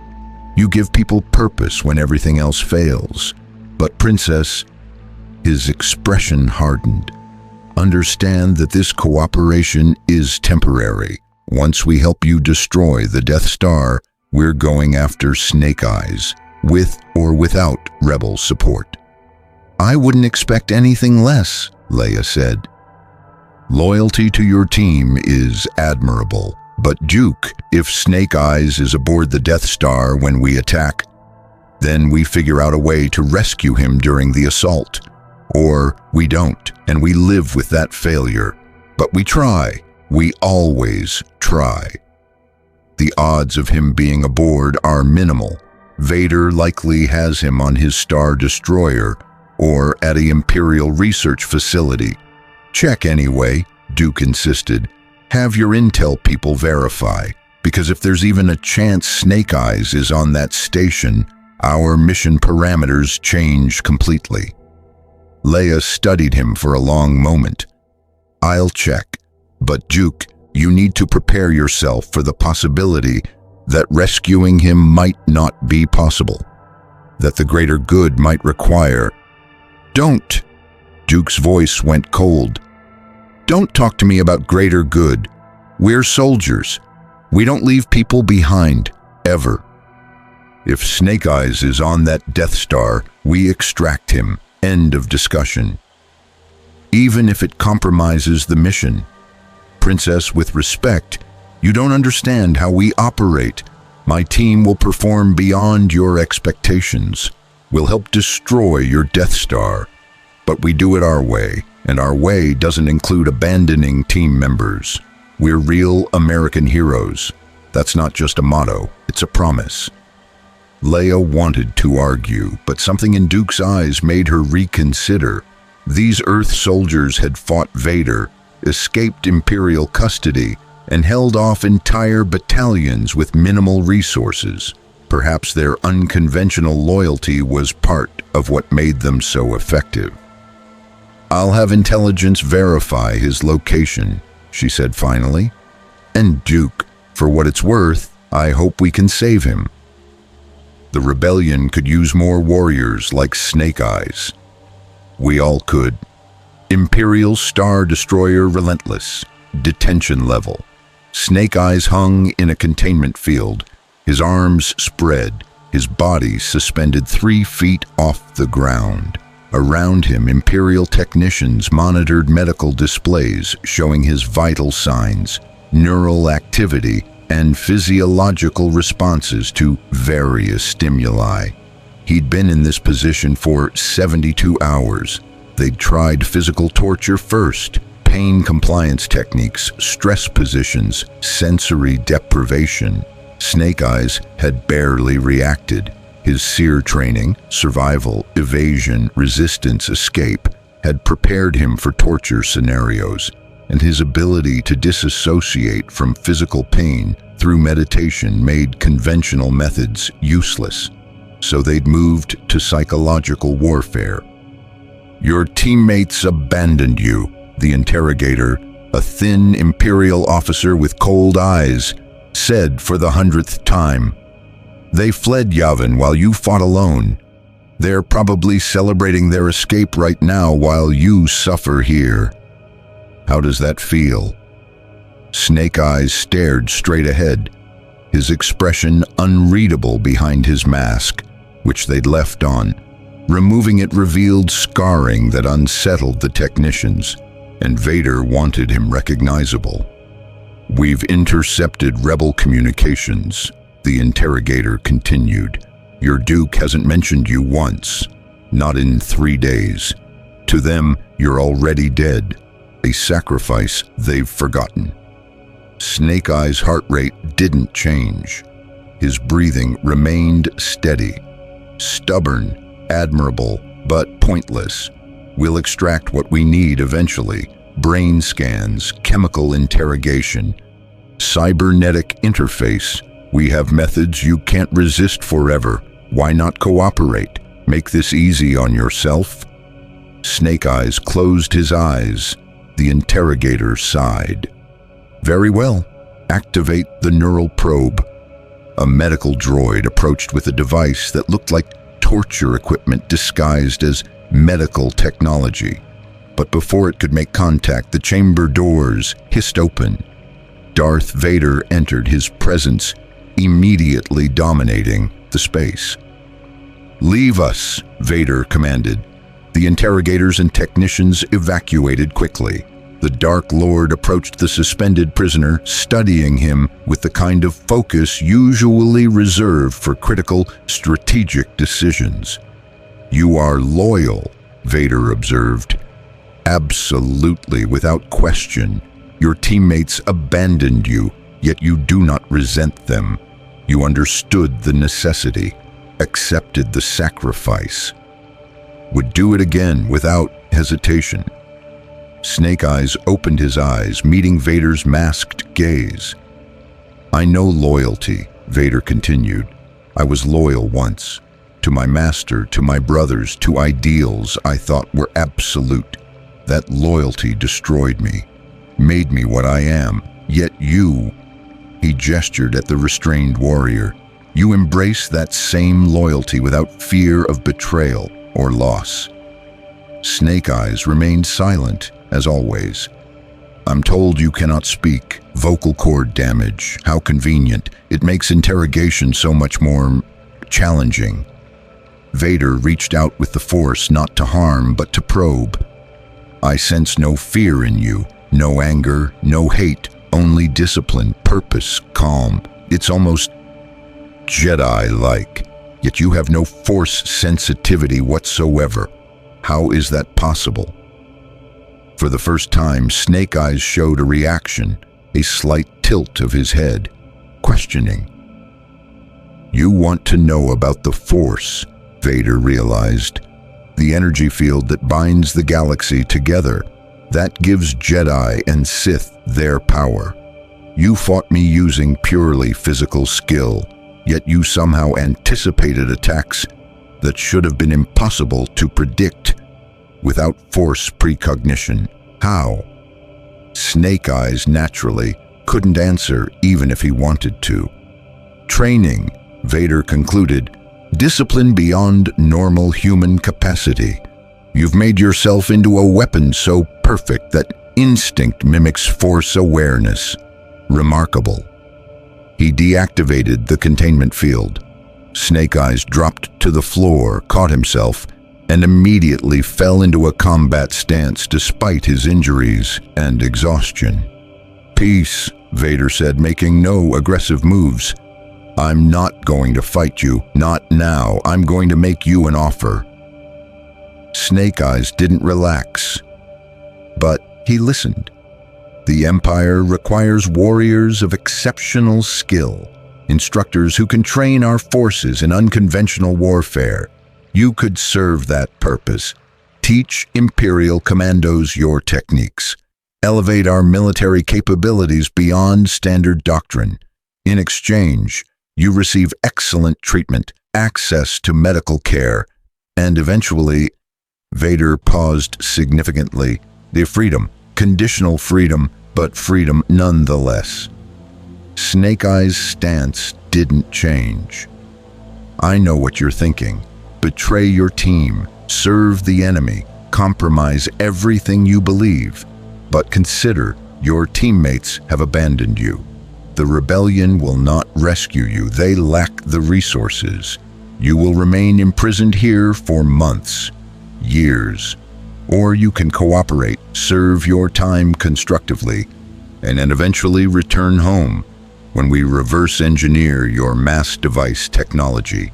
You give people purpose when everything else fails. But Princess, his expression hardened. Understand that this cooperation is temporary. Once we help you destroy the Death Star, we're going after Snake Eyes, with or without Rebel support. I wouldn't expect anything less, Leia said. Loyalty to your team is admirable, but Duke, if Snake Eyes is aboard the Death Star when we attack, then we figure out a way to rescue him during the assault. Or we don't, and we live with that failure. But we try. We always try. The odds of him being aboard are minimal. Vader likely has him on his Star Destroyer or at an Imperial research facility. Check anyway, Duke insisted. Have your intel people verify, because if there's even a chance Snake Eyes is on that station, our mission parameters change completely. Leia studied him for a long moment. I'll check, but Duke, you need to prepare yourself for the possibility that rescuing him might not be possible, that the greater good might require. Don't! Duke's voice went cold. Don't talk to me about greater good. We're soldiers. We don't leave people behind, ever. If Snake Eyes is on that Death Star, we extract him. End of discussion. Even if it compromises the mission. Princess, with respect, you don't understand how we operate. My team will perform beyond your expectations. We'll help destroy your Death Star. But we do it our way, and our way doesn't include abandoning team members. We're real American heroes. That's not just a motto, it's a promise. Leia wanted to argue, but something in Duke's eyes made her reconsider. These Earth soldiers had fought Vader, escaped Imperial custody, and held off entire battalions with minimal resources. Perhaps their unconventional loyalty was part of what made them so effective. I'll have intelligence verify his location, she said finally. And Duke, for what it's worth, I hope we can save him. The rebellion could use more warriors like Snake Eyes. We all could. Imperial Star Destroyer Relentless. detention level. Snake Eyes hung in a containment field, his arms spread, his body suspended 3 feet off the ground. Around him, Imperial technicians monitored medical displays showing his vital signs, neural activity, and physiological responses to various stimuli. He'd been in this position for 72 hours. They'd tried physical torture first, pain compliance techniques, stress positions, sensory deprivation. Snake Eyes had barely reacted. His SEER training, survival, evasion, resistance, escape, had prepared him for torture scenarios, and his ability to disassociate from physical pain through meditation made conventional methods useless. So they'd moved to psychological warfare. "Your teammates abandoned you," the interrogator, a thin Imperial officer with cold eyes, said for the 100th time. "They fled Yavin while you fought alone. They're probably celebrating their escape right now while you suffer here. How does that feel?" Snake Eyes stared straight ahead, his expression unreadable behind his mask, which they'd left on. Removing it revealed scarring that unsettled the technicians, and Vader wanted him recognizable. "We've intercepted rebel communications," the interrogator continued. "Your Duke hasn't mentioned you once, not in 3 days. To them, you're already dead, a sacrifice they've forgotten." Snake Eyes' heart rate didn't change. His breathing remained steady. "Stubborn, admirable, but pointless. We'll extract what we need eventually. Brain scans, chemical interrogation, cybernetic interface. We have methods you can't resist forever. Why not cooperate? Make this easy on yourself?" Snake Eyes closed his eyes. The interrogator sighed. "Very well. Activate the neural probe." A medical droid approached with a device that looked like torture equipment disguised as medical technology. But before it could make contact, the chamber doors hissed open. Darth Vader entered, his presence immediately dominating the space. "Leave us," Vader commanded. The interrogators and technicians evacuated quickly. The Dark Lord approached the suspended prisoner, studying him with the kind of focus usually reserved for critical, strategic decisions. "You are loyal," Vader observed. "Absolutely, without question. Your teammates abandoned you, yet you do not resent them. You understood the necessity, accepted the sacrifice. Would do it again without hesitation." Snake Eyes opened his eyes, meeting Vader's masked gaze. "I know loyalty," Vader continued. "I was loyal once. To my master, to my brothers, to ideals I thought were absolute. That loyalty destroyed me, made me what I am. Yet you," he gestured at the restrained warrior, "you embrace that same loyalty without fear of betrayal or loss." Snake Eyes remained silent, as always. "I'm told you cannot speak. Vocal cord damage. How convenient. It makes interrogation so much more challenging." Vader reached out with the Force, not to harm, but to probe. "I sense no fear in you, no anger, no hate, only discipline, purpose, calm. It's almost Jedi-like. Yet you have no Force sensitivity whatsoever. How is that possible?" For the first time, Snake Eyes showed a reaction, a slight tilt of his head, questioning. "You want to know about the Force," Vader realized. "The energy field that binds the galaxy together, that gives Jedi and Sith their power. You fought me using purely physical skill, yet you somehow anticipated attacks that should have been impossible to predict without Force precognition. How?" Snake Eyes, naturally, couldn't answer even if he wanted to. "Training," Vader concluded. "Discipline beyond normal human capacity. You've made yourself into a weapon so perfect that Instinct mimics force awareness. Remarkable. He deactivated the containment field. Snake Eyes dropped to the floor, caught himself, and immediately fell into a combat stance despite his injuries and exhaustion. "Peace," Vader said, making no aggressive moves. "I'm not going to fight you, not now. I'm going to make you an offer." Snake Eyes didn't relax, but he listened. The Empire requires warriors of exceptional skill, instructors who can train our forces in unconventional warfare. You could serve that purpose. Teach Imperial commandos your techniques. Elevate our military capabilities beyond standard doctrine. In exchange, you receive excellent treatment, access to medical care, and eventually, Vader paused significantly, the freedom, conditional freedom, but freedom nonetheless. Snake Eyes' stance didn't change. "I know what you're thinking. Betray your team, serve the enemy, compromise everything you believe. But consider, your teammates have abandoned you. The rebellion will not rescue you. They lack the resources. You will remain imprisoned here for months, years. Or you can cooperate, serve your time constructively, and then eventually return home when we reverse engineer your mass device technology."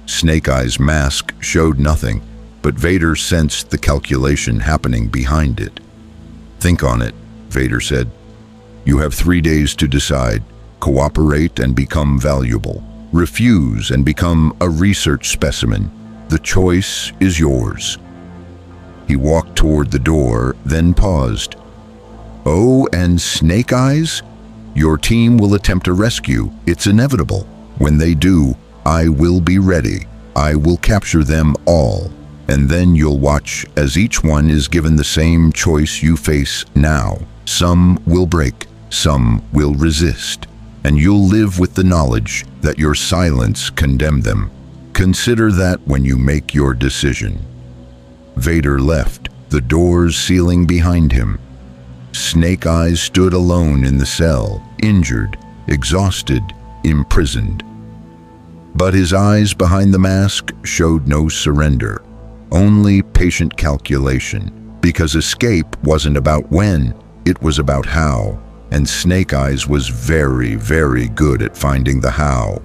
Snake Eyes' mask showed nothing, but Vader sensed the calculation happening behind it. "Think on it," Vader said. "You have 3 days to decide. Cooperate and become valuable. Refuse and become a research specimen. The choice is yours." He walked toward the door, then paused. "Oh, and Snake Eyes? Your team will attempt a rescue. It's inevitable. When they do, I will be ready. I will capture them all. And then you'll watch as each one is given the same choice you face now. Some will break, some will resist, and you'll live with the knowledge that your silence condemned them. Consider that when you make your decision." Vader left, the doors sealing behind him. Snake Eyes stood alone in the cell, injured, exhausted, imprisoned. But his eyes behind the mask showed no surrender, only patient calculation, because escape wasn't about when, it was about how, and Snake Eyes was very, very good at finding the how.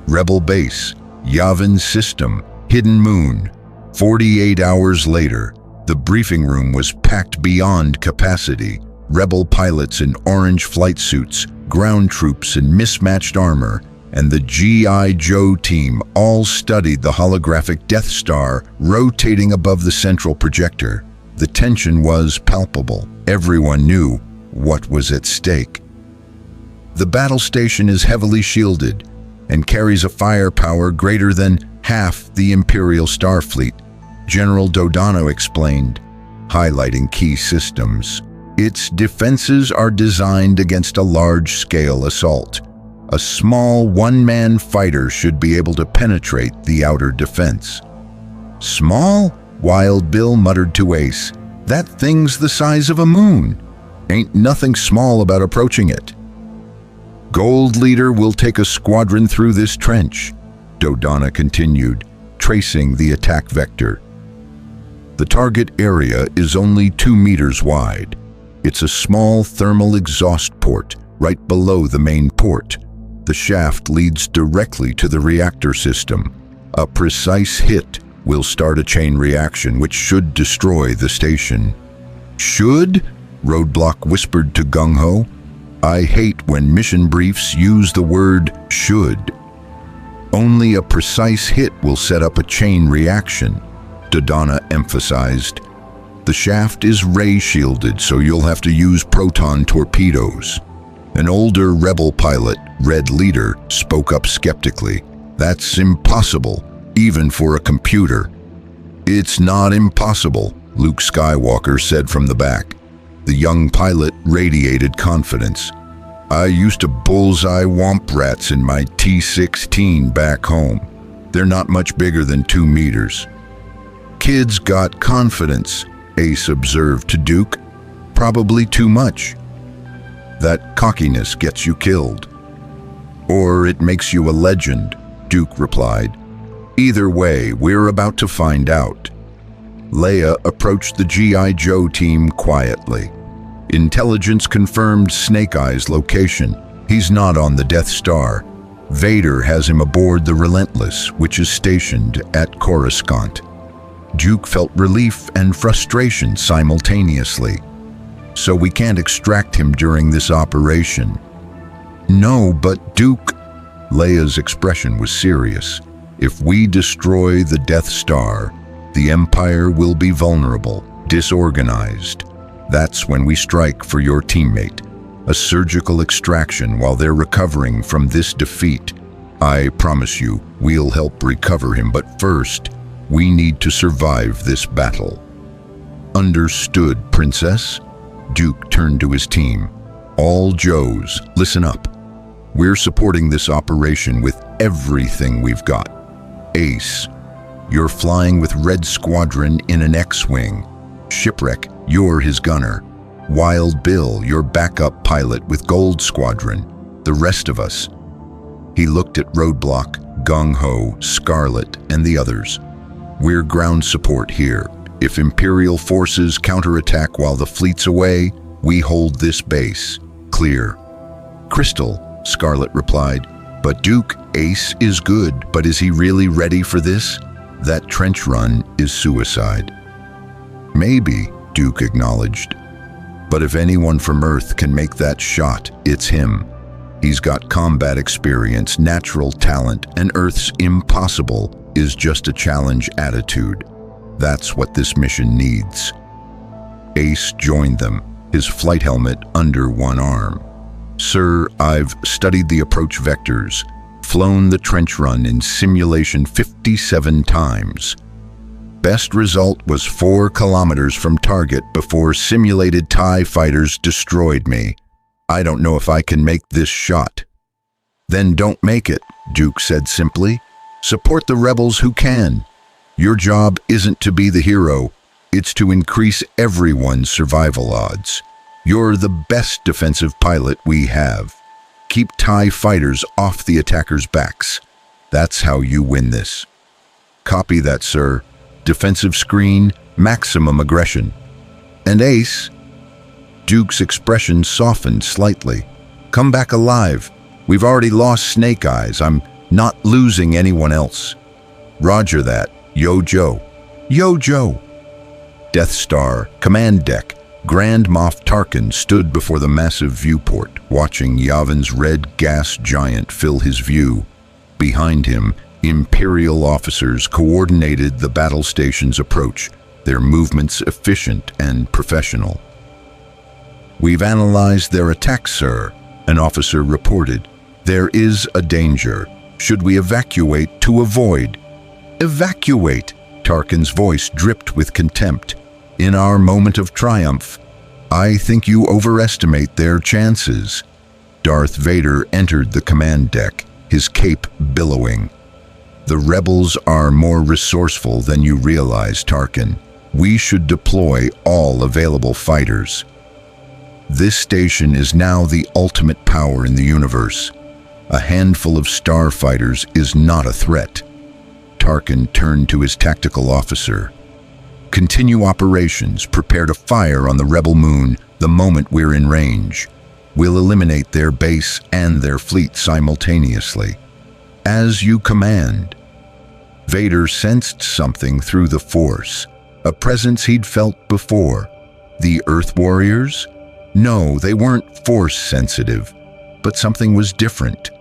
Rebel base, Yavin system, hidden moon. 48 hours later, the briefing room was packed beyond capacity. Rebel pilots in orange flight suits, ground troops in mismatched armor, and the G.I. Joe team all studied the holographic Death Star rotating above the central projector. The tension was palpable. Everyone knew what was at stake. The battle station is heavily shielded and carries a firepower greater than half the Imperial Starfleet, General Dodano explained, highlighting key systems. Its defenses are designed against a large-scale assault. A small one-man fighter should be able to penetrate the outer defense. "Small?" Wild Bill muttered to Ace. "That thing's the size of a moon. Ain't nothing small about approaching it." "Gold Leader will take a squadron through this trench," Dodana continued, tracing the attack vector. "The target area is only 2 meters wide. It's a small thermal exhaust port right below the main port. The shaft leads directly to the reactor system. A precise hit will start a chain reaction which should destroy the station." "Should?" Roadblock whispered to Gung Ho. "I hate when mission briefs use the word should." "Only a precise hit will set up a chain reaction," Dodana emphasized. "The shaft is ray-shielded, so you'll have to use proton torpedoes." An older rebel pilot, Red Leader, spoke up skeptically. "That's impossible, even for a computer." "It's not impossible," Luke Skywalker said from the back. The young pilot radiated confidence. "I used to bullseye womp rats in my T-16 back home. They're not much bigger than 2 meters. "Kids got confidence," Ace observed to Duke. probably too much. That cockiness gets you killed. Or it makes you a legend, Duke replied. Either way, we're about to find out. Leia approached the G.I. Joe team quietly. Intelligence confirmed Snake Eye's location. He's not on the Death Star. Vader has him aboard the Relentless, which is stationed at Coruscant. Duke felt relief and frustration simultaneously. So we can't extract him during this operation. No, but Duke... Leia's expression was serious. If we destroy the Death Star, the Empire will be vulnerable, disorganized. That's when we strike for your teammate. A surgical extraction while they're recovering from this defeat. I promise you, we'll help recover him, but first, we need to survive this battle. Understood, Princess? Duke turned to his team. All Joes, listen up. We're supporting this operation with everything we've got. Ace, you're flying with Red Squadron in an X-Wing. Shipwreck, you're his gunner. Wild Bill, your backup pilot with Gold Squadron. The rest of us. He looked at Roadblock, Gung-Ho, Scarlet, and the others. We're ground support here. If Imperial forces counterattack while the fleet's away, we hold this base. Clear. Crystal, Scarlet replied. But Duke, Ace is good, but is he really ready for this? That trench run is suicide. Maybe, Duke acknowledged. But if anyone from Earth can make that shot, it's him. He's got combat experience, natural talent, and Earth's impossible is just a challenge attitude. That's what this mission needs. Ace joined them, his flight helmet under one arm. Sir, I've studied the approach vectors, flown the trench run in simulation 57 times. Best result was 4 kilometers from target before simulated TIE fighters destroyed me. I don't know if I can make this shot. Then don't make it, Duke said simply. Support the rebels who can. Your job isn't to be the hero, it's to increase everyone's survival odds. You're the best defensive pilot we have. Keep TIE fighters off the attackers' backs. That's how you win this. Copy that, sir. Defensive screen, maximum aggression. And Ace? Duke's expression softened slightly. Come back alive. We've already lost Snake Eyes. I'm not losing anyone else. Roger that. Yo, Joe. Yo, Joe. Death Star, command deck. Grand Moff Tarkin stood before the massive viewport, watching Yavin's red gas giant fill his view. Behind him, Imperial officers coordinated the battle station's approach, their movements efficient and professional. We've analyzed their attack, sir, an officer reported. There is a danger. Should we evacuate to avoid? Evacuate! Tarkin's voice dripped with contempt. In our moment of triumph, I think you overestimate their chances. Darth Vader entered the command deck, his cape billowing. The rebels are more resourceful than you realize, Tarkin. We should deploy all available fighters. This station is now the ultimate power in the universe. A handful of starfighters is not a threat. Tarkin turned to his tactical officer. Continue operations, prepare to fire on the rebel moon the moment we're in range. We'll eliminate their base and their fleet simultaneously. As you command. Vader sensed something through the Force, a presence he'd felt before. The Earth Warriors? No, they weren't Force-sensitive, but something was different.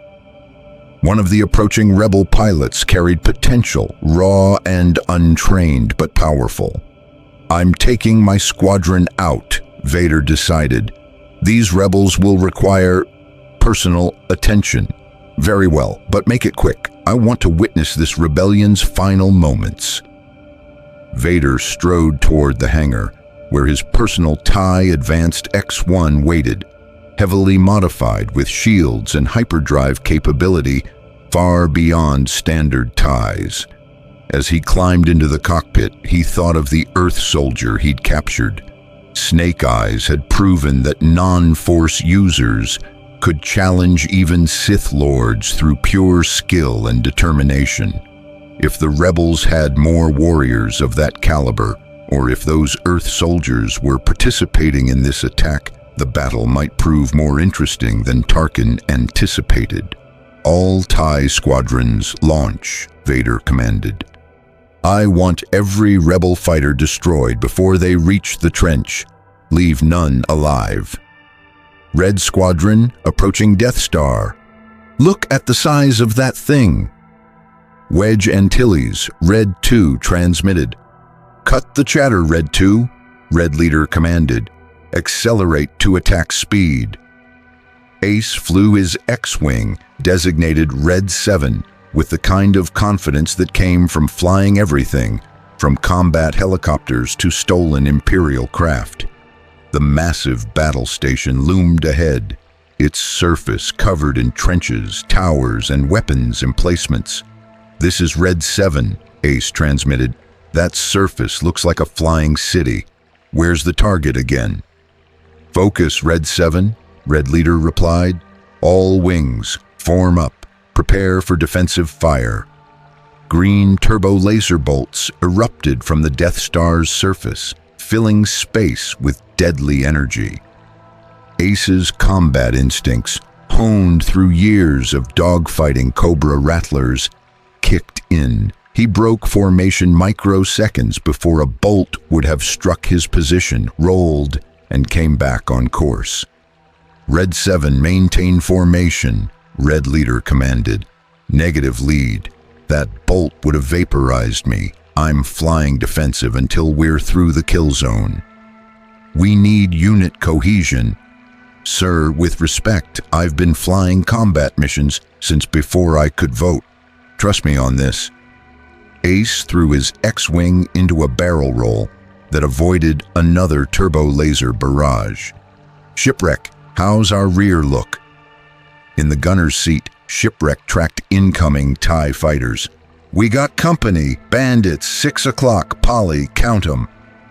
One of the approaching rebel pilots carried potential, raw and untrained but powerful. I'm taking my squadron out, Vader decided. These rebels will require personal attention. Very well, but make it quick. I want to witness this rebellion's final moments. Vader strode toward the hangar, where his personal TIE Advanced X-1 waited, heavily modified with shields and hyperdrive capability far beyond standard TIEs. As he climbed into the cockpit, he thought of the Earth soldier he'd captured. Snake Eyes had proven that non-Force users could challenge even Sith Lords through pure skill and determination. If the rebels had more warriors of that caliber, or if those Earth soldiers were participating in this attack, the battle might prove more interesting than Tarkin anticipated. "All TIE squadrons launch," Vader commanded. "I want every rebel fighter destroyed before they reach the trench. Leave none alive." "Red Squadron approaching Death Star. Look at the size of that thing." Wedge Antilles, Red 2 transmitted. "Cut the chatter, Red 2, Red Leader commanded. "Accelerate to attack speed." Ace flew his X-Wing, designated Red 7, with the kind of confidence that came from flying everything, from combat helicopters to stolen Imperial craft. The massive battle station loomed ahead, its surface covered in trenches, towers, and weapons emplacements. "This is Red 7, Ace transmitted. "That surface looks like a flying city. Where's the target again?" "Focus, Red 7, Red Leader replied. "All wings, form up, prepare for defensive fire." Green turbo laser bolts erupted from the Death Star's surface, filling space with deadly energy. Ace's combat instincts, honed through years of dogfighting Cobra Rattlers, kicked in. He broke formation microseconds before a bolt would have struck his position, rolled, and came back on course. "Red 7, maintain formation," Red Leader commanded. "Negative lead. That bolt would have vaporized me. I'm flying defensive until we're through the kill zone." "We need unit cohesion." "Sir, with respect, I've been flying combat missions since before I could vote. Trust me on this." Ace threw his X-Wing into a barrel roll that avoided another turbo laser barrage. "Shipwreck, how's our rear look?" In the gunner's seat, Shipwreck tracked incoming TIE fighters. "We got company, bandits, 6 o'clock, Polly, count 'em."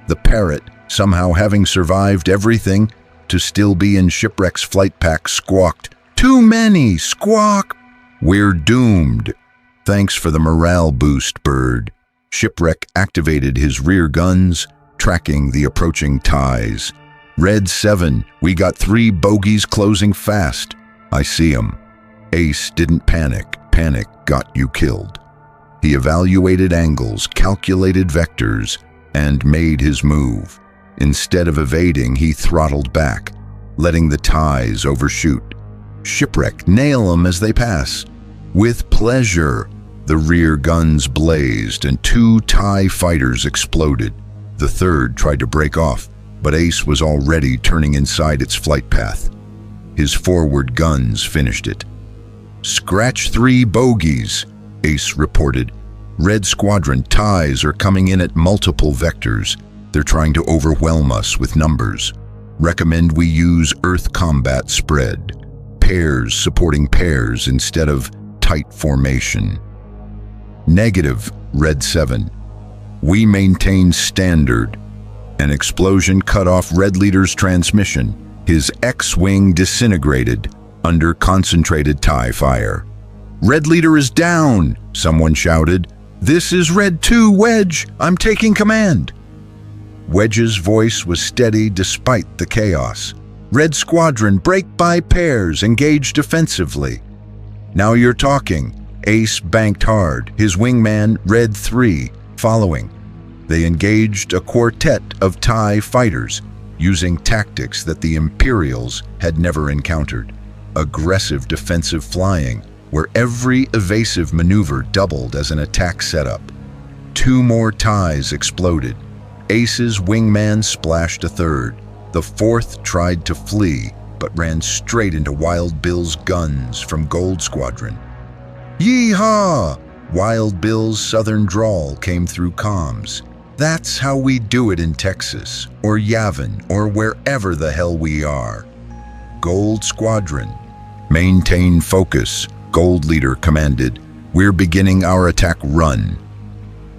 The Parrot, somehow having survived everything, to still be in Shipwreck's flight pack, squawked, "Too many, squawk!" "We're doomed." "Thanks for the morale boost, Bird." Shipwreck activated his rear guns, tracking the approaching TIEs. "Red 7, we got 3 bogies closing fast." "I see 'em." Ace didn't panic. Panic got you killed. He evaluated angles, calculated vectors, and made his move. Instead of evading, he throttled back, letting the TIEs overshoot. "Shipwreck, nail 'em as they pass." "With pleasure." The rear guns blazed and 2 TIE fighters exploded. The third tried to break off, but Ace was already turning inside its flight path. His forward guns finished it. "Scratch 3 bogies," Ace reported. "Red Squadron TIEs are coming in at multiple vectors. They're trying to overwhelm us with numbers. Recommend we use Earth combat spread. Pairs supporting pairs instead of tight formation." "Negative, Red 7. We maintain standard." An explosion cut off Red Leader's transmission. His X-Wing disintegrated under concentrated TIE fire. "Red Leader is down," someone shouted. "This is Red 2, Wedge. I'm taking command." Wedge's voice was steady despite the chaos. "Red Squadron, break by pairs, engage defensively." "Now you're talking." Ace banked hard, his wingman, Red 3, following. They engaged a quartet of TIE fighters, using tactics that the Imperials had never encountered. Aggressive defensive flying, where every evasive maneuver doubled as an attack setup. 2 more TIEs exploded. Ace's wingman splashed a third. The 4th tried to flee, but ran straight into Wild Bill's guns from Gold Squadron. "Yee-haw!" Wild Bill's southern drawl came through comms. "That's how we do it in Texas, or Yavin, or wherever the hell we are." Gold Squadron. "Maintain focus," Gold Leader commanded. "We're beginning our attack run."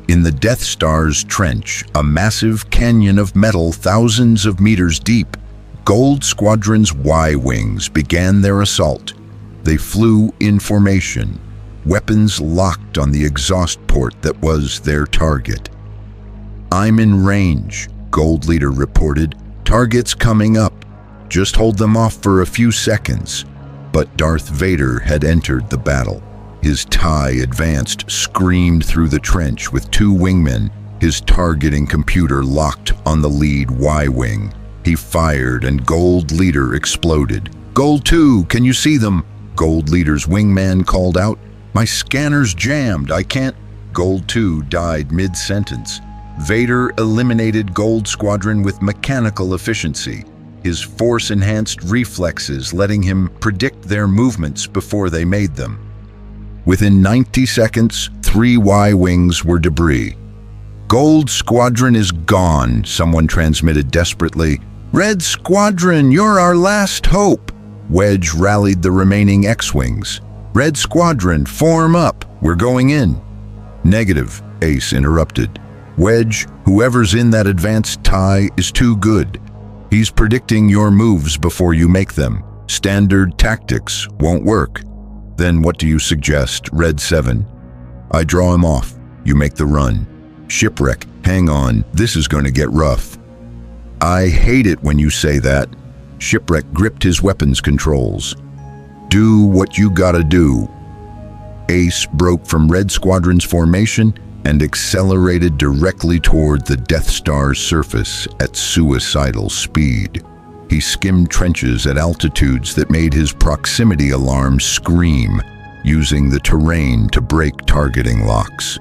In the Death Star's trench, a massive canyon of metal thousands of meters deep, Gold Squadron's Y-Wings began their assault. They flew in formation, weapons locked on the exhaust port that was their target. "I'm in range," Gold Leader reported. "Target's coming up. Just hold them off for a few seconds." But Darth Vader had entered the battle. His TIE advanced, screamed through the trench with two wingmen, his targeting computer locked on the lead Y-Wing. He fired and Gold Leader exploded. "Gold 2, can you see them?" Gold Leader's wingman called out. "My scanner's jammed, I can't." Gold 2 died mid-sentence. Vader eliminated Gold Squadron with mechanical efficiency, his force-enhanced reflexes letting him predict their movements before they made them. Within 90 seconds, 3 Y-Wings were debris. "Gold Squadron is gone," someone transmitted desperately. "Red Squadron, you're our last hope." Wedge rallied the remaining X-Wings. "Red Squadron, form up. We're going in." "Negative," Ace interrupted. "Wedge, whoever's in that advanced TIE is too good. He's predicting your moves before you make them. Standard tactics won't work." "Then what do you suggest, Red 7? "I draw him off. You make the run." "Shipwreck, hang on. This is going to get rough." "I hate it when you say that." Shipwreck gripped his weapons controls. "Do what you gotta do." Ace broke from Red Squadron's formation and accelerated directly toward the Death Star's surface at suicidal speed. He skimmed trenches at altitudes that made his proximity alarm scream, using the terrain to break targeting locks.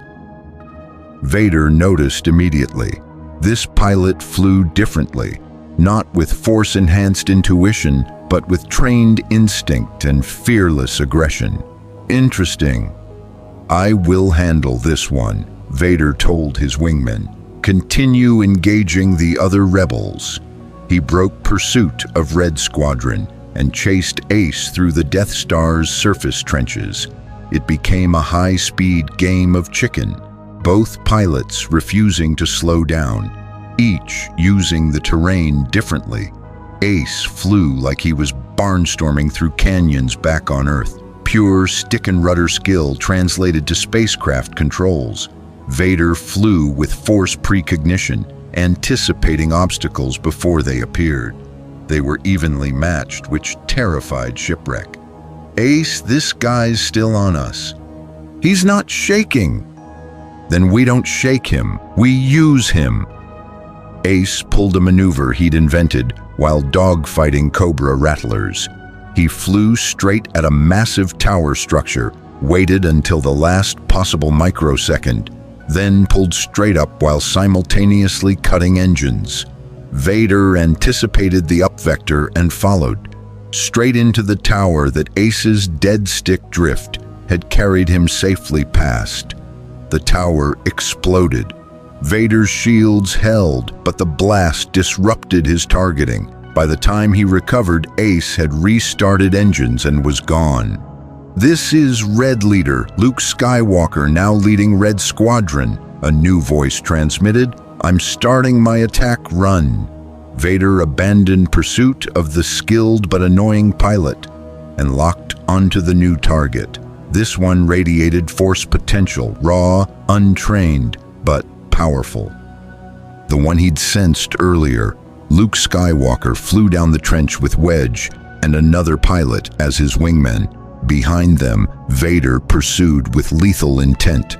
Vader noticed immediately. This pilot flew differently, not with force-enhanced intuition, but with trained instinct and fearless aggression. "Interesting. I will handle this one," Vader told his wingmen. "Continue engaging the other rebels." He broke pursuit of Red Squadron and chased Ace through the Death Star's surface trenches. It became a high-speed game of chicken, both pilots refusing to slow down, each using the terrain differently. Ace flew like he was barnstorming through canyons back on Earth. Pure stick-and-rudder skill translated to spacecraft controls. Vader flew with force precognition, anticipating obstacles before they appeared. They were evenly matched, which terrified Shipwreck. "Ace, this guy's still on us." "He's not shaking." "Then we don't shake him, we use him." Ace pulled a maneuver he'd invented while dogfighting Cobra Rattlers. He flew straight at a massive tower structure, waited until the last possible microsecond, then pulled straight up while simultaneously cutting engines. Vader anticipated the up vector and followed, straight into the tower that Ace's dead stick drift had carried him safely past. The tower exploded. Vader's shields held, but the blast disrupted his targeting. By the time he recovered, Ace had restarted engines and was gone. "This is Red Leader, Luke Skywalker, now leading Red Squadron," a new voice transmitted. "I'm starting my attack run." Vader abandoned pursuit of the skilled but annoying pilot and locked onto the new target. This one radiated force potential, raw, untrained, but powerful. The one he'd sensed earlier. Luke Skywalker flew down the trench with Wedge and another pilot as his wingmen. Behind them, Vader pursued with lethal intent.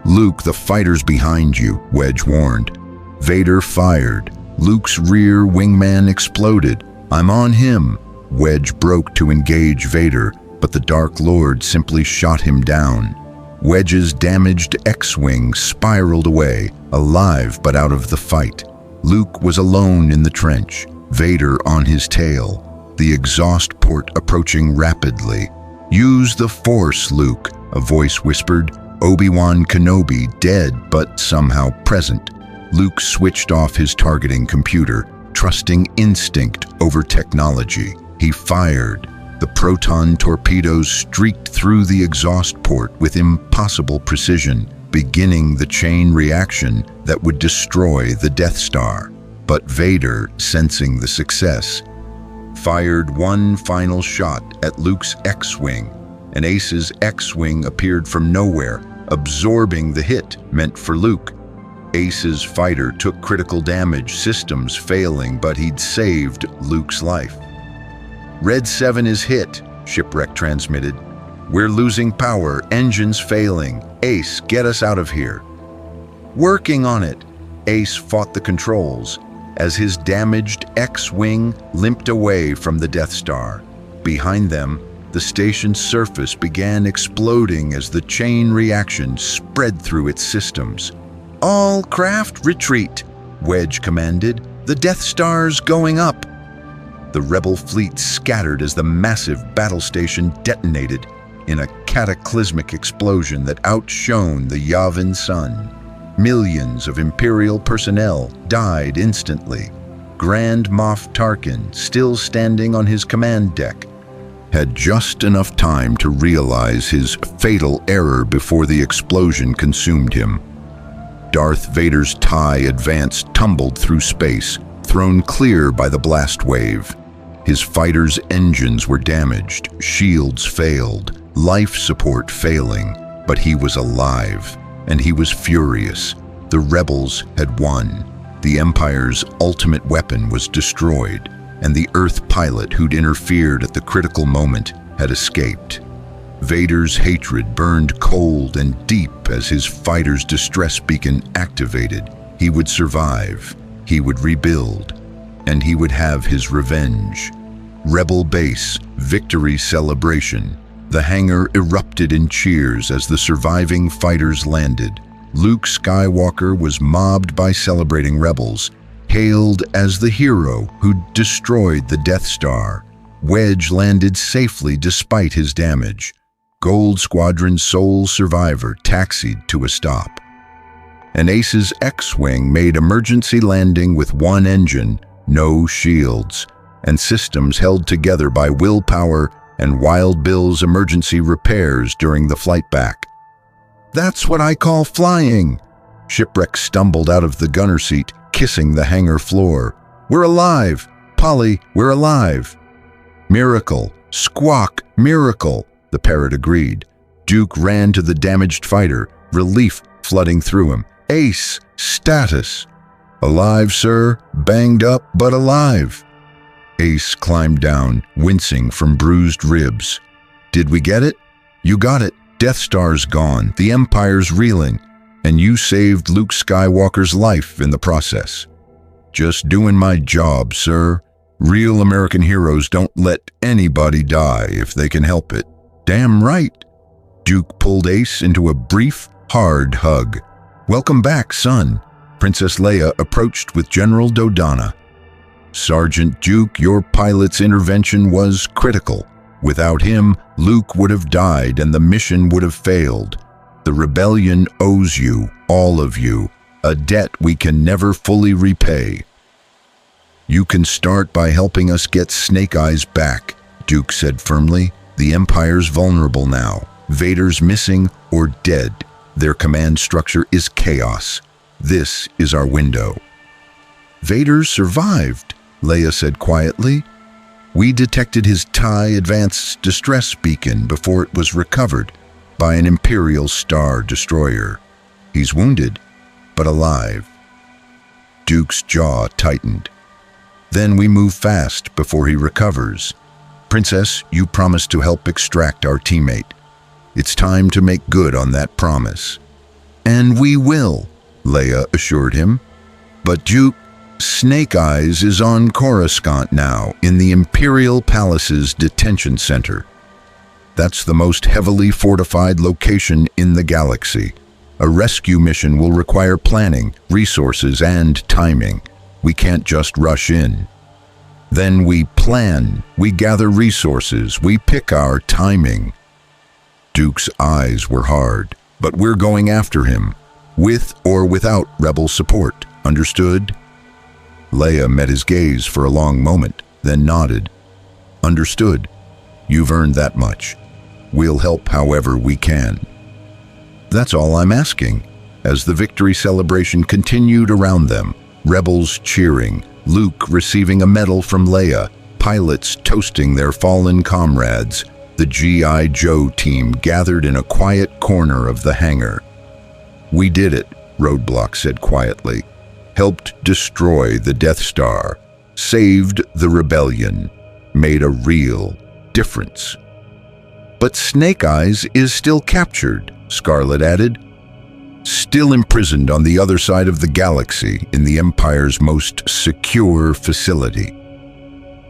"Luke, the fighter's behind you," Wedge warned. Vader fired. Luke's rear wingman exploded. "I'm on him." Wedge broke to engage Vader, but the Dark Lord simply shot him down. Wedge's damaged X-Wing spiraled away, alive but out of the fight. Luke was alone in the trench, Vader on his tail, the exhaust port approaching rapidly. "Use the Force, Luke," a voice whispered. Obi-Wan Kenobi dead but somehow present. Luke switched off his targeting computer, trusting instinct over technology. He fired. The proton torpedoes streaked through the exhaust port with impossible precision. beginning the chain reaction that would destroy the Death Star. But Vader, sensing the success, fired one final shot at Luke's X-Wing, and Ace's X-Wing appeared from nowhere, absorbing the hit meant for Luke. Ace's fighter took critical damage, systems failing, but he'd saved Luke's life. "Red 7 is hit," Shipwreck transmitted. "We're losing power, engines failing. Ace, get us out of here." "Working on it." Ace fought the controls as his damaged X-Wing limped away from the Death Star. Behind them, the station's surface began exploding as the chain reaction spread through its systems. "All craft retreat," Wedge commanded. "The Death Star's going up." The rebel fleet scattered as the massive battle station detonated in a cataclysmic explosion that outshone the Yavin sun. Millions of Imperial personnel died instantly. Grand Moff Tarkin, still standing on his command deck, had just enough time to realize his fatal error before the explosion consumed him. Darth Vader's TIE Advance tumbled through space, thrown clear by the blast wave. His fighter's engines were damaged, shields failed, life support failing, but he was alive, and he was furious. The rebels had won. The Empire's ultimate weapon was destroyed, and the Earth pilot who'd interfered at the critical moment had escaped. Vader's hatred burned cold and deep as his fighter's distress beacon activated. He would survive, he would rebuild, and he would have his revenge. Rebel base, victory celebration. The hangar erupted in cheers as the surviving fighters landed. Luke Skywalker was mobbed by celebrating rebels, hailed as the hero who destroyed the Death Star. Wedge landed safely despite his damage. Gold Squadron's sole survivor taxied to a stop. And Ace's X-Wing made emergency landing with one engine, no shields, and systems held together by willpower and Wild Bill's emergency repairs during the flight back. "That's what I call flying." Shipwreck stumbled out of the gunner seat, kissing the hangar floor. "We're alive! Polly, we're alive!" "Miracle! Squawk! Miracle!" the parrot agreed. Duke ran to the damaged fighter, relief flooding through him. "Ace, status!" "Alive, sir. Banged up, but alive." Ace climbed down, wincing from bruised ribs. "Did we get it?" "You got it. Death Star's gone. The Empire's reeling. And you saved Luke Skywalker's life in the process." "Just doing my job, sir. Real American heroes don't let anybody die if they can help it." "Damn right." Duke pulled Ace into a brief, hard hug. "Welcome back, son." Princess Leia approached with General Dodonna. "Sergeant Duke, your pilot's intervention was critical. Without him, Luke would have died and the mission would have failed. The rebellion owes you, all of you, a debt we can never fully repay." "You can start by helping us get Snake Eyes back," Duke said firmly. "The Empire's vulnerable now. Vader's missing or dead. Their command structure is chaos. This is our window." "Vader survived," Leia said quietly. "We detected his TIE Advanced distress beacon before it was recovered by an Imperial Star Destroyer. He's wounded, but alive." Duke's jaw tightened. "Then we move fast before he recovers. Princess, you promised to help extract our teammate. It's time to make good on that promise." "And we will," Leia assured him. "But Duke, Snake Eyes is on Coruscant now, in the Imperial Palace's detention center. That's the most heavily fortified location in the galaxy. A rescue mission will require planning, resources, and timing. We can't just rush in. Then we plan, we gather resources, we pick our timing." Duke's eyes were hard. "But we're going after him, with or without rebel support. Understood?" Leia met his gaze for a long moment, then nodded. "Understood. You've earned that much. We'll help however we can." That's all I'm asking. As the victory celebration continued around them, rebels cheering, Luke receiving a medal from Leia, pilots toasting their fallen comrades, the G.I. Joe team gathered in a quiet corner of the hangar. "We did it," Roadblock said quietly. "Helped destroy the Death Star, saved the rebellion, made a real difference." "But Snake Eyes is still captured," Scarlet added. "Still imprisoned on the other side of the galaxy in the Empire's most secure facility."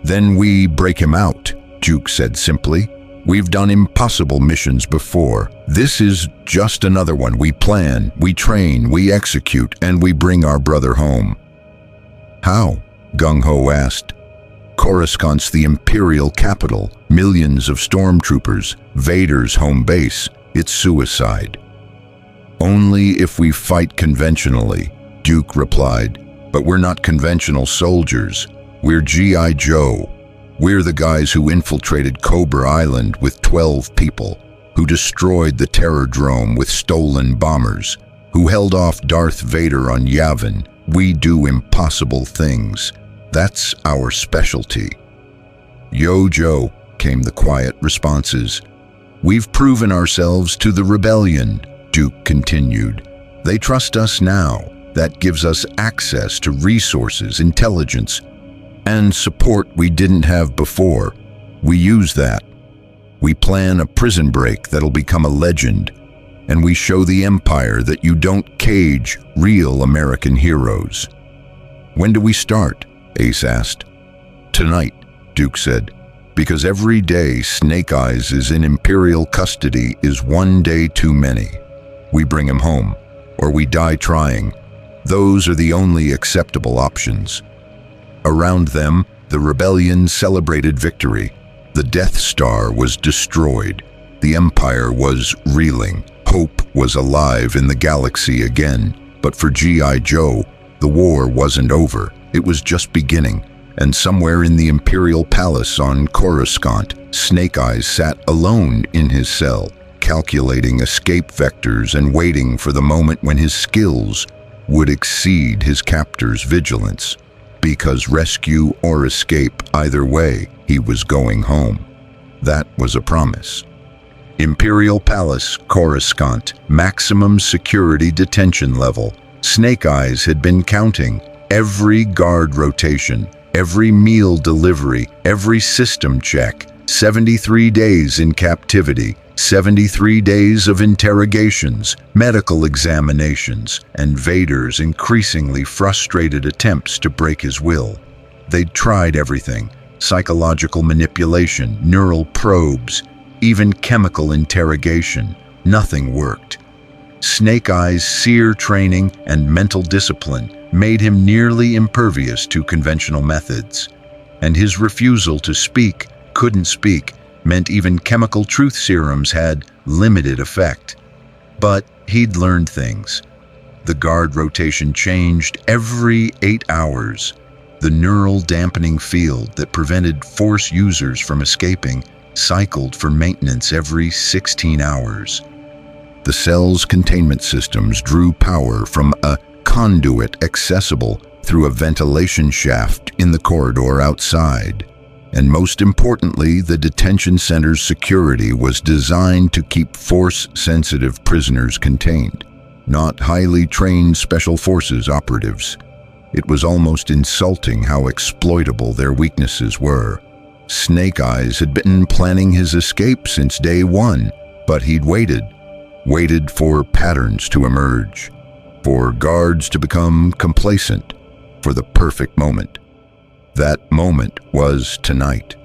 "Then we break him out," Duke said simply. "We've done impossible missions before. This is just another one. We plan, we train, we execute, and we bring our brother home." "How?" Gung Ho asked. "Coruscant's the Imperial capital, millions of stormtroopers, Vader's home base. It's suicide." "Only if we fight conventionally," Duke replied. "But we're not conventional soldiers. We're G.I. Joe. We're the guys who infiltrated Cobra Island with 12 people, who destroyed the Terrordrome with stolen bombers, who held off Darth Vader on Yavin. We do impossible things. That's our specialty." "Yo, Joe," came the quiet responses. "We've proven ourselves to the rebellion," Duke continued. "They trust us now. That gives us access to resources, intelligence, and support we didn't have before. We use that. We plan a prison break that'll become a legend, and we show the Empire that you don't cage real American heroes." "When do we start?" Ace asked. "Tonight," Duke said, "because every day Snake Eyes is in Imperial custody is one day too many. We bring him home, or we die trying. Those are the only acceptable options." Around them, the rebellion celebrated victory. The Death Star was destroyed. The Empire was reeling. Hope was alive in the galaxy again. But for G.I. Joe, the war wasn't over. It was just beginning. And somewhere in the Imperial Palace on Coruscant, Snake Eyes sat alone in his cell, calculating escape vectors and waiting for the moment when his skills would exceed his captor's vigilance. Because rescue or escape, either way, he was going home. That was a promise. Imperial Palace, Coruscant, maximum security detention level. Snake Eyes had been counting every guard rotation, every meal delivery, every system check. 73 days in captivity, 73 days of interrogations, medical examinations, and Vader's increasingly frustrated attempts to break his will. They'd tried everything: psychological manipulation, neural probes, even chemical interrogation. Nothing worked. Snake Eyes' seer training and mental discipline made him nearly impervious to conventional methods, and his refusal to speak, couldn't speak, meant even chemical truth serums had limited effect. But he'd learned things. The guard rotation changed every 8 hours. The neural dampening field that prevented Force users from escaping cycled for maintenance every 16 hours. The cell's containment systems drew power from a conduit accessible through a ventilation shaft in the corridor outside. And most importantly, the detention center's security was designed to keep Force-sensitive prisoners contained, not highly trained Special Forces operatives. It was almost insulting how exploitable their weaknesses were. Snake Eyes had been planning his escape since day one, but he'd waited for patterns to emerge, for guards to become complacent, for the perfect moment. That moment was tonight.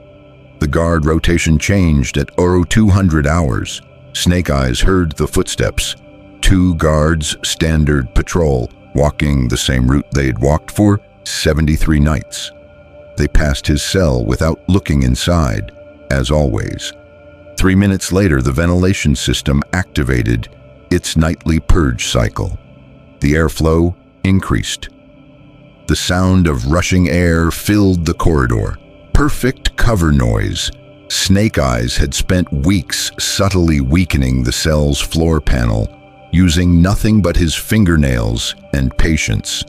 The guard rotation changed at 0200 hours. Snake Eyes heard the footsteps. 2 guards, standard patrol, walking the same route they'd walked for 73 nights. They passed his cell without looking inside, as always. 3 minutes later, the ventilation system activated its nightly purge cycle. The airflow increased. The sound of rushing air filled the corridor. Perfect cover noise. Snake Eyes had spent weeks subtly weakening the cell's floor panel, using nothing but his fingernails and patience.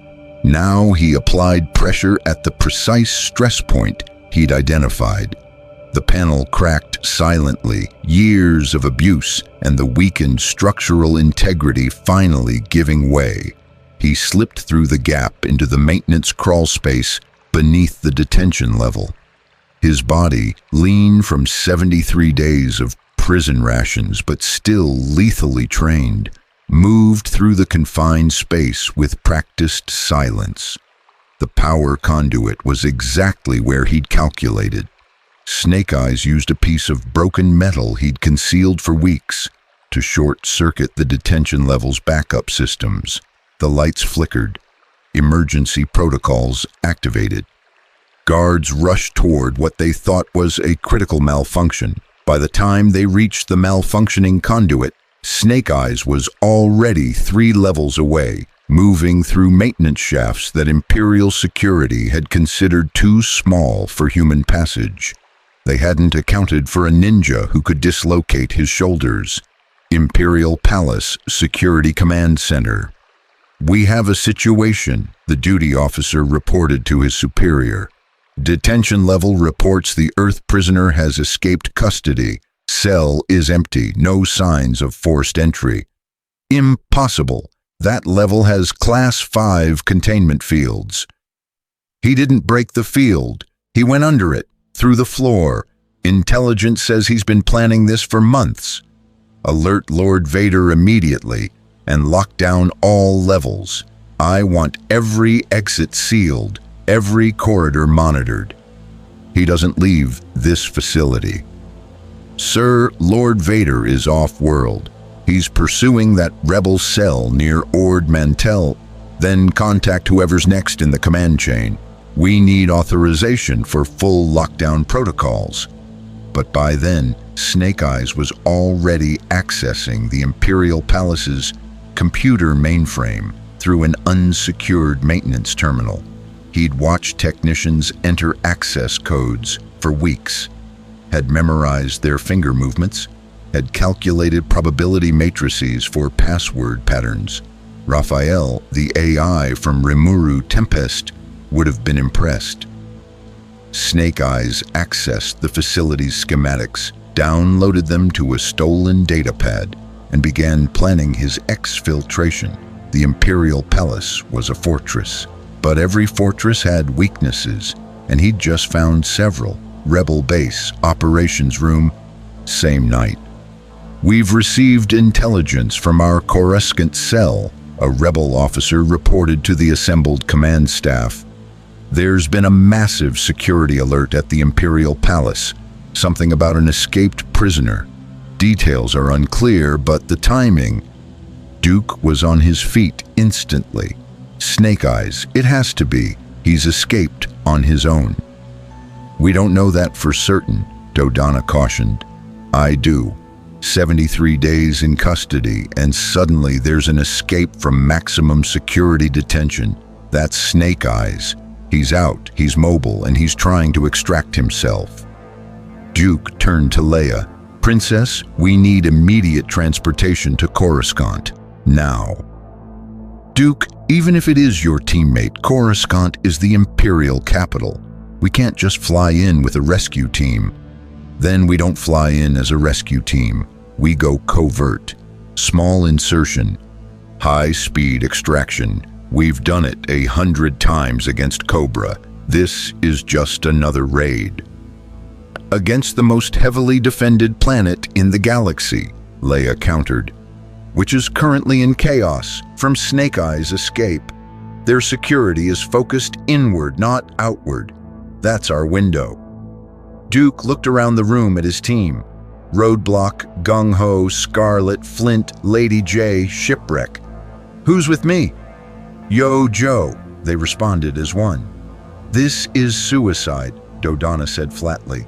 Now he applied pressure at the precise stress point he'd identified. The panel cracked silently, years of abuse and the weakened structural integrity finally giving way. He slipped through the gap into the maintenance crawl space beneath the detention level. His body, lean from 73 days of prison rations but still lethally trained, moved through the confined space with practiced silence. The power conduit was exactly where he'd calculated. Snake Eyes used a piece of broken metal he'd concealed for weeks to short-circuit the detention level's backup systems. The lights flickered. Emergency protocols activated. Guards rushed toward what they thought was a critical malfunction. By the time they reached the malfunctioning conduit, Snake Eyes was already 3 levels away, moving through maintenance shafts that Imperial security had considered too small for human passage. They hadn't accounted for a ninja who could dislocate his shoulders. Imperial Palace Security Command Center. "We have a situation," the duty officer reported to his superior. "Detention level reports the Earth prisoner has escaped custody. Cell is empty, no signs of forced entry." "Impossible. That level has Class 5 containment fields." "He didn't break the field. He went under it, through the floor. Intelligence says he's been planning this for months. Alert Lord Vader immediately and lock down all levels. I want every exit sealed, every corridor monitored. He doesn't leave this facility." "Sir, Lord Vader is off-world. He's pursuing that rebel cell near Ord Mantell. Then contact whoever's next in the command chain. We need authorization for full lockdown protocols." But by then, Snake Eyes was already accessing the Imperial Palace's computer mainframe through an unsecured maintenance terminal. He'd watched technicians enter access codes for weeks, had memorized their finger movements, had calculated probability matrices for password patterns. Raphael, the AI from Rimuru Tempest, would have been impressed. Snake Eyes accessed the facility's schematics, downloaded them to a stolen datapad, and began planning his exfiltration. The Imperial Palace was a fortress, but every fortress had weaknesses, and he'd just found several. Rebel base, operations room, same night. "We've received intelligence from our Coruscant cell," a rebel officer reported to the assembled command staff. "There's been a massive security alert at the Imperial Palace, something about an escaped prisoner. Details are unclear, but the timing..." Duke was on his feet instantly. "Snake Eyes, it has to be. He's escaped on his own." "We don't know that for certain," Dodonna cautioned. "I do. 73 days in custody, and suddenly there's an escape from maximum security detention. That's Snake Eyes. He's out, he's mobile, and he's trying to extract himself." Duke turned to Leia. "Princess, we need immediate transportation to Coruscant. Now." "Duke, even if it is your teammate, Coruscant is the Imperial capital. We can't just fly in with a rescue team." "Then we don't fly in as a rescue team. We go covert. Small insertion. High-speed extraction. We've done it 100 times against Cobra. This is just another raid." "Against the most heavily defended planet in the galaxy," Leia countered, "which is currently in chaos from Snake Eyes' escape. Their security is focused inward, not outward. That's our window." Duke looked around the room at his team. Roadblock, Gung-Ho, Scarlet, Flint, Lady J, Shipwreck. "Who's with me?" "Yo, Joe," they responded as one. "This is suicide," Dodonna said flatly.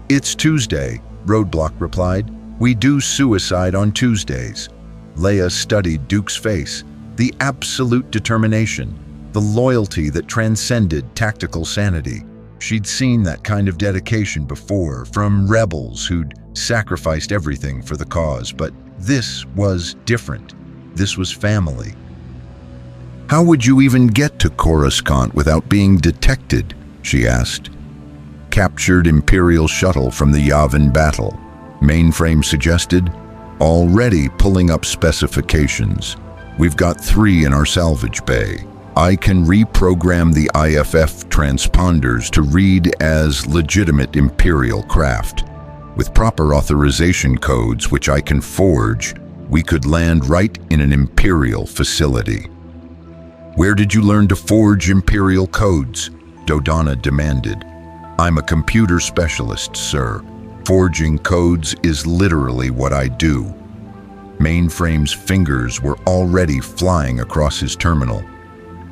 "It's Tuesday," Roadblock replied. "We do suicide on Tuesdays." Leia studied Duke's face. The absolute determination, the loyalty that transcended tactical sanity. She'd seen that kind of dedication before, from rebels who'd sacrificed everything for the cause, but this was different. This was family. "How would you even get to Coruscant without being detected?" she asked. "Captured Imperial shuttle from the Yavin battle," mainframe suggested. "Already pulling up specifications. We've got 3 in our salvage bay. I can reprogram the IFF transponders to read as legitimate Imperial craft. With proper authorization codes, which I can forge, we could land right in an Imperial facility." "Where did you learn to forge Imperial codes?" Dodonna demanded. "I'm a computer specialist, sir. Forging codes is literally what I do." Mainframe's fingers were already flying across his terminal.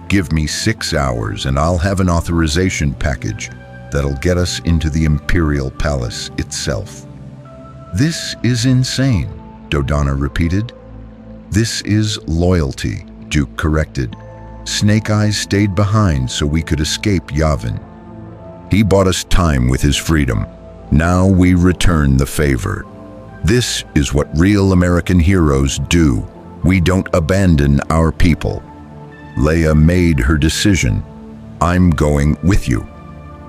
"Give me 6 hours and I'll have an authorization package that'll get us into the Imperial Palace itself." "This is insane," Dodonna repeated. "This is loyalty," Duke corrected. "Snake Eyes stayed behind so we could escape Yavin. He bought us time with his freedom. Now we return the favor. This is what real American heroes do. We don't abandon our people." Leia made her decision. "I'm going with you."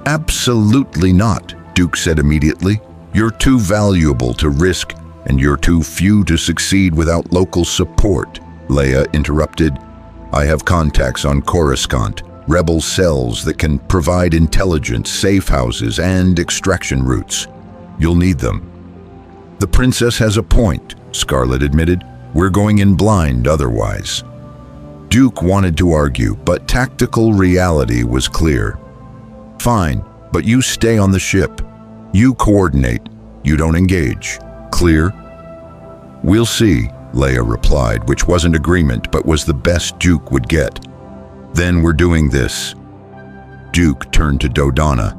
"Absolutely not," Duke said immediately. "You're too valuable to risk, and you're too few to succeed without local support," Leia interrupted. "I have contacts on Coruscant, rebel cells that can provide intelligence, safe houses, and extraction routes. You'll need them." "The princess has a point," Scarlet admitted. "We're going in blind otherwise." Duke wanted to argue, but tactical reality was clear. "Fine, but you stay on the ship. You coordinate. You don't engage. Clear?" "We'll see," Leia replied, which wasn't agreement, but was the best Duke would get. "Then we're doing this." Duke turned to Dodonna.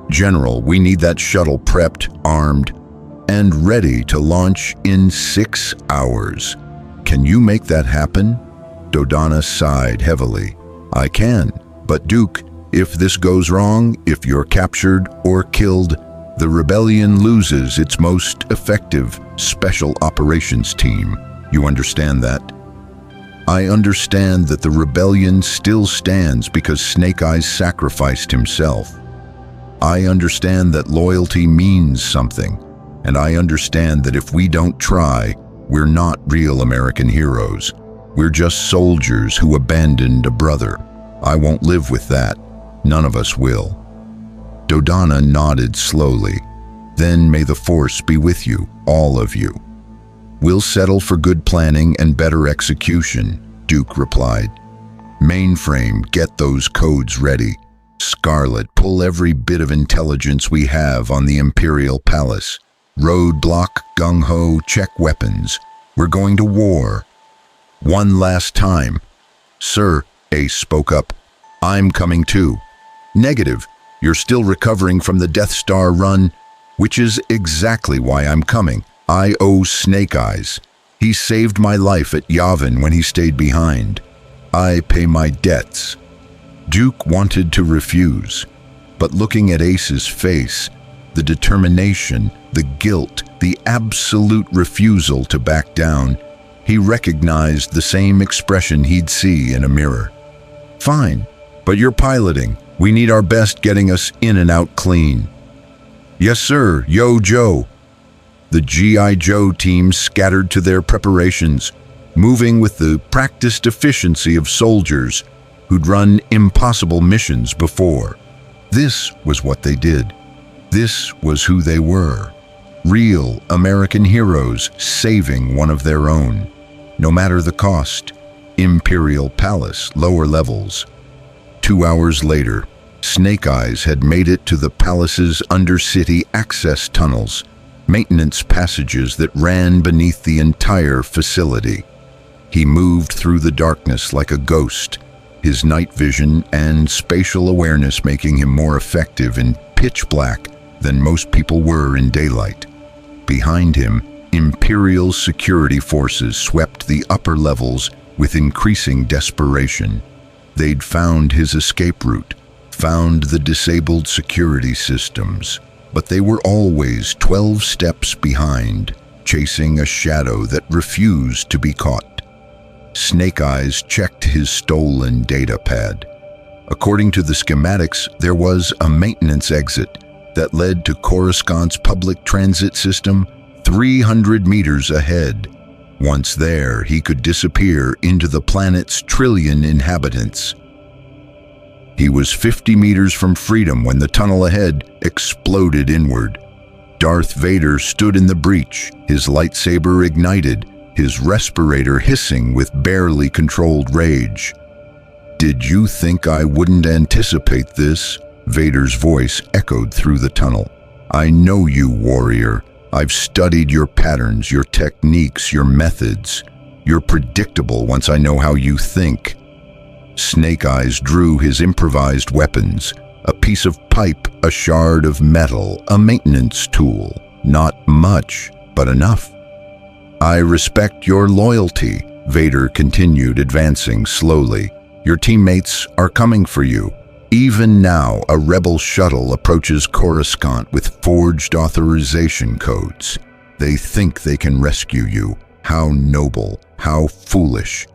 "General, we need that shuttle prepped, armed, and ready to launch in 6 hours. Can you make that happen?" Dodonna sighed heavily. "I can, but Duke, if this goes wrong, if you're captured or killed, the rebellion loses its most effective special operations team. You understand that?" "I understand that the rebellion still stands because Snake Eyes sacrificed himself. I understand that loyalty means something, and I understand that if we don't try, we're not real American heroes. We're just soldiers who abandoned a brother. I won't live with that. None of us will." Dodonna nodded slowly. "Then may the Force be with you, all of you." "We'll settle for good planning and better execution," Duke replied. "Mainframe, get those codes ready. Scarlet, pull every bit of intelligence we have on the Imperial Palace. Roadblock, gung-ho, check weapons. We're going to war." "One last time." "Sir," Ace spoke up, "I'm coming too." "Negative. You're still recovering from the Death Star run, which is exactly why I'm coming. I owe Snake Eyes. He saved my life at Yavin when he stayed behind. I pay my debts." Duke wanted to refuse, but looking at Ace's face, the determination, the guilt, the absolute refusal to back down, he recognized the same expression he'd see in a mirror. "Fine, but you're piloting. We need our best getting us in and out clean." "Yes, sir. Yo, Joe." The G.I. Joe team scattered to their preparations, moving with the practiced efficiency of soldiers who'd run impossible missions before. This was what they did. This was who they were. Real American heroes saving one of their own. No matter the cost. Imperial Palace, lower levels. 2 hours later, Snake Eyes had made it to the palace's undercity access tunnels, maintenance passages that ran beneath the entire facility. He moved through the darkness like a ghost, his night vision and spatial awareness making him more effective in pitch black than most people were in daylight. Behind him, Imperial security forces swept the upper levels with increasing desperation. They'd found his escape route, found the disabled security systems, but they were always 12 steps behind, chasing a shadow that refused to be caught. Snake Eyes checked his stolen data pad. According to the schematics, there was a maintenance exit that led to Coruscant's public transit system 300 meters ahead. Once there, he could disappear into the planet's trillion inhabitants. He was 50 meters from freedom when the tunnel ahead exploded inward. Darth Vader stood in the breach, his lightsaber ignited, his respirator hissing with barely controlled rage. "Did you think I wouldn't anticipate this?" Vader's voice echoed through the tunnel. "I know you, warrior. I've studied your patterns, your techniques, your methods. You're predictable once I know how you think." Snake Eyes drew his improvised weapons, a piece of pipe, a shard of metal, a maintenance tool. Not much, but enough. "I respect your loyalty," Vader continued, advancing slowly. "Your teammates are coming for you. Even now, a rebel shuttle approaches Coruscant with forged authorization codes. They think they can rescue you. How noble, how foolish."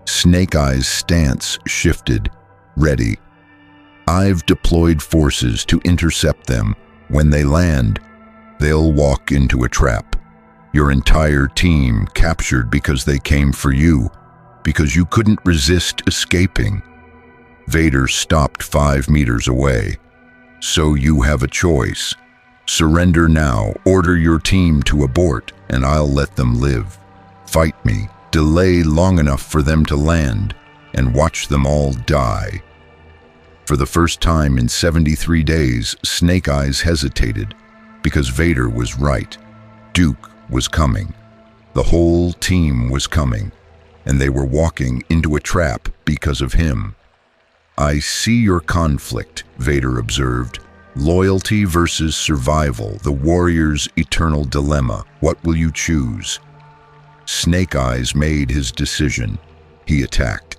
Snake Eyes' stance shifted. "Ready. I've deployed forces to intercept them. When they land, they'll walk into a trap. Your entire team captured because they came for you, because you couldn't resist escaping." Vader stopped 5 meters away. "So you have a choice. Surrender now, order your team to abort, and I'll let them live. Fight me, delay long enough for them to land, and watch them all die." For the first time in 73 days, Snake Eyes hesitated, because Vader was right. Duke was coming. The whole team was coming, and they were walking into a trap because of him. "I see your conflict," Vader observed. "Loyalty versus survival, the warrior's eternal dilemma. What will you choose?" Snake Eyes made his decision. He attacked,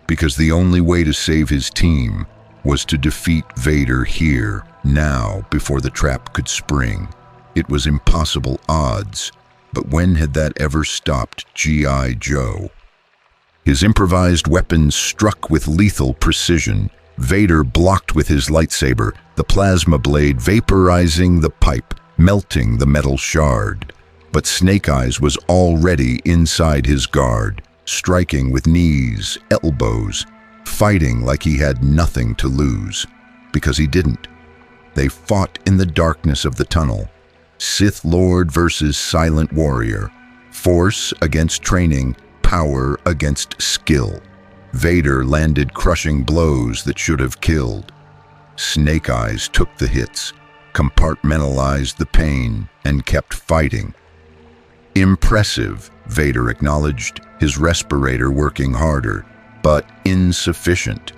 because the only way to save his team was to defeat Vader here, now, before the trap could spring. It was impossible odds, but when had that ever stopped G.I. Joe? His improvised weapons struck with lethal precision. Vader blocked with his lightsaber, the plasma blade vaporizing the pipe, melting the metal shard. But Snake Eyes was already inside his guard, striking with knees, elbows, fighting like he had nothing to lose, because he didn't. They fought in the darkness of the tunnel. Sith Lord versus Silent Warrior. Force against training, power against skill. Vader landed crushing blows that should have killed. Snake Eyes took the hits, compartmentalized the pain, and kept fighting. "Impressive," Vader acknowledged, his respirator working harder, but insufficient.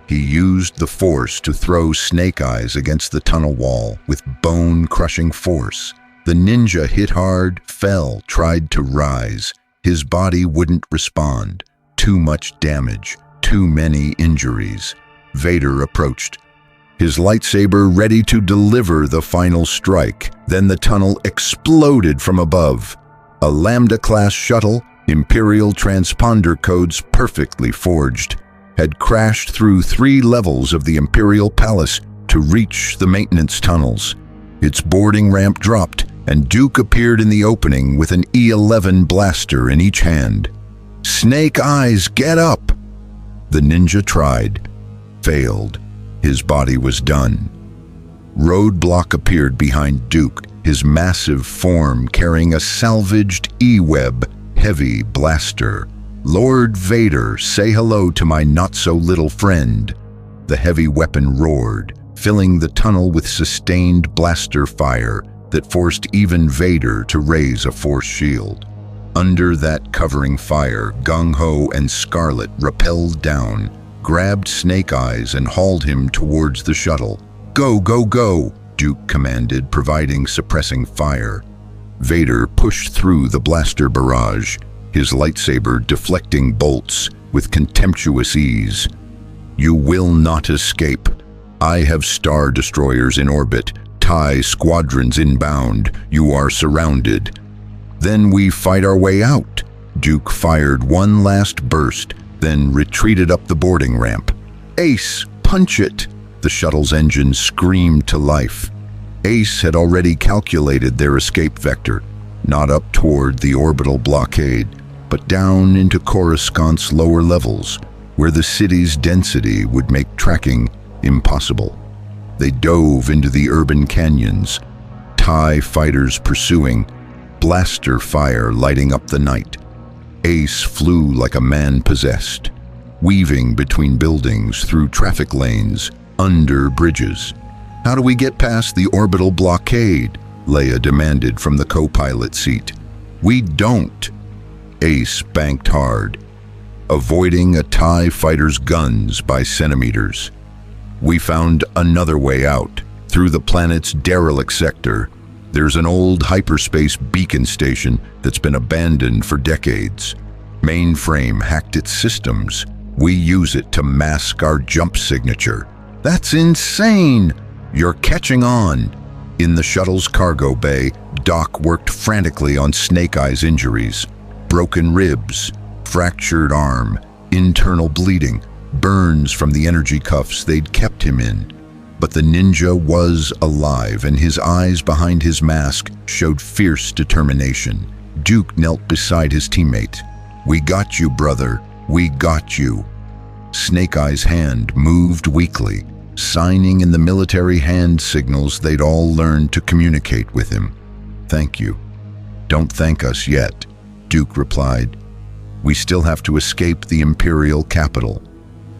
He used the Force to throw Snake Eyes against the tunnel wall with bone-crushing force. The ninja hit hard, fell, tried to rise. His body wouldn't respond. Too much damage, too many injuries. Vader approached, his lightsaber ready to deliver the final strike. Then the tunnel exploded from above. A Lambda-class shuttle, Imperial transponder codes perfectly forged, had crashed through 3 levels of the Imperial Palace to reach the maintenance tunnels. Its boarding ramp dropped, and Duke appeared in the opening with an E-11 blaster in each hand. "Snake Eyes, get up!" The ninja tried, failed. His body was done. Roadblock appeared behind Duke, his massive form carrying a salvaged E-Web heavy blaster. "Lord Vader, say hello to my not-so-little friend." The heavy weapon roared, filling the tunnel with sustained blaster fire that forced even Vader to raise a force shield. Under that covering fire, Gung-Ho and Scarlet rappelled down, grabbed Snake Eyes and hauled him towards the shuttle. "Go, go, go!" Duke commanded, providing suppressing fire. Vader pushed through the blaster barrage, his lightsaber deflecting bolts with contemptuous ease. "You will not escape. I have star destroyers in orbit, TIE squadrons inbound. You are surrounded." "Then we fight our way out." Duke fired one last burst, then retreated up the boarding ramp. "Ace, punch it!" The shuttle's engine screamed to life. Ace had already calculated their escape vector, not up toward the orbital blockade, but down into Coruscant's lower levels, where the city's density would make tracking impossible. They dove into the urban canyons, TIE fighters pursuing, blaster fire lighting up the night. Ace flew like a man possessed, weaving between buildings, through traffic lanes, under bridges. "How do we get past the orbital blockade?" Leia demanded from the co-pilot seat. "We don't." Ace banked hard, avoiding a TIE fighter's guns by centimeters. "We found another way out, through the planet's derelict sector. There's an old hyperspace beacon station that's been abandoned for decades. Mainframe hacked its systems. We use it to mask our jump signature." "That's insane!" "You're catching on." In the shuttle's cargo bay, Doc worked frantically on Snake Eyes' injuries. Broken ribs, fractured arm, internal bleeding, burns from the energy cuffs they'd kept him in. But the ninja was alive, and his eyes behind his mask showed fierce determination. Duke knelt beside his teammate. "We got you, brother. We got you." Snake Eyes' hand moved weakly, signing in the military hand signals they'd all learned to communicate with him. "Thank you." "Don't thank us yet," Duke replied. "We still have to escape the Imperial capital,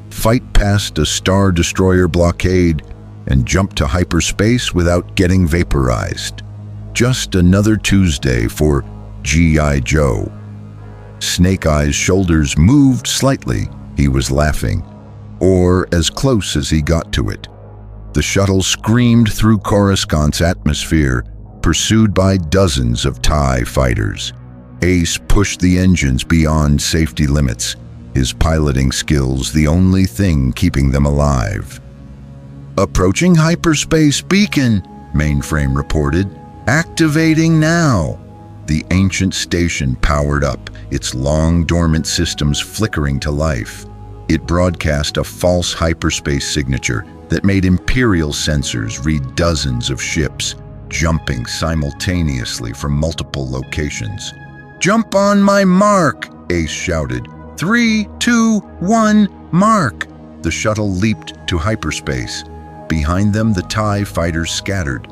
fight past a Star Destroyer blockade, and jump to hyperspace without getting vaporized. Just another Tuesday for G.I. Joe." Snake Eyes' shoulders moved slightly. He was laughing, or as close as he got to it. The shuttle screamed through Coruscant's atmosphere, pursued by dozens of TIE fighters. Ace pushed the engines beyond safety limits, his piloting skills the only thing keeping them alive. "Approaching hyperspace beacon," Mainframe reported. "Activating now." The ancient station powered up, its long dormant systems flickering to life. It broadcast a false hyperspace signature that made imperial sensors read dozens of ships, jumping simultaneously from multiple locations. "Jump on my mark!" Ace shouted. 3, 2, 1, mark! The shuttle leaped to hyperspace. Behind them, the TIE fighters scattered,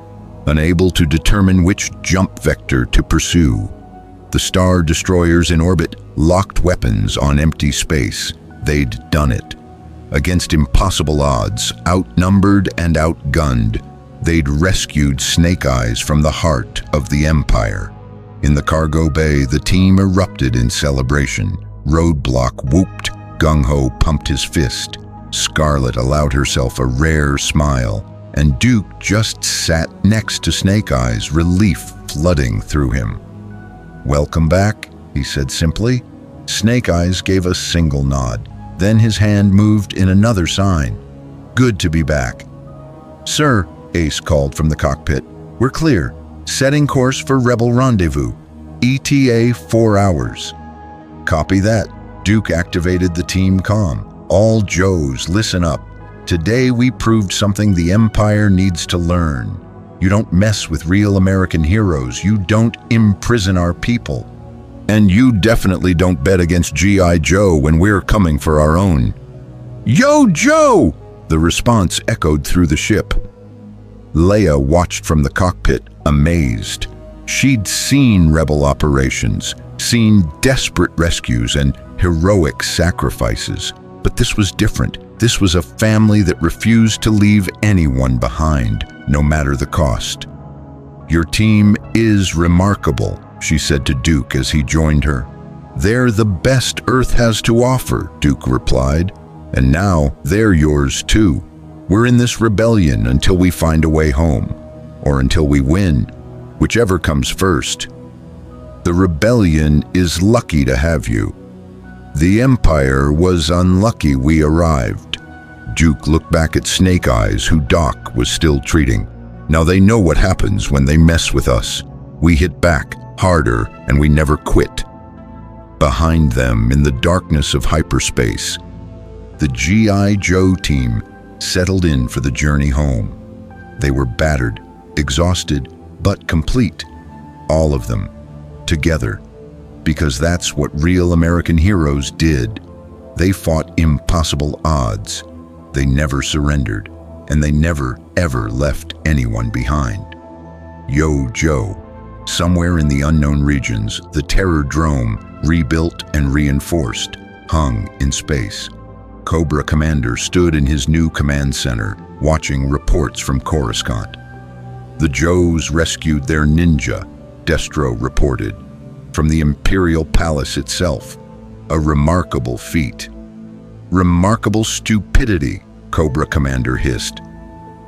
unable to determine which jump vector to pursue. The Star Destroyers in orbit locked weapons on empty space. They'd done it. Against impossible odds, outnumbered and outgunned, they'd rescued Snake Eyes from the heart of the Empire. In the cargo bay, the team erupted in celebration. Roadblock whooped, Gung-Ho pumped his fist. Scarlet allowed herself a rare smile, and Duke just sat next to Snake Eyes, relief flooding through him. "Welcome back," he said simply. Snake Eyes gave a single nod. Then his hand moved in another sign. "Good to be back." "Sir," Ace called from the cockpit, "we're clear. Setting course for Rebel Rendezvous. ETA 4 hours." "Copy that." Duke activated the team comm. "All Joes, listen up. Today we proved something the Empire needs to learn. You don't mess with real American heroes. You don't imprison our people. And you definitely don't bet against G.I. Joe when we're coming for our own." "Yo, Joe!" The response echoed through the ship. Leia watched from the cockpit, amazed. She'd seen rebel operations, seen desperate rescues and heroic sacrifices. But this was different. This was a family that refused to leave anyone behind, no matter the cost. "Your team is remarkable," she said to Duke as he joined her. "They're the best Earth has to offer," Duke replied. "And now they're yours too. We're in this rebellion until we find a way home, or until we win, whichever comes first. The rebellion is lucky to have you. The Empire was unlucky we arrived." Duke looked back at Snake Eyes, who Doc was still treating. "Now they know what happens when they mess with us. We hit back, harder, and we never quit." Behind them, in the darkness of hyperspace, the G.I. Joe team settled in for the journey home. They were battered, exhausted, but complete. All of them, together, because that's what real American heroes did. They fought impossible odds. They never surrendered, and they never, ever left anyone behind. Yo Joe. Somewhere in the unknown regions, the Terror Drome, rebuilt and reinforced, hung in space. Cobra Commander stood in his new command center, watching reports from Coruscant. The Joes rescued their ninja, Destro reported, from the Imperial Palace itself. A remarkable feat. Remarkable stupidity, Cobra Commander hissed.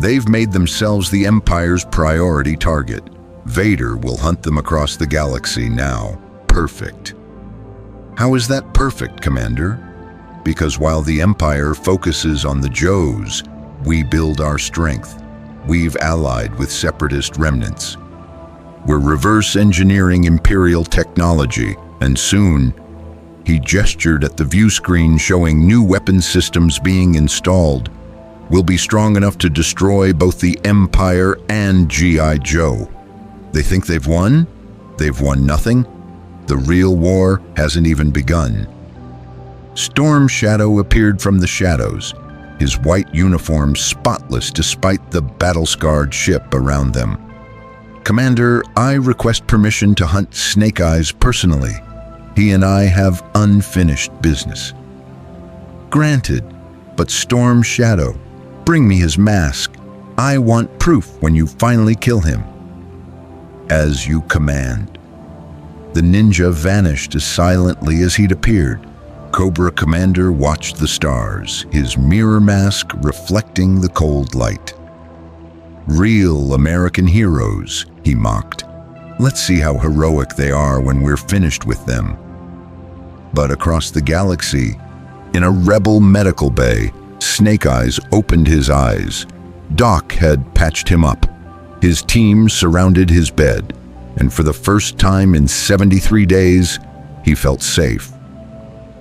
They've made themselves the Empire's priority target. Vader will hunt them across the galaxy now. Perfect. How is that perfect, Commander? Because while the Empire focuses on the Joes, we build our strength. We've allied with separatist remnants. We're reverse engineering Imperial technology, and soon, he gestured at the view screen showing new weapon systems being installed, we'll be strong enough to destroy both the Empire and G.I. Joe. They think they've won? They've won nothing. The real war hasn't even begun. Storm Shadow appeared from the shadows, his white uniform spotless despite the battle-scarred ship around them. Commander, I request permission to hunt Snake Eyes personally. He and I have unfinished business. Granted, but Storm Shadow, bring me his mask. I want proof when you finally kill him. As you command. The ninja vanished as silently as he'd appeared. Cobra Commander watched the stars, his mirror mask reflecting the cold light. Real American heroes, he mocked. Let's see how heroic they are when we're finished with them. But across the galaxy, in a rebel medical bay, Snake Eyes opened his eyes. Doc had patched him up. His team surrounded his bed, and for the first time in 73 days, he felt safe.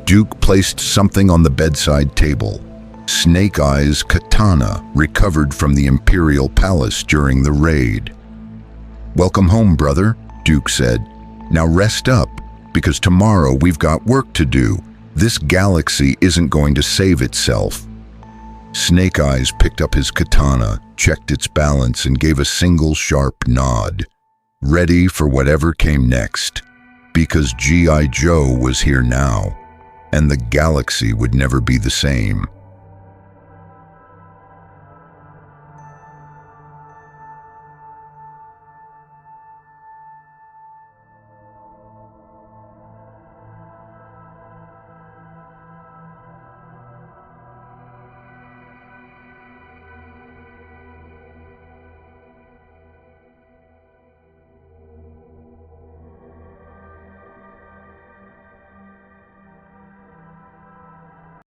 Duke placed something on the bedside table. Snake Eyes' katana, recovered from the Imperial Palace during the raid. "Welcome home, brother," Duke said. "Now rest up, because tomorrow we've got work to do. This galaxy isn't going to save itself." Snake Eyes picked up his katana, checked its balance, and gave a single sharp nod, ready for whatever came next, because G.I. Joe was here now, and the galaxy would never be the same.